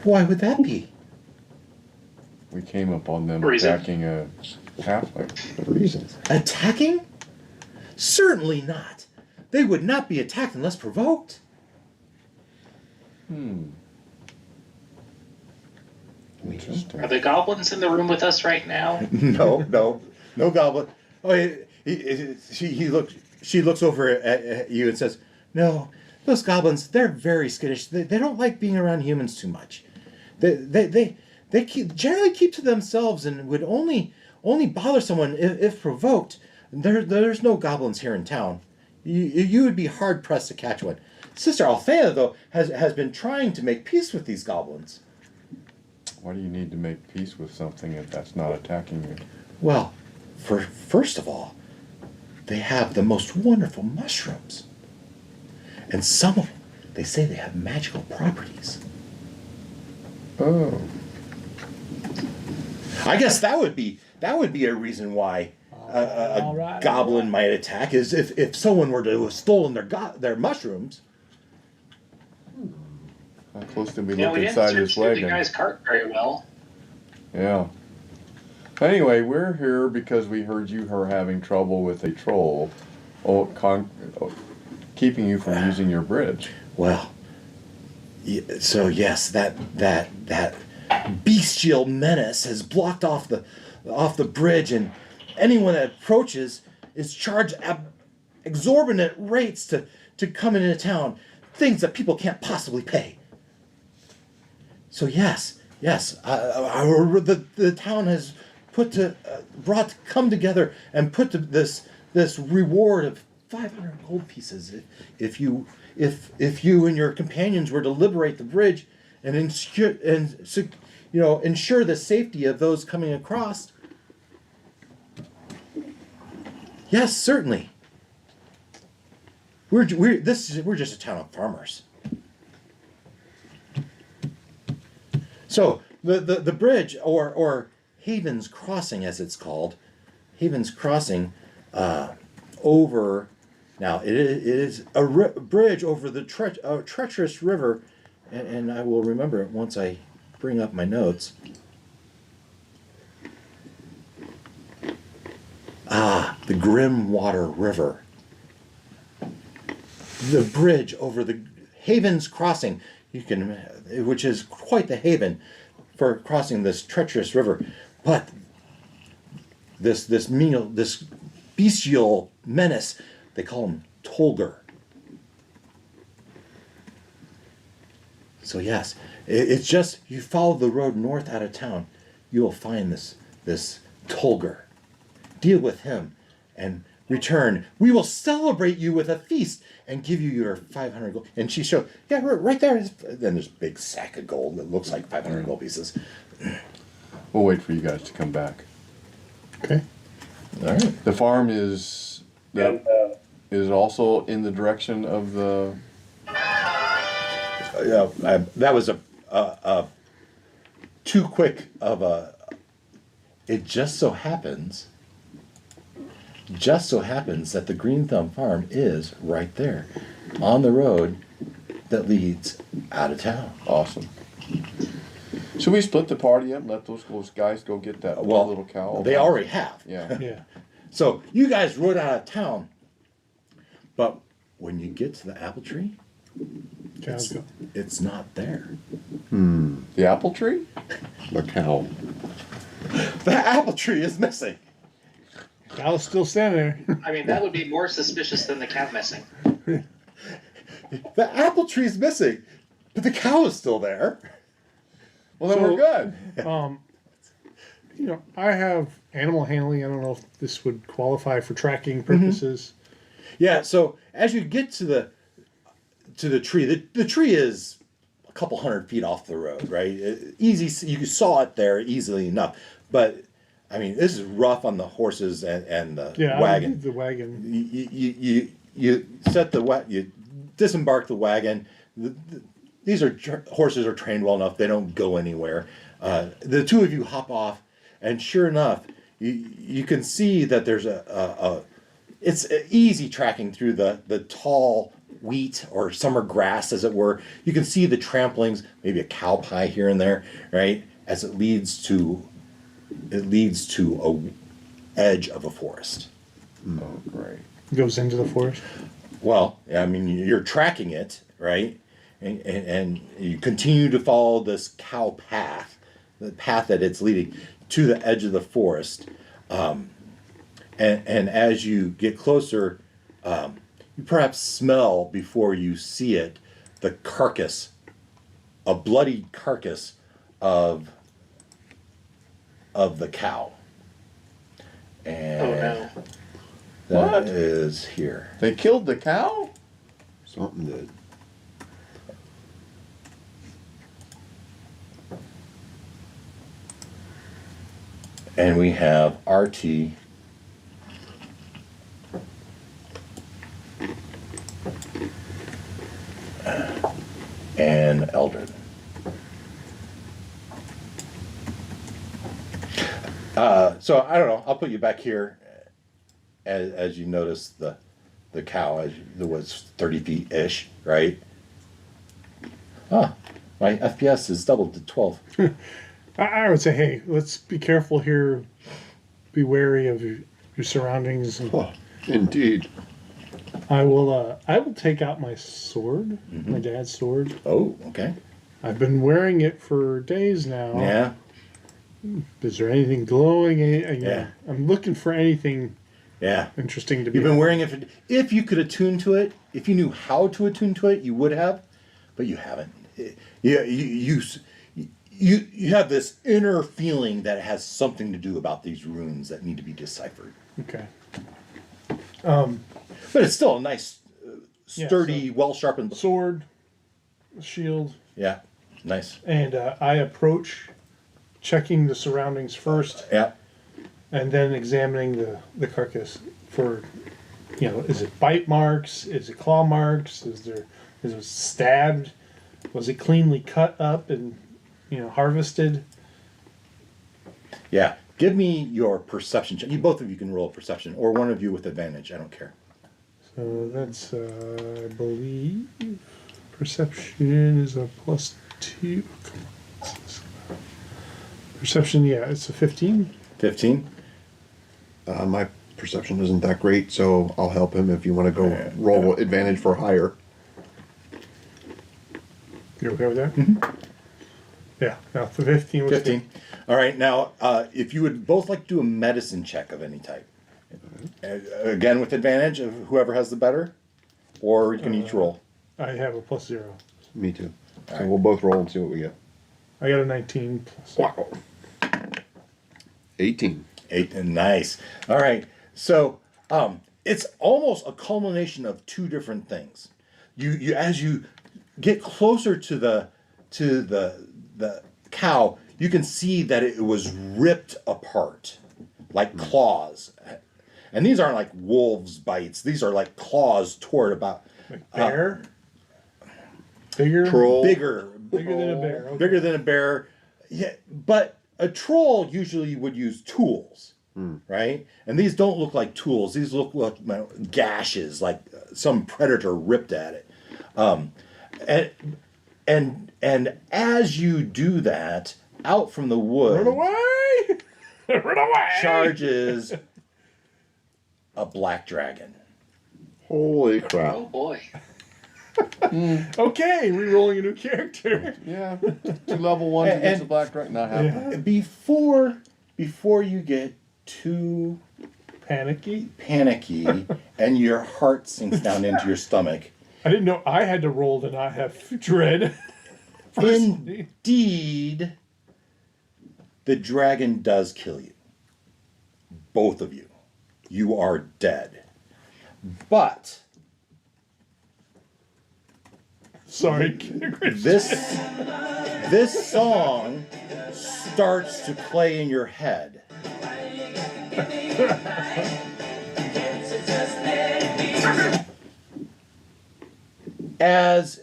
Why would that be? We came upon them Reason. attacking a halfling. Reasons. Attacking? Certainly not. They would not be attacked unless provoked. Interesting. Are the goblins in the room with us right now? No goblin. Oh, she looks over at you and says, "No, those goblins, they're very skittish. They don't like being around humans too much. They generally keep to themselves and would only bother someone if provoked. There's no goblins here in town. You would be hard pressed to catch one. Sister Althea, though, has been trying to make peace with these goblins." Why do you need to make peace with something if that's not attacking you? Well, first of all, they have the most wonderful mushrooms. And some of them, they say they have magical properties. Oh. I guess that would be a reason why All right. goblin might attack is if someone were to have stolen their mushrooms. How close did we Yeah, look we didn't inside search this through the wagon? guy's cart very well. Yeah. Anyway, we're here because we heard you were having trouble with a troll keeping you from using your bridge. Well, so yes, that bestial menace has blocked off the bridge, and anyone that approaches is charged exorbitant rates to come into town, things that people can't possibly pay. So yes, the town has come together and put to this reward of 500 gold pieces if you and your companions were to liberate the bridge and ensure the safety of those coming across. Yes, certainly. We're just a town of farmers. So the bridge or Haven's Crossing, as it's called, Haven's Crossing, over. Now it is a bridge over the treacherous river, and I will remember it once I bring up my notes. The Grimwater River. The bridge over the Haven's Crossing, which is quite the haven for crossing this treacherous river, but this bestial menace, they call him Tolger. So yes, it's just you follow the road north out of town, you will find this Tolger. Deal with him, and return. We will celebrate you with a feast and give you your 500 gold. And she showed, yeah, right there. Then there's a big sack of gold that looks like 500 gold pieces. We'll wait for you guys to come back. Okay. All right. The farm is also in the direction of the. That was a too quick of a. It just so happens that the Green Thumb Farm is right there, on the road that leads out of town. Awesome. Should we split the party up and let those guys go get that little cow? They already have. Yeah. Yeah. So you guys rode out of town, but when you get to the apple tree, Cows go. it's not there. The apple tree? The cow. The apple tree is missing. Cow's still standing there. I mean, that would be more suspicious than the cat missing. The apple tree is missing, but the cow is still there. Well, then So- we're good. I have animal handling. I don't know if this would qualify for tracking purposes. Yeah. So as you get to the tree, the tree is a couple 100 feet off the road, right? Easy. You saw it there easily enough, but I mean, this is rough on the horses and the wagon. The wagon. You disembark the wagon. These horses are trained well enough; they don't go anywhere. The two of you hop off, and sure enough, you can see that there's it's easy tracking through the tall wheat or summer grass, as it were. You can see the tramplings, maybe a cow pie here and there, right? As it leads to a edge of a forest. Oh, great. Goes into the forest. Well, I mean, you're tracking it, right? And you continue to follow this cow path, the path that it's leading to the edge of the forest. And as you get closer, you perhaps smell before you see it the carcass, a bloody carcass of the cow. And that What? is here. They killed the cow? Something did. And we have RT. And Eldred. So I don't know. I'll put you back here as you notice the cow as it was 30 feet ish, right? Ah, my FPS is doubled to 12. I would say, hey, let's be careful here. Be wary of your surroundings. And Oh, indeed. I will take out my sword, my dad's sword. Oh, okay. I've been wearing it for days now. Yeah. Is there anything glowing? Yeah. I'm looking for anything Yeah. interesting to be. You've been wearing it if you could attune to it, if you knew how to attune to it, you would have, but you haven't. You have this inner feeling that it has something to do about these runes that need to be deciphered. Okay. But it's still a nice, sturdy, Yeah, well sharpened Sword, shield, Yeah, nice. and I approach, checking the surroundings first, Yeah. and then examining the carcass for, is it bite marks? Is it claw marks? Is it stabbed? Was it cleanly cut up and, harvested? Yeah. Give me your perception check. Both of you can roll a perception, or one of you with advantage. I don't care. So that's, I believe, perception is a +2. Perception, yeah, it's a 15. 15? My perception isn't that great, so I'll help him if you want to go roll advantage for higher. You okay with that? Mm-hmm. Yeah, now the 15 was 15. All right. Now, if you would both like to do a medicine check of any type, again with advantage of whoever has the better, or you can each roll. I have a +0. Me too. So we'll both roll and see what we get. I got a 19 plus. Wow. 18. 8 and nice. All right. So it's almost a culmination of two different things. You as you get closer to the cow, you can see that it was ripped apart like claws. And these aren't like wolves' bites. These are like claws toward about Like bear? Bigger? Troll. bigger Bigger than a bear. Okay. bigger than a bear. Yeah, but a troll usually would use tools, right? And these don't look like tools. These look like gashes, like some predator ripped at it. And as you do that, out from the wood Run away! Run away! charges a black dragon. Holy crap. Oh boy. Okay, re-rolling a new character. Yeah. 2 level 1s against the black dragon. Not happening. Before you get too Panicky. panicky and your heart sinks down into your stomach, I didn't know I had to roll to not have dread. indeed, the dragon does kill you. Both of you. You are dead. But Sorry. this song starts to play in your head. As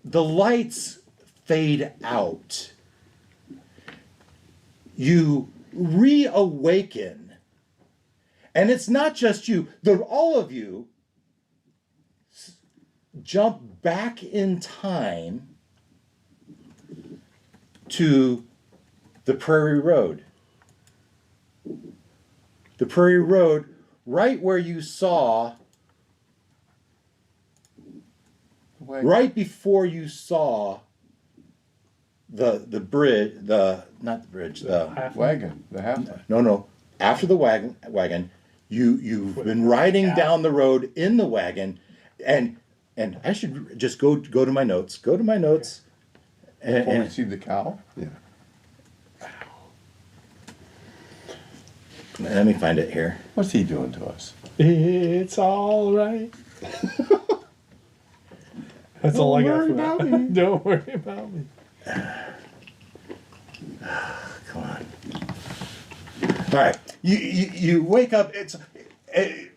the lights fade out, you reawaken. And it's not just you, all of you jump back in time to the Prairie Road. The Prairie Road, right where you saw, right before you saw the bridge, not the bridge, the Wagon. The half. no, after the wagon, you've been riding down the road in the wagon, and I should just go to my notes. Go to my notes. Before we see the cow. Yeah. Let me find it here. What's he doing to us? It's all right. That's all I got for that. Don't worry about me. Come on. All right. You wake up.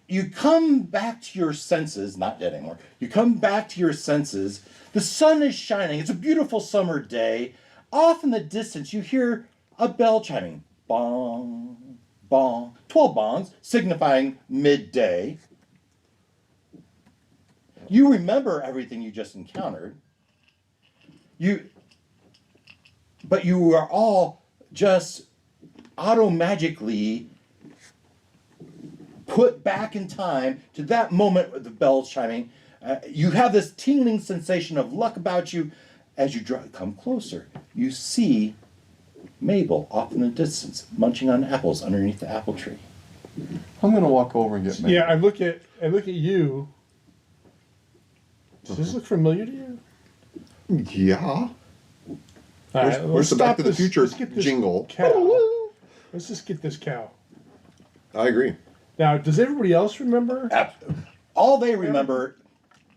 You come back to your senses. Not dead anymore. You come back to your senses. The sun is shining. It's a beautiful summer day. Off in the distance, you hear a bell chiming. Bong, bong. 12 bongs, signifying midday. You remember everything you just encountered. But you are all just auto-magically put back in time to that moment with the bells chiming. You have this tingling sensation of luck about you. As you come closer, you see Mabel off in the distance, munching on apples underneath the apple tree. I'm gonna walk over and get Maggie. Yeah, I look at you. Does this look familiar to you? Yeah. All right, Where's the let's Back stop to the this- Future let's get this jingle? Cow. Let's just get this cow. I agree. Now, does everybody else remember? All they remember,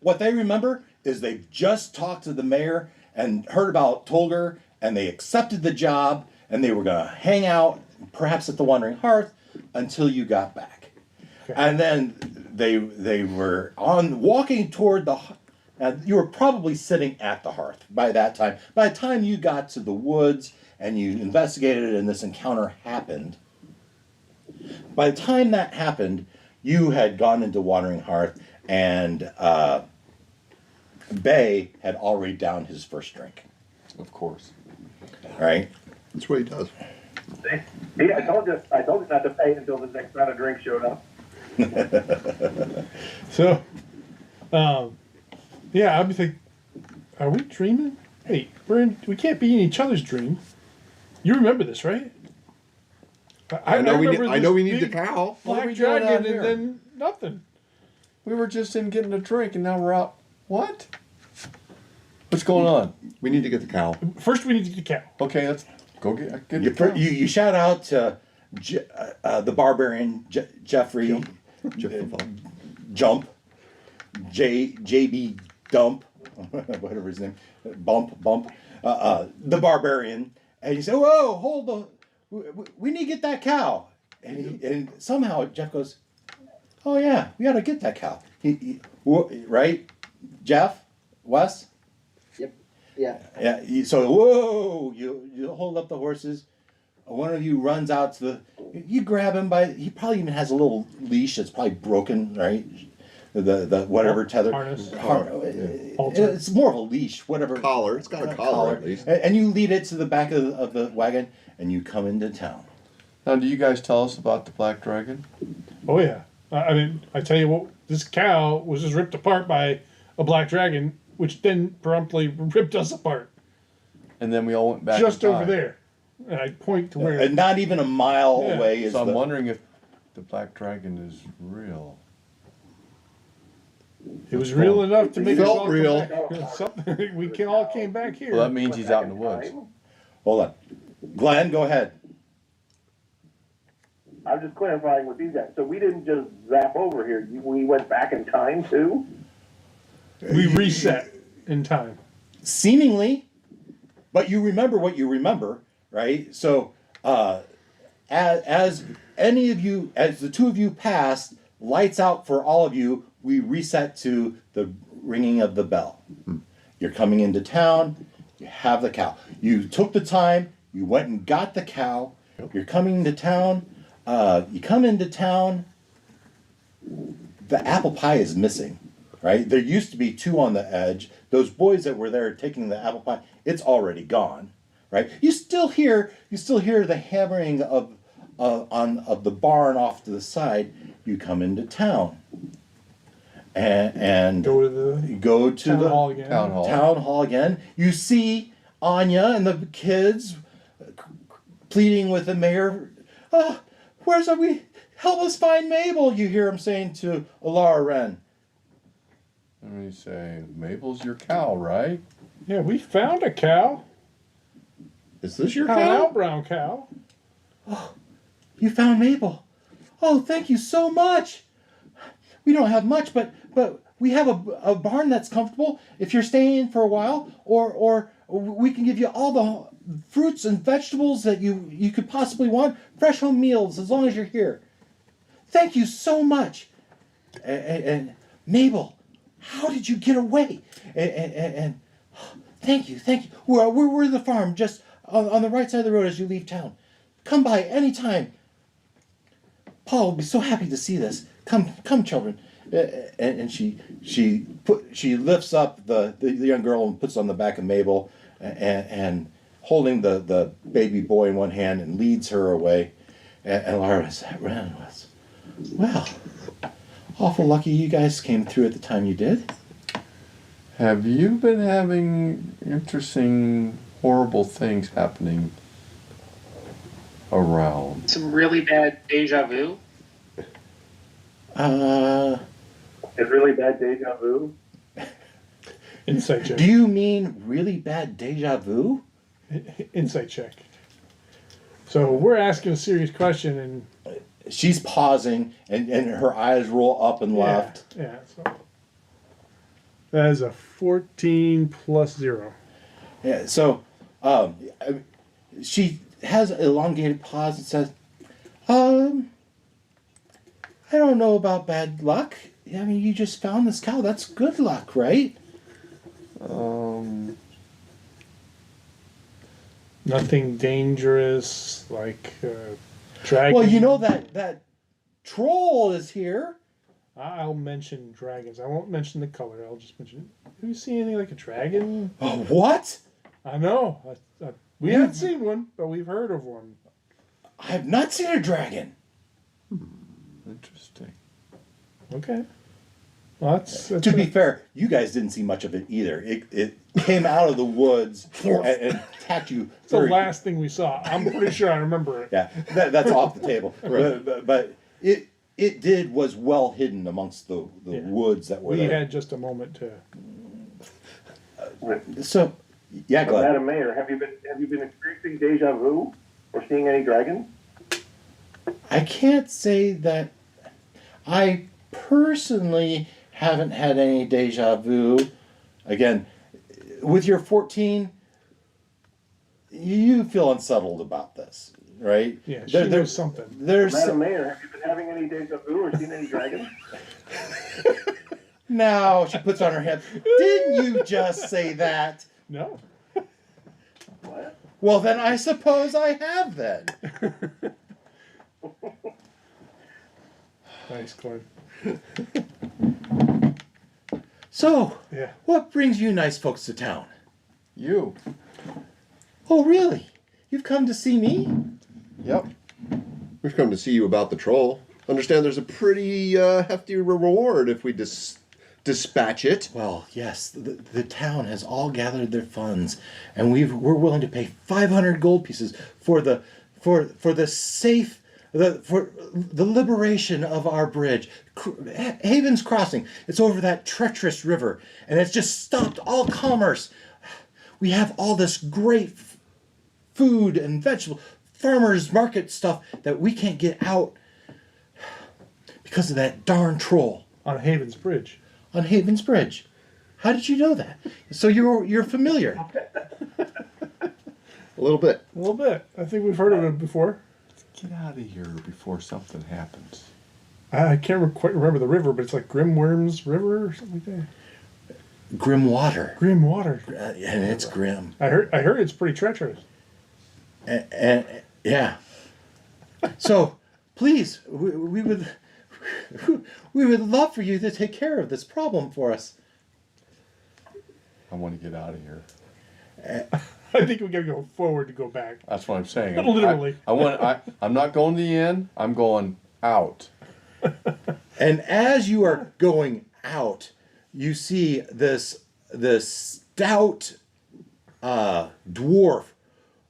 what they remember is they've just talked to the mayor and heard about Tolger, and they accepted the job, and they were going to hang out, perhaps at the Wandering Hearth, until you got back. Okay. And then they were walking toward the. You were probably sitting at the hearth by that time. By the time you got to the woods and you investigated it, and this encounter happened. By the time that happened, you had gone into Wandering Hearth, and Bay had already downed his first drink. Of course. Right? That's what he does. Yeah, I told you not to pay until the next round of drinks showed up. So, yeah, I'd be thinking, are we dreaming? Wait, we can't be in each other's dream. You remember this, right? I know we need the big cow. What are black we doing out dragon, here? and then nothing. We were just in getting a drink, and now we're out. What? What's going on? We need to get the cow. First, we need to get the cow. Okay, let's go get the You, cow. you shout out to the barbarian Jeffrey Jump, JB Dump, whatever his name, Bump, the barbarian, and you say, "Whoa, hold the, we need to get that cow," and somehow Jeff goes, "Oh yeah, we got to get that cow." Right, Jeff, Wes. Yep. Yeah. Yeah. So whoa, you hold up the horses. One of you runs out to the. You grab him by. He probably even has a little leash that's probably broken, right? The whatever tether. Harness. It's more of a leash, whatever. Collar. It's got a collar at least. And you lead it to the back of the wagon, and you come into town. Now, do you guys tell us about the Black Dragon? Oh yeah. I mean, I tell you what, this cow was just ripped apart by a black dragon, which then promptly ripped us apart. And then we all went back Just in over time. there. And I point to where. And not even a mile Yeah. away is So I'm the. wondering if the Black Dragon is real. It was real enough to make us Felt all come real. back. Something, we all came back here. Well, that means he's out in the woods. Hold on, Glenn, go ahead. I'm just clarifying with these guys. So we didn't just zap over here. We went back in time too? We reset in time. Seemingly, but you remember what you remember, right? So, as any of you, as the two of you passed, lights out for all of you. We reset to the ringing of the bell. You're coming into town. You have the cow. You took the time. You went and got the cow. You're coming into town. You come into town. The apple pie is missing, right? There used to be two on the edge. Those boys that were there taking the apple pie, it's already gone, right? You still hear the hammering of the barn off to the side. You come into town, and Go to go the to town the hall again. town hall again. You see Anya and the kids pleading with the mayor. Oh, where's are we? Help us find Mabel. You hear him saying to Alara Wren. And you say, Mabel's your cow, right? Yeah, we found a cow. Is this your An cow? out brown cow. You found Mabel. Oh, thank you so much. We don't have much, but we have a barn that's comfortable if you're staying for a while, or we can give you all the fruits and vegetables that you could possibly want, fresh home meals as long as you're here. Thank you so much. And Mabel, how did you get away? And thank you. We're the farm just on the right side of the road as you leave town. Come by anytime. Paul will be so happy to see this. Come, children. And she lifts up the young girl and puts on the back of Mabel, and holding the baby boy in one hand and leads her away. And Laura was, well, awful lucky you guys came through at the time you did. Have you been having interesting, horrible things happening around? Some really bad deja vu. It's really bad deja vu. Insight check. Do you mean really bad deja vu? Insight check. So we're asking a serious question, and She's pausing, and her eyes roll up and left. Yeah. So that is a 14 plus 0. Yeah. So, she has an elongated pause and says, I don't know about bad luck. I mean, you just found this cow. That's good luck, right? Nothing dangerous like dragon. Well, you know that troll is here. I'll mention dragons. I won't mention the color. I'll just mention. Have you seen anything like a dragon? Oh, what? I know. We haven't seen one, but we've heard of one. I have not seen a dragon. Interesting. Okay. Well, that's To be fair, you guys didn't see much of it either. It came out of the woods and attacked you. it's the last thing we saw. I'm pretty sure I remember it. Yeah, that's off the table. But it was well hidden amongst the woods that were We there. had just a moment to. So, yeah, go ahead. Madam Mayor, have you been experiencing deja vu or seeing any dragons? I can't say that I personally haven't had any deja vu. Again, with your 14, you feel unsettled about this, right? Yeah, she knows something. There's Madam Mayor, have you been having any deja vu or seen any dragons? No, she puts on her head. Didn't you just say that? No. What? Well, then I suppose I have then. Nice, Glenn. So, Yeah. what brings you nice folks to town? You. Oh, really? You've come to see me? Yep. We've come to see you about the troll. Understand there's a pretty hefty reward if we dispatch it. Well, yes, the town has all gathered their funds, and we're willing to pay 500 gold pieces for the liberation of our bridge, Haven's Crossing. It's over that treacherous river, and it's just stopped all commerce. We have all this great food and vegetable farmers market stuff that we can't get out because of that darn troll On Haven's Bridge. on Haven's Bridge. How did you know that? So you're familiar. A little bit. A little bit. I think we've heard of it before. Get out of here before something happens. I can't quite remember the river, but it's like Grimworm's River or something like that. Grim water. Grim water. And it's grim. I heard it's pretty treacherous. And yeah. So, please, we would love for you to take care of this problem for us. I want to get out of here. I think we gotta go forward to go back. That's what I'm saying. Literally. I'm not going to the inn. I'm going out. And as you are going out, you see this stout dwarf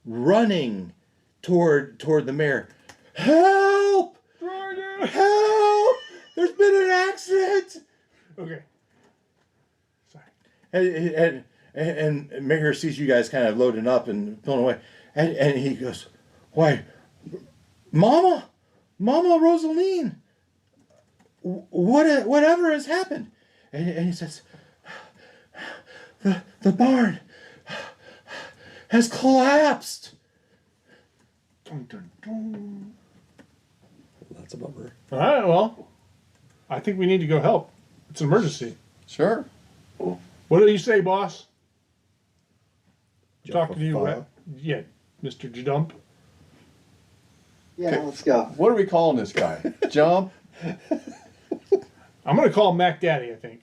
running toward the mayor. Help! Help! There's been an accident! Okay. Sorry. And Mayor sees you guys kind of loading up and pulling away. And he goes, why, Mama Rosaline, whatever has happened? And he says, the barn has collapsed. Dun, dun, dun. That's a bummer. All right, well, I think we need to go help. It's an emergency. Sure. What do you say, boss? Jump Talking to you, a file. yeah, Mr. Jadump. Yeah, let's go. What are we calling this guy? Jump? I'm gonna call him Mac Daddy. I think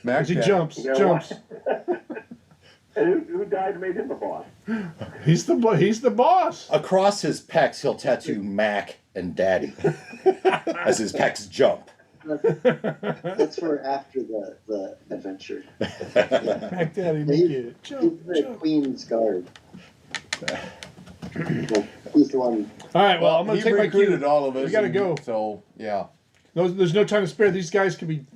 Mac because he Daddy. jumps. You know Jumps. And who died and made him the boss? He's the boss. Across his pecs, he'll tattoo Mac and Daddy as his pecs jump. That's for after the adventure. Mac Daddy, make it He's jump, the jump. Queen's Guard. He's the one. All right, well, I'm gonna he take my recruited cue. all of us. We gotta and go. So yeah. There's no time to spare. These guys could be,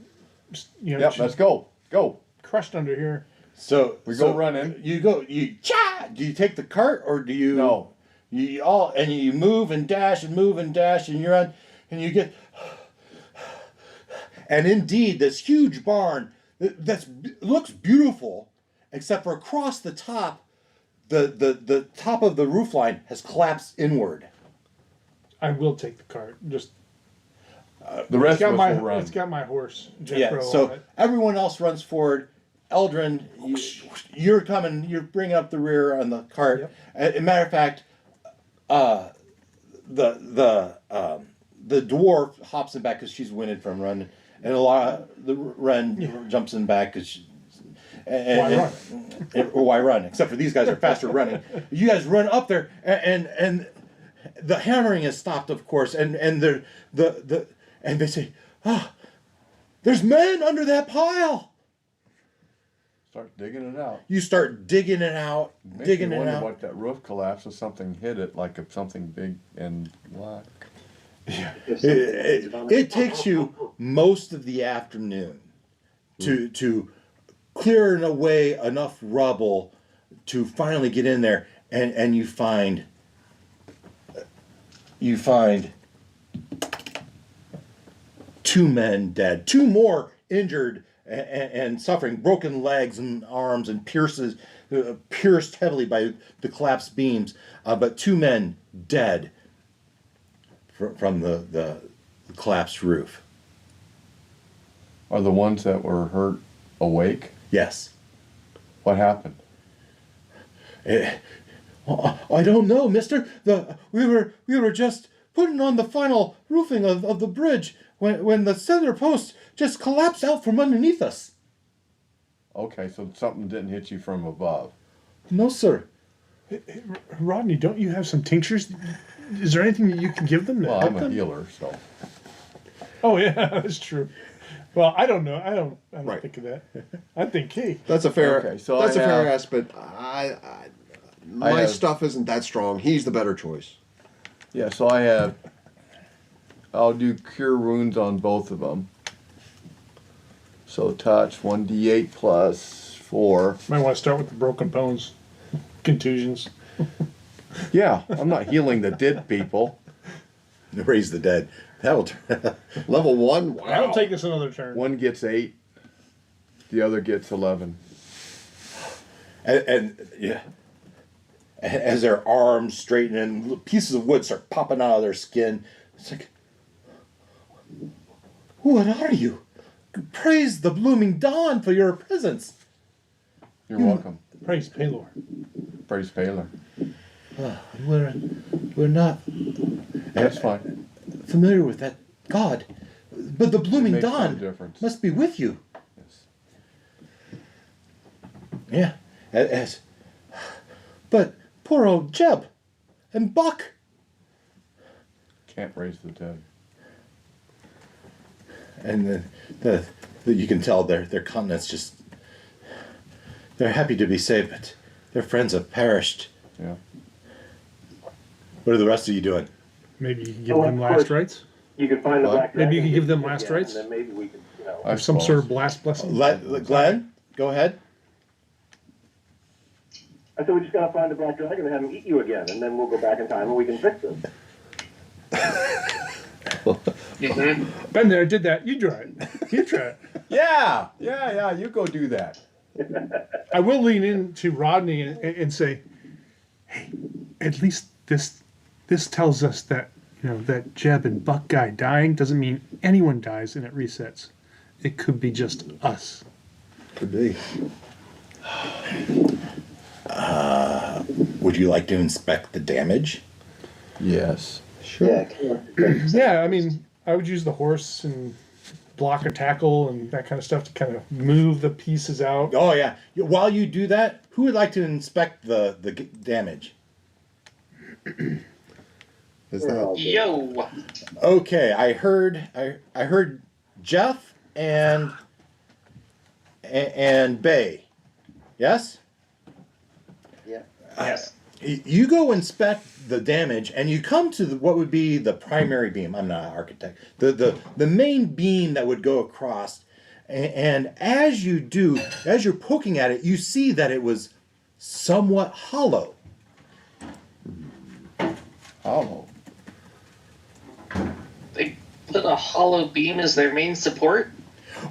Yep. Let's go. Go. crushed under here. So We go running. You go. You do you take the cart or do you? No. You move and dash and move and dash and you run and you get. And indeed, this huge barn looks beautiful, except for across the top, the top of the roof line has collapsed inward. I will take the cart. Just The rest of us my will run. it's got my horse. Yeah. Jethro, So on it. everyone else runs forward. Eldrin, you're coming. You're bringing up the rear on the cart. Yep. As a matter of fact, the dwarf hops in back because she's winning from running, and a lot of the run jumps in back because. Why run? Except for these guys are faster running. You guys run up there, and the hammering is stopped, of course, and and they say, there's men under that pile. Start digging it out. You start digging it out, Makes me wonder what that roof collapsed if something hit it, like if something big and black. It takes you most of the afternoon to clearing away enough rubble to finally get in there, and you find two men dead, two more injured and suffering, broken legs and arms, and pierced heavily by the collapsed beams, but two men dead from the collapsed roof. Are the ones that were hurt awake? Yes. What happened? I don't know, mister. We were just putting on the final roofing of the bridge when the center post just collapsed out from underneath us. Okay, so something didn't hit you from above. No, sir. Rodney, don't you have some tinctures? Is there anything that you can give them to Well, help I'm a them? healer, so. Oh yeah, that's true. Well, I don't know. I don't Right. think of that. I think, hey, That's a fair. Okay, so that's I a fair have- ask, but my have- stuff isn't that strong. He's the better choice. Yeah, so I'll do cure wounds on both of them. So touch 1d8 plus 4. might want to start with the broken bones, contusions. Yeah, I'm not healing the dead people. Raise the dead. That'll Level 1. Wow. That'll take us another turn. One gets 8, the other gets 11. and yeah. As their arms straighten and pieces of wood start popping out of their skin, it's like, what are you? Praise the blooming dawn for your presence. You're welcome. Praise Palor. Praise Paler. We're not That's fine. familiar with that god, but the blooming Makes no dawn difference. must be with you. Yes. Yeah, but poor old Jeb and Buck. Can't raise the dead. And you can tell their countenance just, they're happy to be saved, but their friends have perished. Yeah. What are the rest of you doing? Maybe you can give Oh, them of last course. rites. You could find the What? black Maybe you dragon could give them again, last rites? And then maybe we could, I Or some sort of suppose. blast blessing. Glenn, go ahead. I said we just gotta find the black dragon and have him eat you again, and then we'll go back in time and we can fix this. Been there, did that. You try it. You try it. Yeah, you go do that. I will lean into Rodney and say, hey, at least this tells us that, you know, that Jeb and Buck guy dying doesn't mean anyone dies and it resets. It could be just us. Could be. Would you like to inspect the damage? Yes. Yeah, come on. Yeah, I mean, I would use the horse and block a tackle and that kind of stuff to kind of move the pieces out. Oh yeah. While you do that, who would like to inspect the damage? Is that Yo. Okay, I heard Jeff and Bay. Yes? Yeah. Yes. You go inspect the damage, and you come to what would be the primary beam. I'm not an architect. The main beam that would go across, and as you do, as you're poking at it, you see that it was somewhat hollow. Hollow. They put a hollow beam as their main support.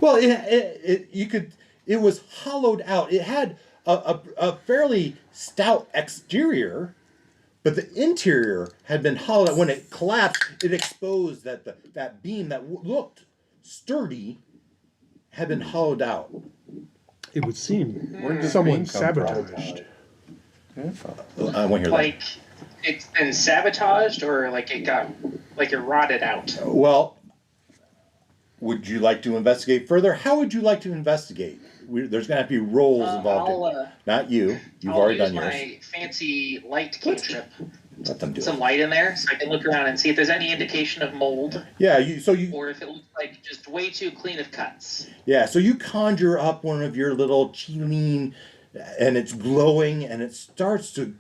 Well, it was hollowed out. It had a fairly stout exterior, but the interior had been hollowed out. When it collapsed, it exposed that that beam that looked sturdy had been hollowed out. It would seem Where did someone the beam come from? sabotaged. I want to hear Like it's been sabotaged, or like it rotted out. that. Well, would you like to investigate further? How would you like to investigate? There's going to have to be roles involved. Not you. You've I'll already use done yours. my fancy light cantrip. Let them do Some it. light in there, so I can look around and see if there's any indication of mold, Yeah. or if it looks like just way too clean of cuts. Yeah, so you conjure up one of your little chileen, and it's glowing, and it starts to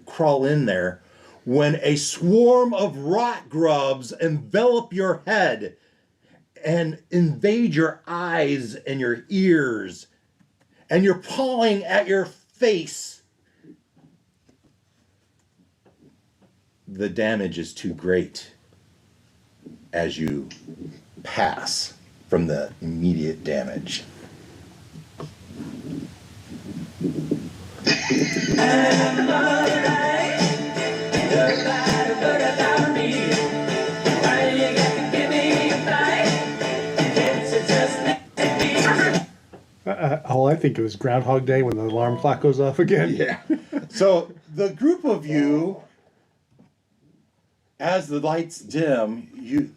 crawl in there when a swarm of rot grubs envelop your head and invade your eyes and your ears. and you're pawing at your face, the damage is too great as you pass from the immediate damage. Oh, I think it was Groundhog Day when the alarm clock goes off again. Yeah. So the group of you, as the lights dim,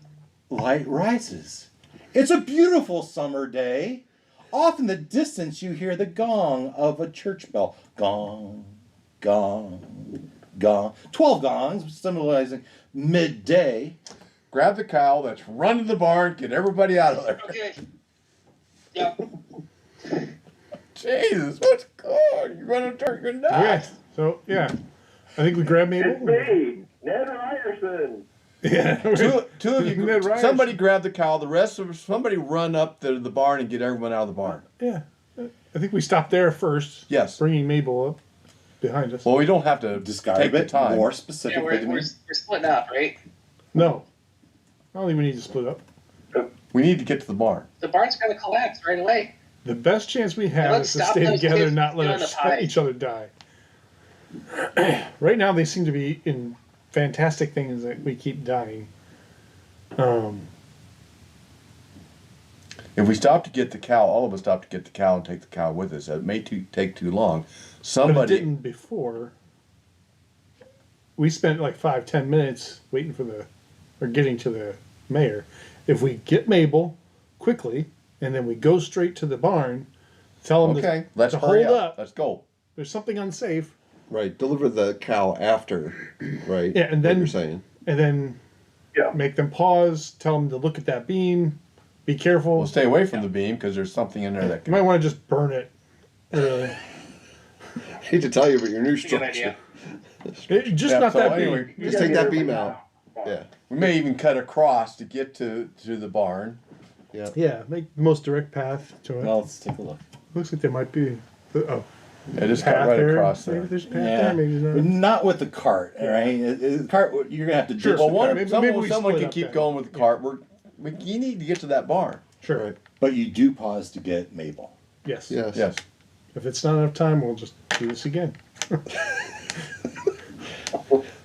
light rises. It's a beautiful summer day. Off in the distance, you hear the gong of a church bell. Gong, gong, gong. 12 gongs, symbolizing midday. Grab the cow, let's run to the barn, get everybody out of there. Okay. Yep. Jesus, what's going on? You're going to turn your Okay, nuts. so yeah, I think we grab Mabel. It's me, Ned Ryerson. Yeah, Two of you, Ned Ryerson. somebody grab the cow, the rest of us, somebody run up to the barn and get everyone out of the barn. Yeah, I think we stopped there first. Yes. Bringing Mabel up behind us. Well, we don't have to Describe take the it time. more Yeah, specifically we're, to we're, me. we're splitting up, right? No, I don't think we need to split up. We need to get to the barn. The barn's going to collapse right away. The best chance we have Let's is to stop stay those together kids and not let doing us the pie. each other die. Right now, they seem to be in fantastic things that we keep dying. If we stop to get the cow, all of us stop to get the cow and take the cow with us. It may take too long. But it Somebody, didn't before. We spent like 5-10 minutes waiting for getting to the mayor. If we get Mabel quickly and then we go straight to the barn, tell them okay, to, let's to hurry hold up. up. Let's go. There's something unsafe, Right. Deliver the cow after. Right. Yeah, and what then- you're saying. and then Yeah. make them pause. Tell them to look at that beam. Be careful. We'll stay away from the beam because there's something in there that You can. might want to just burn it. I hate to tell you, but your new That's a good structure. idea. Just Yeah, not so that anyway, beam. Just take that beam out. Yeah. We may even cut across to get to the barn. Yeah. Yeah, make the most direct path to it. Well, let's take a look. Looks like there might be Yeah, just cut path right there. across Maybe there. there's a path Yeah, there. Maybe but not. not with the cart. All right, the cart. You're gonna have to Sure. ditch Well, the one cart. Maybe someone, we someone split can up keep then. going with the cart. You need to get to that barn. Sure. Right. But you do pause to get Mabel. Yes. Yes. Yes. If it's not enough time, we'll just do this again.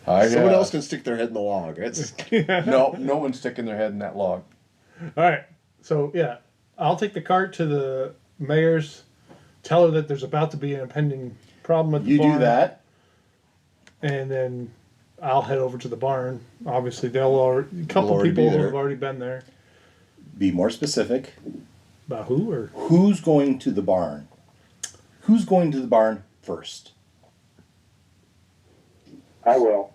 Someone else can stick their head in the log. That's No one's sticking their head in that log. All right. So yeah, I'll take the cart to the mayor's. Tell her that there's about to be an impending problem at the You barn. do that. And then I'll head over to the barn. Obviously, a couple already people be who there. have already been there. Be more specific. About who or Who's going to the barn? Who's going to the barn first? I will.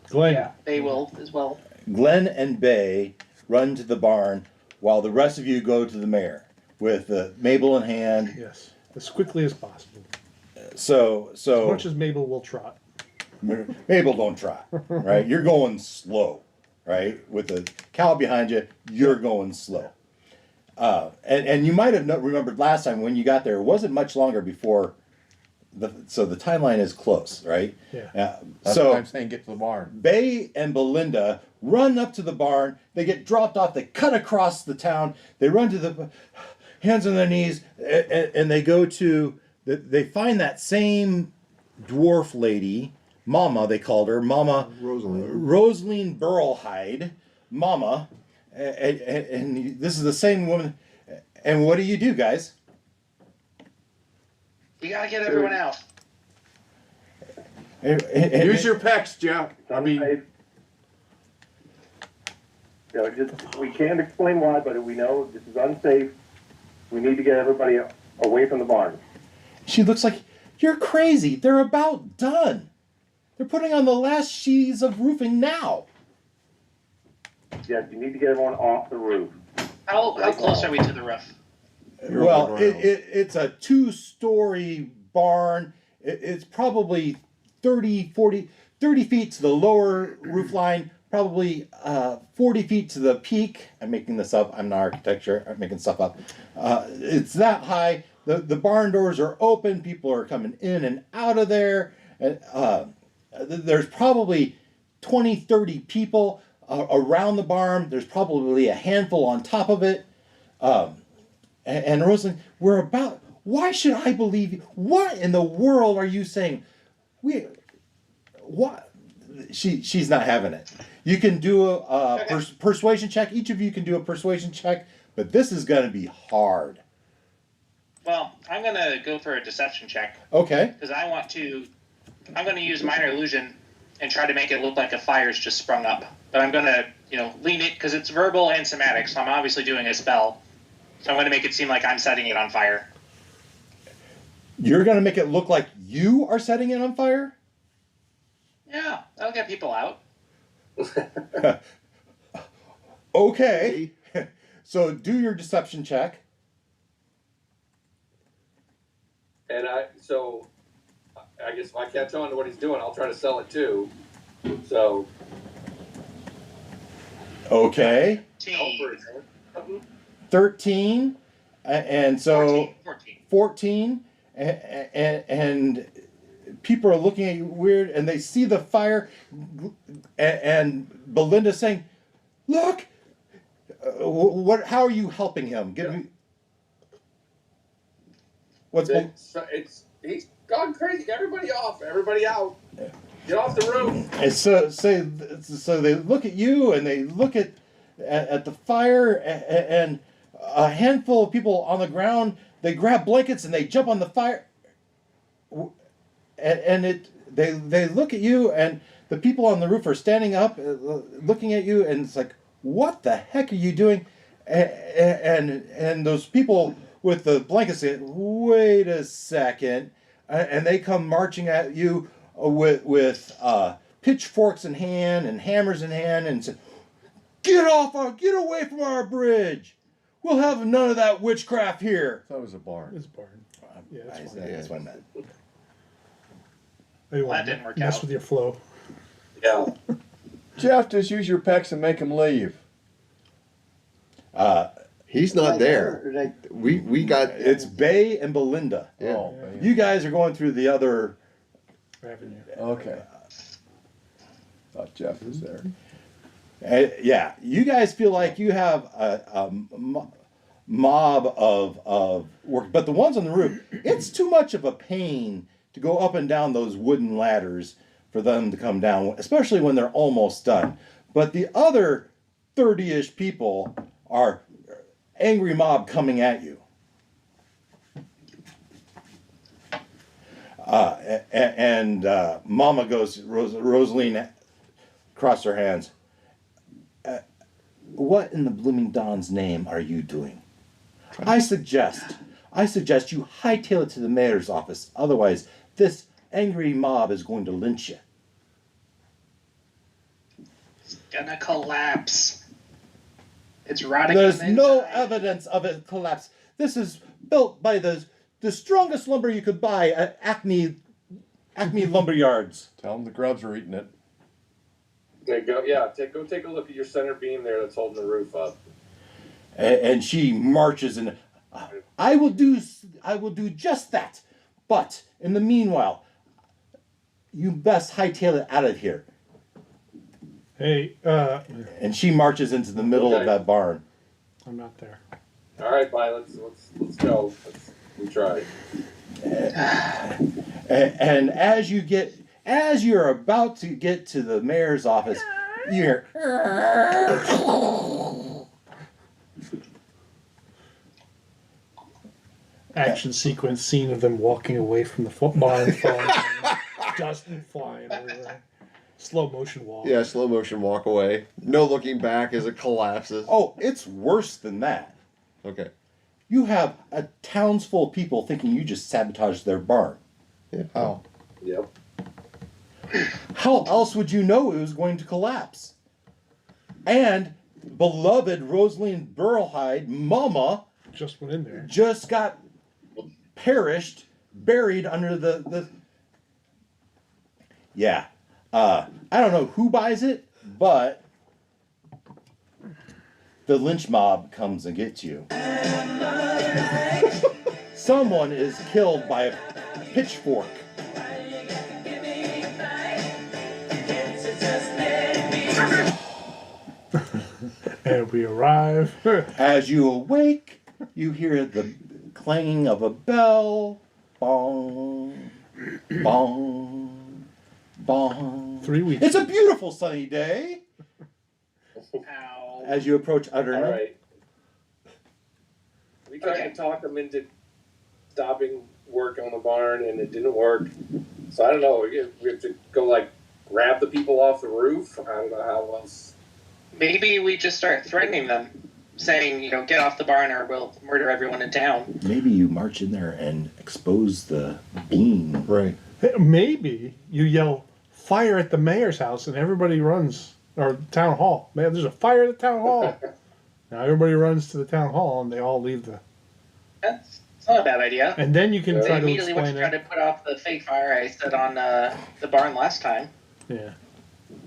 Glenn? Yeah, they will as well. Glenn and Bay run to the barn while the rest of you go to the mayor with Mabel in hand. Yes, as quickly as possible. So As much as Mabel will trot. Mabel, don't try. Right, you're going slow. Right, with the cow behind you, you're going slow. And you might have remembered last time when you got there, it wasn't much longer before. So the timeline is close, right? Yeah. That's So why I'm saying get to the barn. Bay and Belinda run up to the barn. They get dropped off. They cut across the town. They run to the hands on their knees, and they go to. They find that same dwarf lady, Mama. They called her Mama Rosaline Burlhide, Mama, and this is the same woman. And what do you do, guys? You gotta get everyone out. Use your pecs, Jack. I mean, Unsafe. You know, we can't explain why, but we know this is unsafe. We need to get everybody away from the barn. She looks like, you're crazy. They're about done. They're putting on the last sheets of roofing now. Yes, you need to get everyone off the roof. How close are we to the roof? Well, it's a 2-story barn. It's probably 30 feet to the lower roof line, probably 40 feet to the peak. I'm making this up. I'm not architecture. I'm making stuff up. It's that high. the barn doors are open. People are coming in and out of there. And there's probably 20, 30 people around the barn. There's probably a handful on top of it. And Rosalind, why should I believe you? What in the world are you saying? What? She's not having it. You can do a persuasion check. Each of you can do a persuasion check, but this is going to be hard. Well, I'm going to go for a deception check. Okay. Because I'm going to use minor illusion and try to make it look like a fire's just sprung up. But I'm going to, lean it, because it's verbal and somatic, so I'm obviously doing a spell. So I'm going to make it seem like I'm setting it on fire. You're going to make it look like you are setting it on fire? Yeah, that'll get people out. Okay. So do your deception check. And I guess if I catch on to what he's doing, I'll try to sell it too. So. Okay. 13. And so 14. And people are looking at you weird, and they see the fire, and Belinda's saying, "Look, what? How are you helping him? Give me what's going?" He's gone crazy. Everybody off. Everybody out. Get off the roof. And so they look at you, and they look at the fire, and a handful of people on the ground. They grab blankets and they jump on the fire. And they look at you, and the people on the roof are standing up, looking at you, and it's like, what the heck are you doing? And those people with the blankets say, wait a second, and they come marching at you with pitchforks in hand and hammers in hand, and say, get away from our bridge. We'll have none of that witchcraft here. That was a barn. It's a barn. Yeah, that's fine. That's what I meant. You want That to didn't work mess out. with your flow. Yeah. Jeff, just use your pecs and make him leave. He's not there. We got. It's Bay and Belinda. Yeah. Oh, man. You guys are going through the other. Avenue. Okay. Thought Jeff was there. Yeah, you guys feel like you have a mob of work, but the ones on the roof, it's too much of a pain to go up and down those wooden ladders for them to come down, especially when they're almost done. But the other 30-ish people are angry mob coming at you. And Mama goes, Rosaline crossed her hands. What in the blooming dawn's name are you doing? I suggest you hightail it to the mayor's office. Otherwise, this angry mob is going to lynch you. It's gonna collapse. It's rotting. There's on the no inside. evidence of it collapse. This is built by the strongest lumber you could buy at Acme Lumber Yards. Tell him the grubs are eating it. There you go. Yeah, go take a look at your center beam there that's holding the roof up. And she marches in. I will do just that. But in the meanwhile, you best hightail it out of here. Hey, And she marches into the middle of that barn. I'm not there. All right, bye. Let's go. We try. And as you're about to get to the mayor's office, you hear. Action sequence scene of them walking away from the barn, falling, dust flying everywhere. Slow motion walk. Yeah, slow motion walk away. No looking back as it collapses. Oh, it's worse than that. Okay. You have a townsful of people thinking you just sabotaged their barn. Yeah. Oh. Yep. How else would you know it was going to collapse? And beloved Rosaline Burlhide, Mama, Just went in there. just got buried under the. Yeah. I don't know who buys it, but the lynch mob comes and gets you. someone is killed by a pitchfork. And we arrive. As you awake, you hear the clanging of a bell. Bong, bong, bong. 3 weeks. It's a beautiful sunny day. Ow. As you approach Utterman. All right. We tried Okay. to talk them into stopping work on the barn, and it didn't work. So I don't know. We have to go like grab the people off the roof. I don't know how else. Maybe we just start threatening them, saying, you know, get off the barn or we'll murder everyone in town. Maybe you march in there and expose the beam. Right. Maybe you yell fire at the mayor's house and everybody runs, or town hall. Man, there's a fire at the town hall. Now everybody runs to the town hall and they all leave the. That's not a bad idea. And then you can Yeah. I try to immediately went explain to try it. to put off the fake fire I set on the barn last time. Yeah.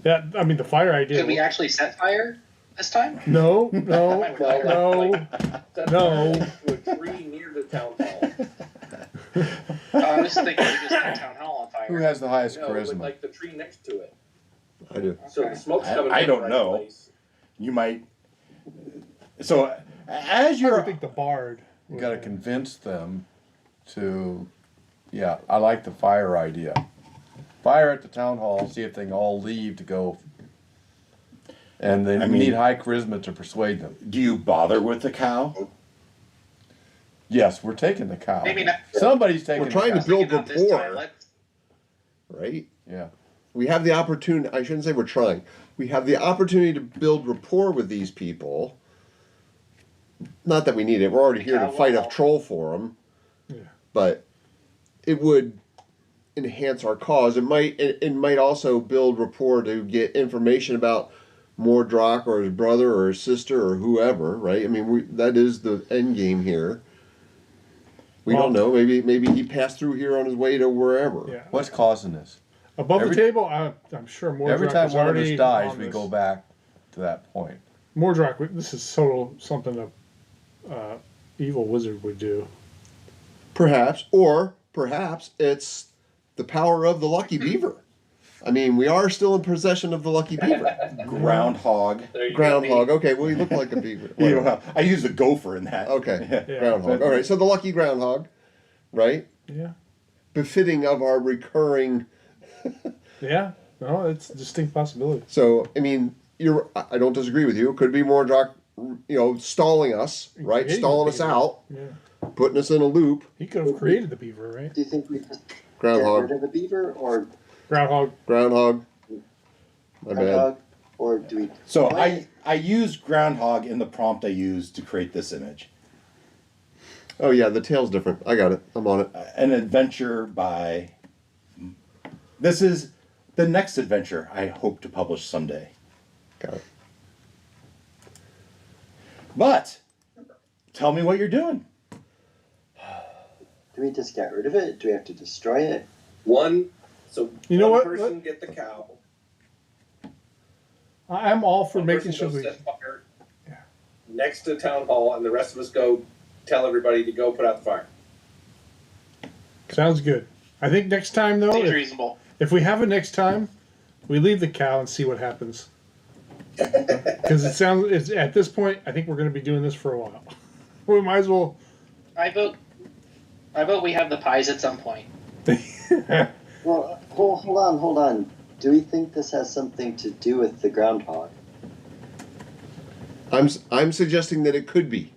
Yeah, I mean the fire idea. Did we actually set fire this time? No, no, Mine would no. No. To a tree near the town hall. I was thinking we just set town hall on fire. Who has the highest No, with charisma? like the tree next to it. I do. So the smoke's coming. I from don't the right know. place. You might. So, as I you're. would think the bard. You got to convince them to. Yeah, I like the fire idea. Fire at the town hall. See if they can all leave to go. And they I mean- need high charisma to persuade them. Do you bother with the cow? Yes, we're taking the cow. Maybe not. Somebody's taking. We're trying the to cow. build Not this time. rapport, Let's- right? Yeah. We have the opportunity. I shouldn't say we're trying. We have the opportunity to build rapport with these people. Not that we need it. We're already here to Yeah, fight a well. troll for them. Yeah. But it would enhance our cause. It might also build rapport to get information about Mordroc or his brother or his sister or whoever. Right? I mean, that is the end game here. We don't know. Maybe he passed through here on his way to wherever. Yeah. What's causing this? Above every- the table, I'm sure Mordroc Every time was one of us already dies, on we this. go back to that point. Mordroc, this is total something a evil wizard would do. Perhaps it's the power of the lucky beaver. I mean, we are still in possession of the lucky beaver. Groundhog. There you Groundhog. go. Okay, well, he looked like a beaver. You Whatever. know, I use a gopher in that. Okay, Yeah. groundhog. All right, so the lucky groundhog, right? Yeah. Befitting of our recurring. Yeah. No, it's a distinct possibility. So, I mean, I don't disagree with you. It could be Mordroc, stalling us, right? Creating Stalling the us beaver. out, Yeah. putting us in a loop. He could have created the beaver, right? Do you think we just Groundhog. get rid of the beaver, or Groundhog. Groundhog. My bad. groundhog, or do we? So I used groundhog in the prompt I used to create this image. Oh, yeah, the tail's different. I got it. I'm on it. An adventure by. This is the next adventure I hope to publish someday. Got it. But tell me what you're doing. Do we just get rid of it? Do we have to destroy it? So You know one what? person get the cow. I'm all for One making person sure we. goes set fire next to town hall, and the rest of us go tell everybody to go put out the fire. Sounds good. I think next time though, Seems if, reasonable. if we have it next time, we leave the cow and see what happens. Because it's at this point, I think we're going to be doing this for a while. We might as well. I vote we have the pies at some point. Well, hold on. Do we think this has something to do with the groundhog? I'm suggesting that it could be,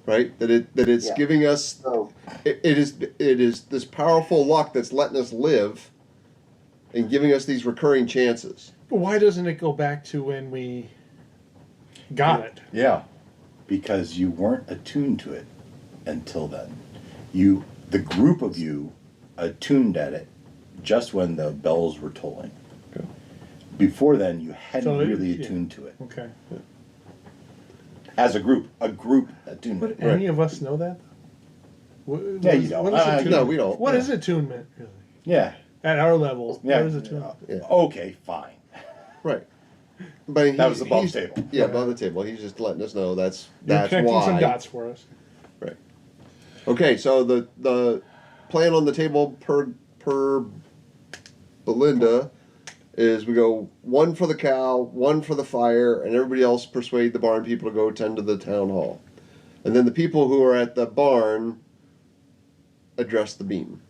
right? That it's Yeah. giving us So, it is this powerful luck that's letting us live, and giving us these recurring chances. But why doesn't it go back to when we got it? Yeah. Because you weren't attuned to it until then. The group of you attuned at it just when the bells were tolling. Okay. Before then, you hadn't So it- really yeah. attuned to it. Okay. As a group attuned. Would Right. any of us know that? Yeah, you don't. What is attunement? No, we don't. What is attunement, really? Yeah. At our level, Yeah. what is attunement? Yeah. Okay, fine. Right. But That was above he's- table. Yeah, above the table. He's just letting us know that's You're connecting why. some dots for us. Right. Okay, so the plan on the table per Belinda is we go one for the cow, one for the fire, and everybody else persuade the barn people to go tend to the town hall. And then the people who are at the barn address the beam.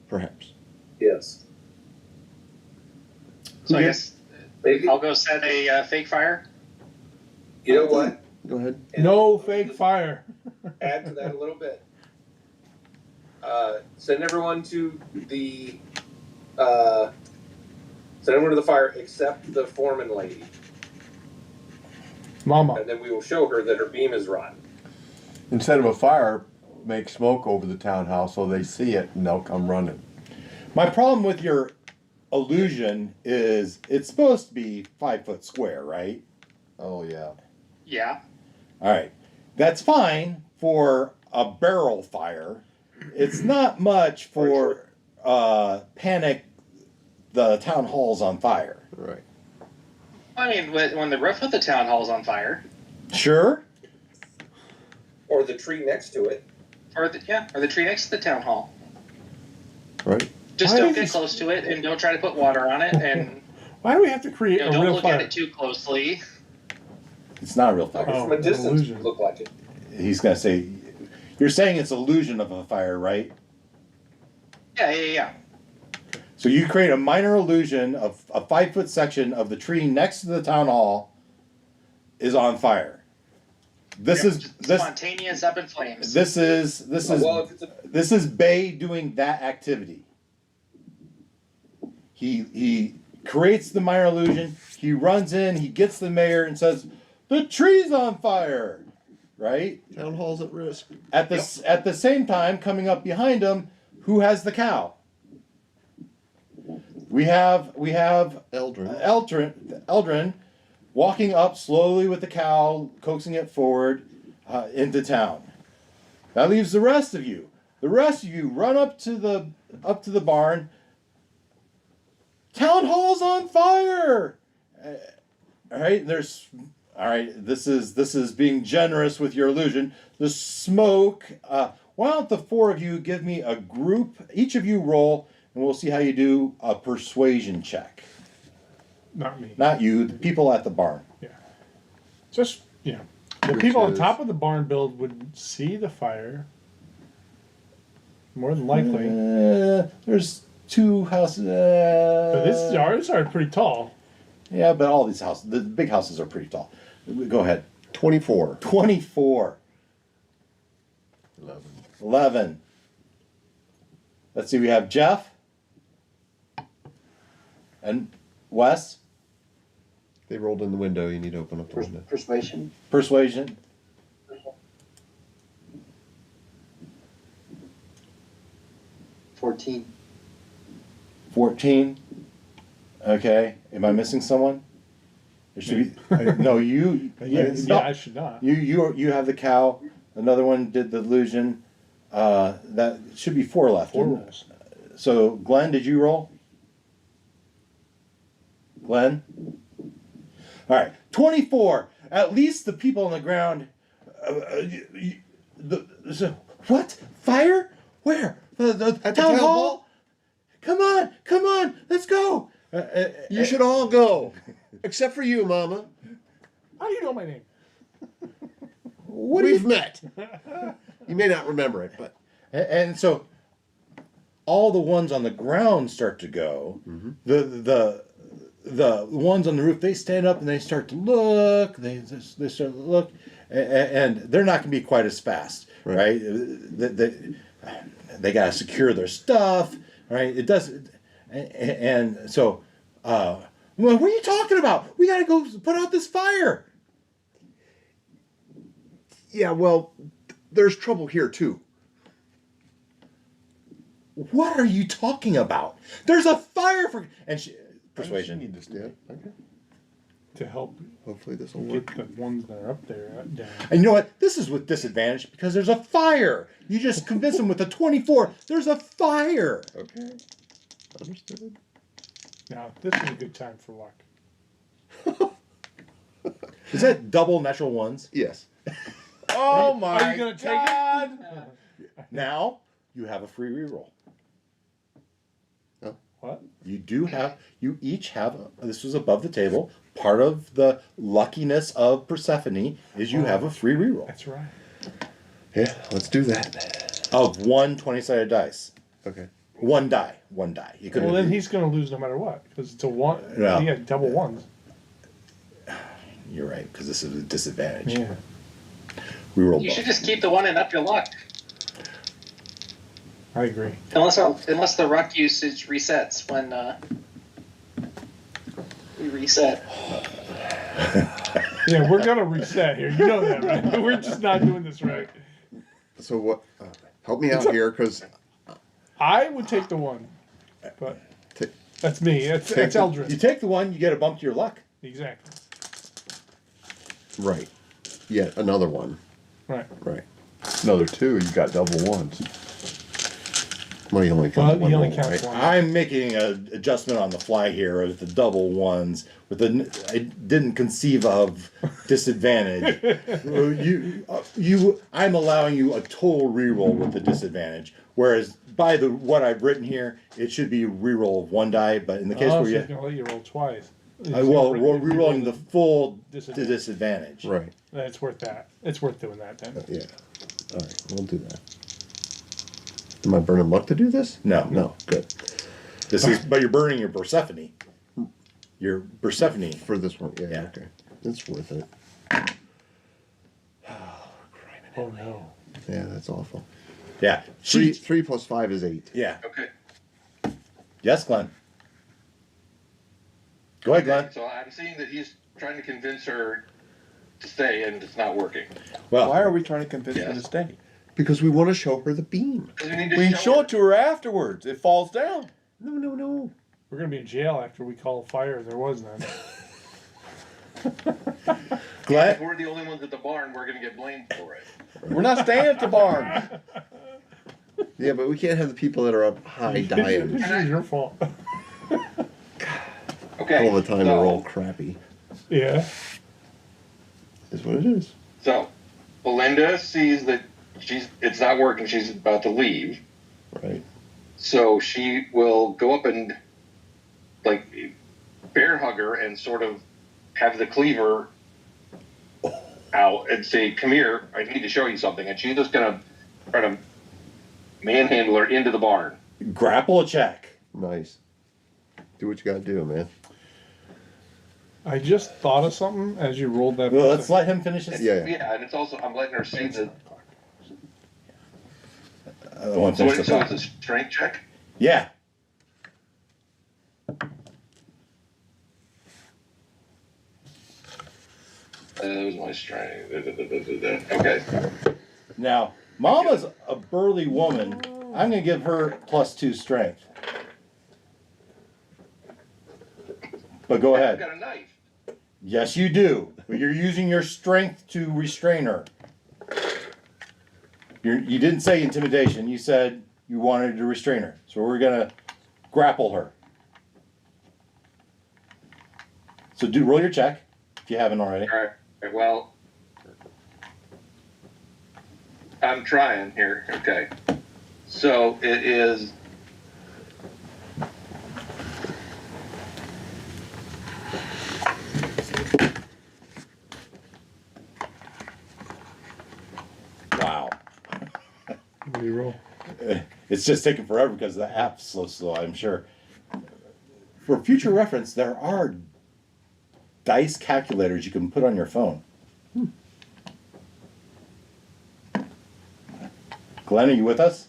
Perhaps. Yes. So I guess Maybe. I'll go set a fake fire. You know what? Go ahead. No fake fire. Add to that a little bit. Send everyone to the fire except the foreman lady, Mama. and then we will show her that her beam is rotten. Instead of a fire, make smoke over the townhouse so they see it and they'll come running. My problem with your illusion is it's supposed to be 5 foot square, right? Oh, yeah. Yeah. All right. That's fine for a barrel fire. It's not much for panic the town hall's on fire. Right. I mean, when the roof of the town hall's on fire, Sure. Or the tree next to it. or the tree next to the town hall. Right. Just Why don't did get you- close to it, and don't try to put water on it, and Why do we have to create don't a real look fire? at it too closely. It's not a real fire. Oh, From a distance, illusion. look like it. He's going to say, you're saying it's illusion of a fire, right? Yeah. So you create a minor illusion of a 5 foot section of the tree next to the town hall is on fire. This Yep, is just this spontaneous up in flames. this is Well, if it's a this is Bay doing that activity. He creates the minor illusion. He runs in. He gets the mayor and says, "The tree's on fire," right? Town hall's at risk. At the same time, coming up behind him, who has the cow? We have Eldrin. Eldrin walking up slowly with the cow, coaxing it forward into town. That leaves the rest of you. The rest of you run up to the barn. Town hall's on fire. All right, this is being generous with your illusion. The smoke. Why don't the four of you give me a group? Each of you roll, and we'll see how you do a persuasion check. Not me. Not you, the people at the barn. Just, the Which people on is- top of the barn build would see the fire. More than likely. There's two houses. But ours are pretty tall. Yeah, but all these houses, the big houses are pretty tall. Go ahead. 24. 24. 11. Let's see, we have Jeff and Wes. They rolled in the window. You need to open up the window. Persuasion. Persuasion. $14. 14. Okay. Am I missing someone? There should be. No, you. I should not. You have the cow. Another one did the illusion. That should be 4 left. 4 isn't it? rolls. So, Glenn, did you roll? Glenn? All right. 24. At least the people on the ground. What? Fire? Where? The town hall? Come on. Let's go. You should all go. Except for you, Mama. How do you know my name? We've met. You may not remember it, but And so all the ones on the ground start to go. Mm-hmm. The ones on the roof, they stand up and they start to look. They start to look, and they're not going to be quite as fast, right? They got to secure their stuff, right? It doesn't, and so. Well, what are you talking about? We got to go put out this fire. yeah, well, there's trouble here too. What are you talking about? There's a fire for persuasion. Yeah, okay. To help Hopefully this will get work. the ones that are up there down. And you know what? This is with disadvantage because there's a fire. You just convince them with a 24. There's a fire. Okay. Understood. Now, this is a good time for luck. Is that double natural ones? Yes. Oh my Are you gonna take God. Now you have a free reroll. What? You each have, this was above the table, part of the luckiness of Persephone is you have a free reroll. That's right. Yeah, let's do that. Of one 20-sided dice. Okay. One die. You couldn't. Well, then he's going to lose no matter what because it's a one. Yeah. He had double ones. You're right, because this is a disadvantage. Yeah. Reroll. You should just keep the one and up your luck. I agree. Unless the ruck usage resets when we reset. Yeah, we're going to reset here. You know that, right? We're just not doing this right. So what? Help me out here, because I would take the one, but that's me. That's Eldred. You take the one, you get a bump to your luck. Exactly. right. Yet another one. Right. Right. Another 2, you got double ones. Well, you only Well, count one he only roll, counts right? one. I'm making an adjustment on the fly here with the double ones. I didn't conceive of disadvantage. I'm allowing you a total reroll with the disadvantage. Whereas by what I've written here, it should be a reroll of one die. But in the case so where he's you, going to let you roll twice. we're rerolling the full to Disadvantage. disadvantage. Right. It's worth that. It's worth doing that then. Yeah. All right, we'll do that. Am I burning luck to do this? No. No. Good. But you're burning your Persephone. Your Persephone. For this one, yeah. Yeah. Okay. It's worth it. Oh no. Yeah, that's awful. Yeah. 3 plus 5 is 8. Yeah. Okay. Yes, Glenn. Go ahead, Glenn. So I'm seeing that he's trying to convince her to stay, and it's not working. Well, Why are we trying to convince her to Yes. stay? Because we want to show her the beam. Because we need to We can show her. it to her afterwards. It falls down. No. We're going to be in jail after we call a fire. There was none. Glenn. If we're the only ones at the barn, we're going to get blamed for it. We're not staying at the barn. Yeah, but we can't have the people that are up high dying. This is your fault. Okay. All the time they're all crappy. Yeah. Is what it is. So, Belinda sees that it's not working. She's about to leave. Right. So she will go up and bear hug her and sort of have the cleaver out and say, "Come here, I need to show you something." And she's just gonna try to manhandle her into the barn. Grapple a check. Nice. Do what you gotta do, man. I just thought of something as you rolled that. Well, let's let him finish his. Yeah. Yeah, and it's also I'm letting her see the. I want to So, finish the so it's thought. a strength check. Yeah. That was my strength. Okay. Now, Mama's a burly woman. I'm going to give her +2 strength. But go I've ahead. got a knife. Yes, you do. But you're using your strength to restrain her. You didn't say intimidation. You said you wanted to restrain her. So we're going to grapple her. So roll your check if you haven't already. All right. Well, I'm trying here. Okay. So it is. Wow. What do you roll? It's just taking forever because the app's so slow, I'm sure. For future reference, there are dice calculators you can put on your phone. Glenn, are you with us?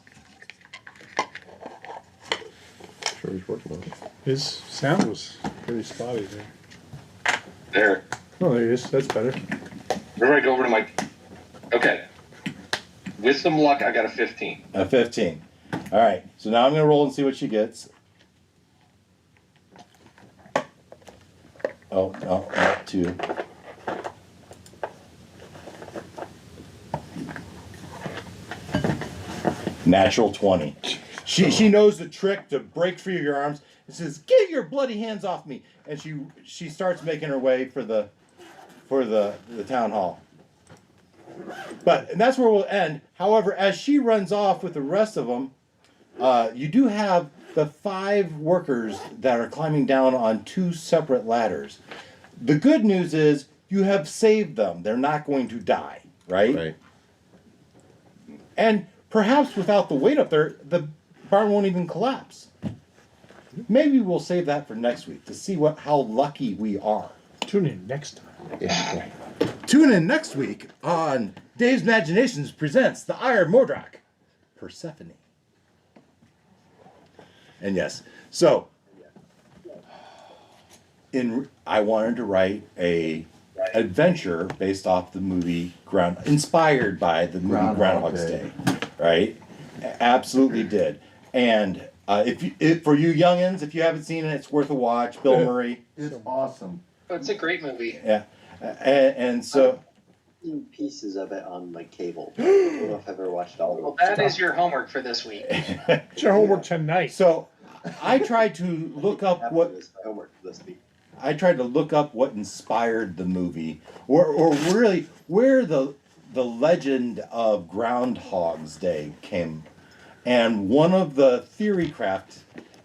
Sure he's working on it. His sound was pretty spotty there. There. Oh, there he is. That's better. Everybody go over to my. Okay. With some luck, I got a 15. A 15. All right, so now I'm going to roll and see what she gets. Oh, no, not 2. Natural 20. She knows the trick to break free of your arms and says, "Get your bloody hands off me!" And she starts making her way for the town hall. and that's where we'll end. However, as she runs off with the rest of them, you do have the 5 workers that are climbing down on 2 separate ladders. The good news is you have saved them. They're not going to die, right? Right. And perhaps without the weight up there, the barn won't even collapse. Maybe we'll save that for next week to see how lucky we are. Tune in next time. Yeah. Tune in next week on Dave's Imaginations presents the Ire of Mordroc, Persephone. And yes, so I wanted to write a adventure based off the movie inspired by the movie Groundhog's Day, right? Absolutely did. And for you youngins, if you haven't seen it, it's worth a watch. Bill Murray. It's awesome. Oh, it's a great movie. Yeah. And so Seen pieces of it on like cable. I don't know if I've ever watched all of it. Well, that is your homework for this week. It's your homework tonight. So I tried to look up what My homework for this week. I tried to look up what inspired the movie, or really where the legend of Groundhog's Day came. And one of the theory craft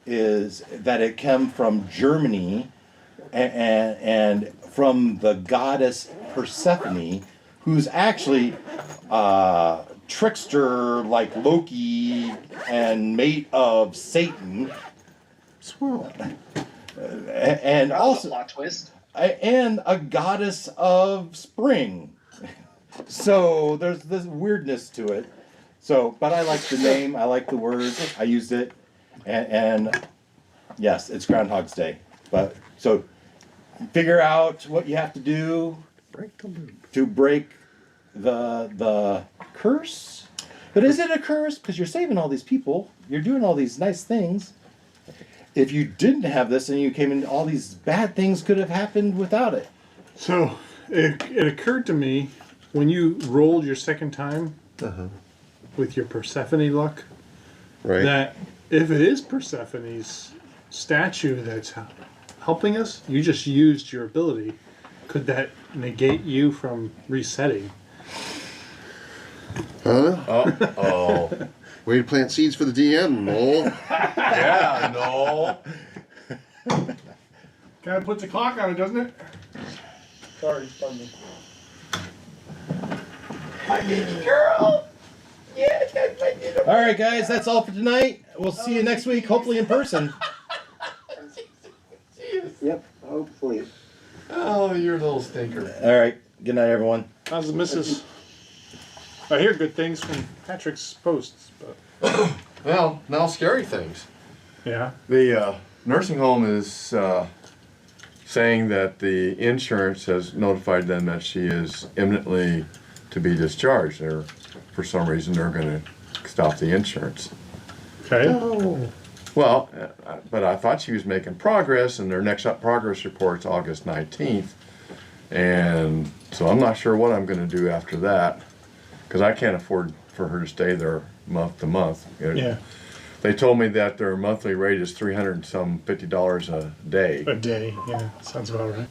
is that it came from Germany and from the goddess Persephone, who's actually trickster like Loki and mate of Satan. Swirl. And That was a also plot twist. and a goddess of spring. So there's this weirdness to it. So, but I like the name. I like the word. I used it, and yes, it's Groundhog's Day. But so figure out what you have to do to break the curse. But is it a curse? Because you're saving all these people. You're doing all these nice things. If you didn't have this and you came in, all these bad things could have happened without it. So it occurred to me when you rolled your second time with your Persephone luck, Right. that if it is Persephone's statue that's helping us, you just used your ability. Could that negate you from resetting? Huh? Oh. Way to plant seeds for the DM, Mole. Yeah, no. Kind of puts a clock on it, doesn't it? Sorry, pardon me. All right, guys, that's all for tonight. We'll see you next week, hopefully in person. Yep, hopefully. Oh, you're a little stinker. All right, good night, everyone. How's the missus? I hear good things from Patrick's posts, but Well, now scary things. yeah. The nursing home is saying that the insurance has notified them that she is imminently to be discharged. For some reason, they're going to stop the insurance. Okay. Well, but I thought she was making progress, and their next progress report's August 19th. And so I'm not sure what I'm going to do after that, because I can't afford for her to stay there month to month. Yeah. They told me that their monthly rate is $350 a day. A day. Yeah, sounds about right.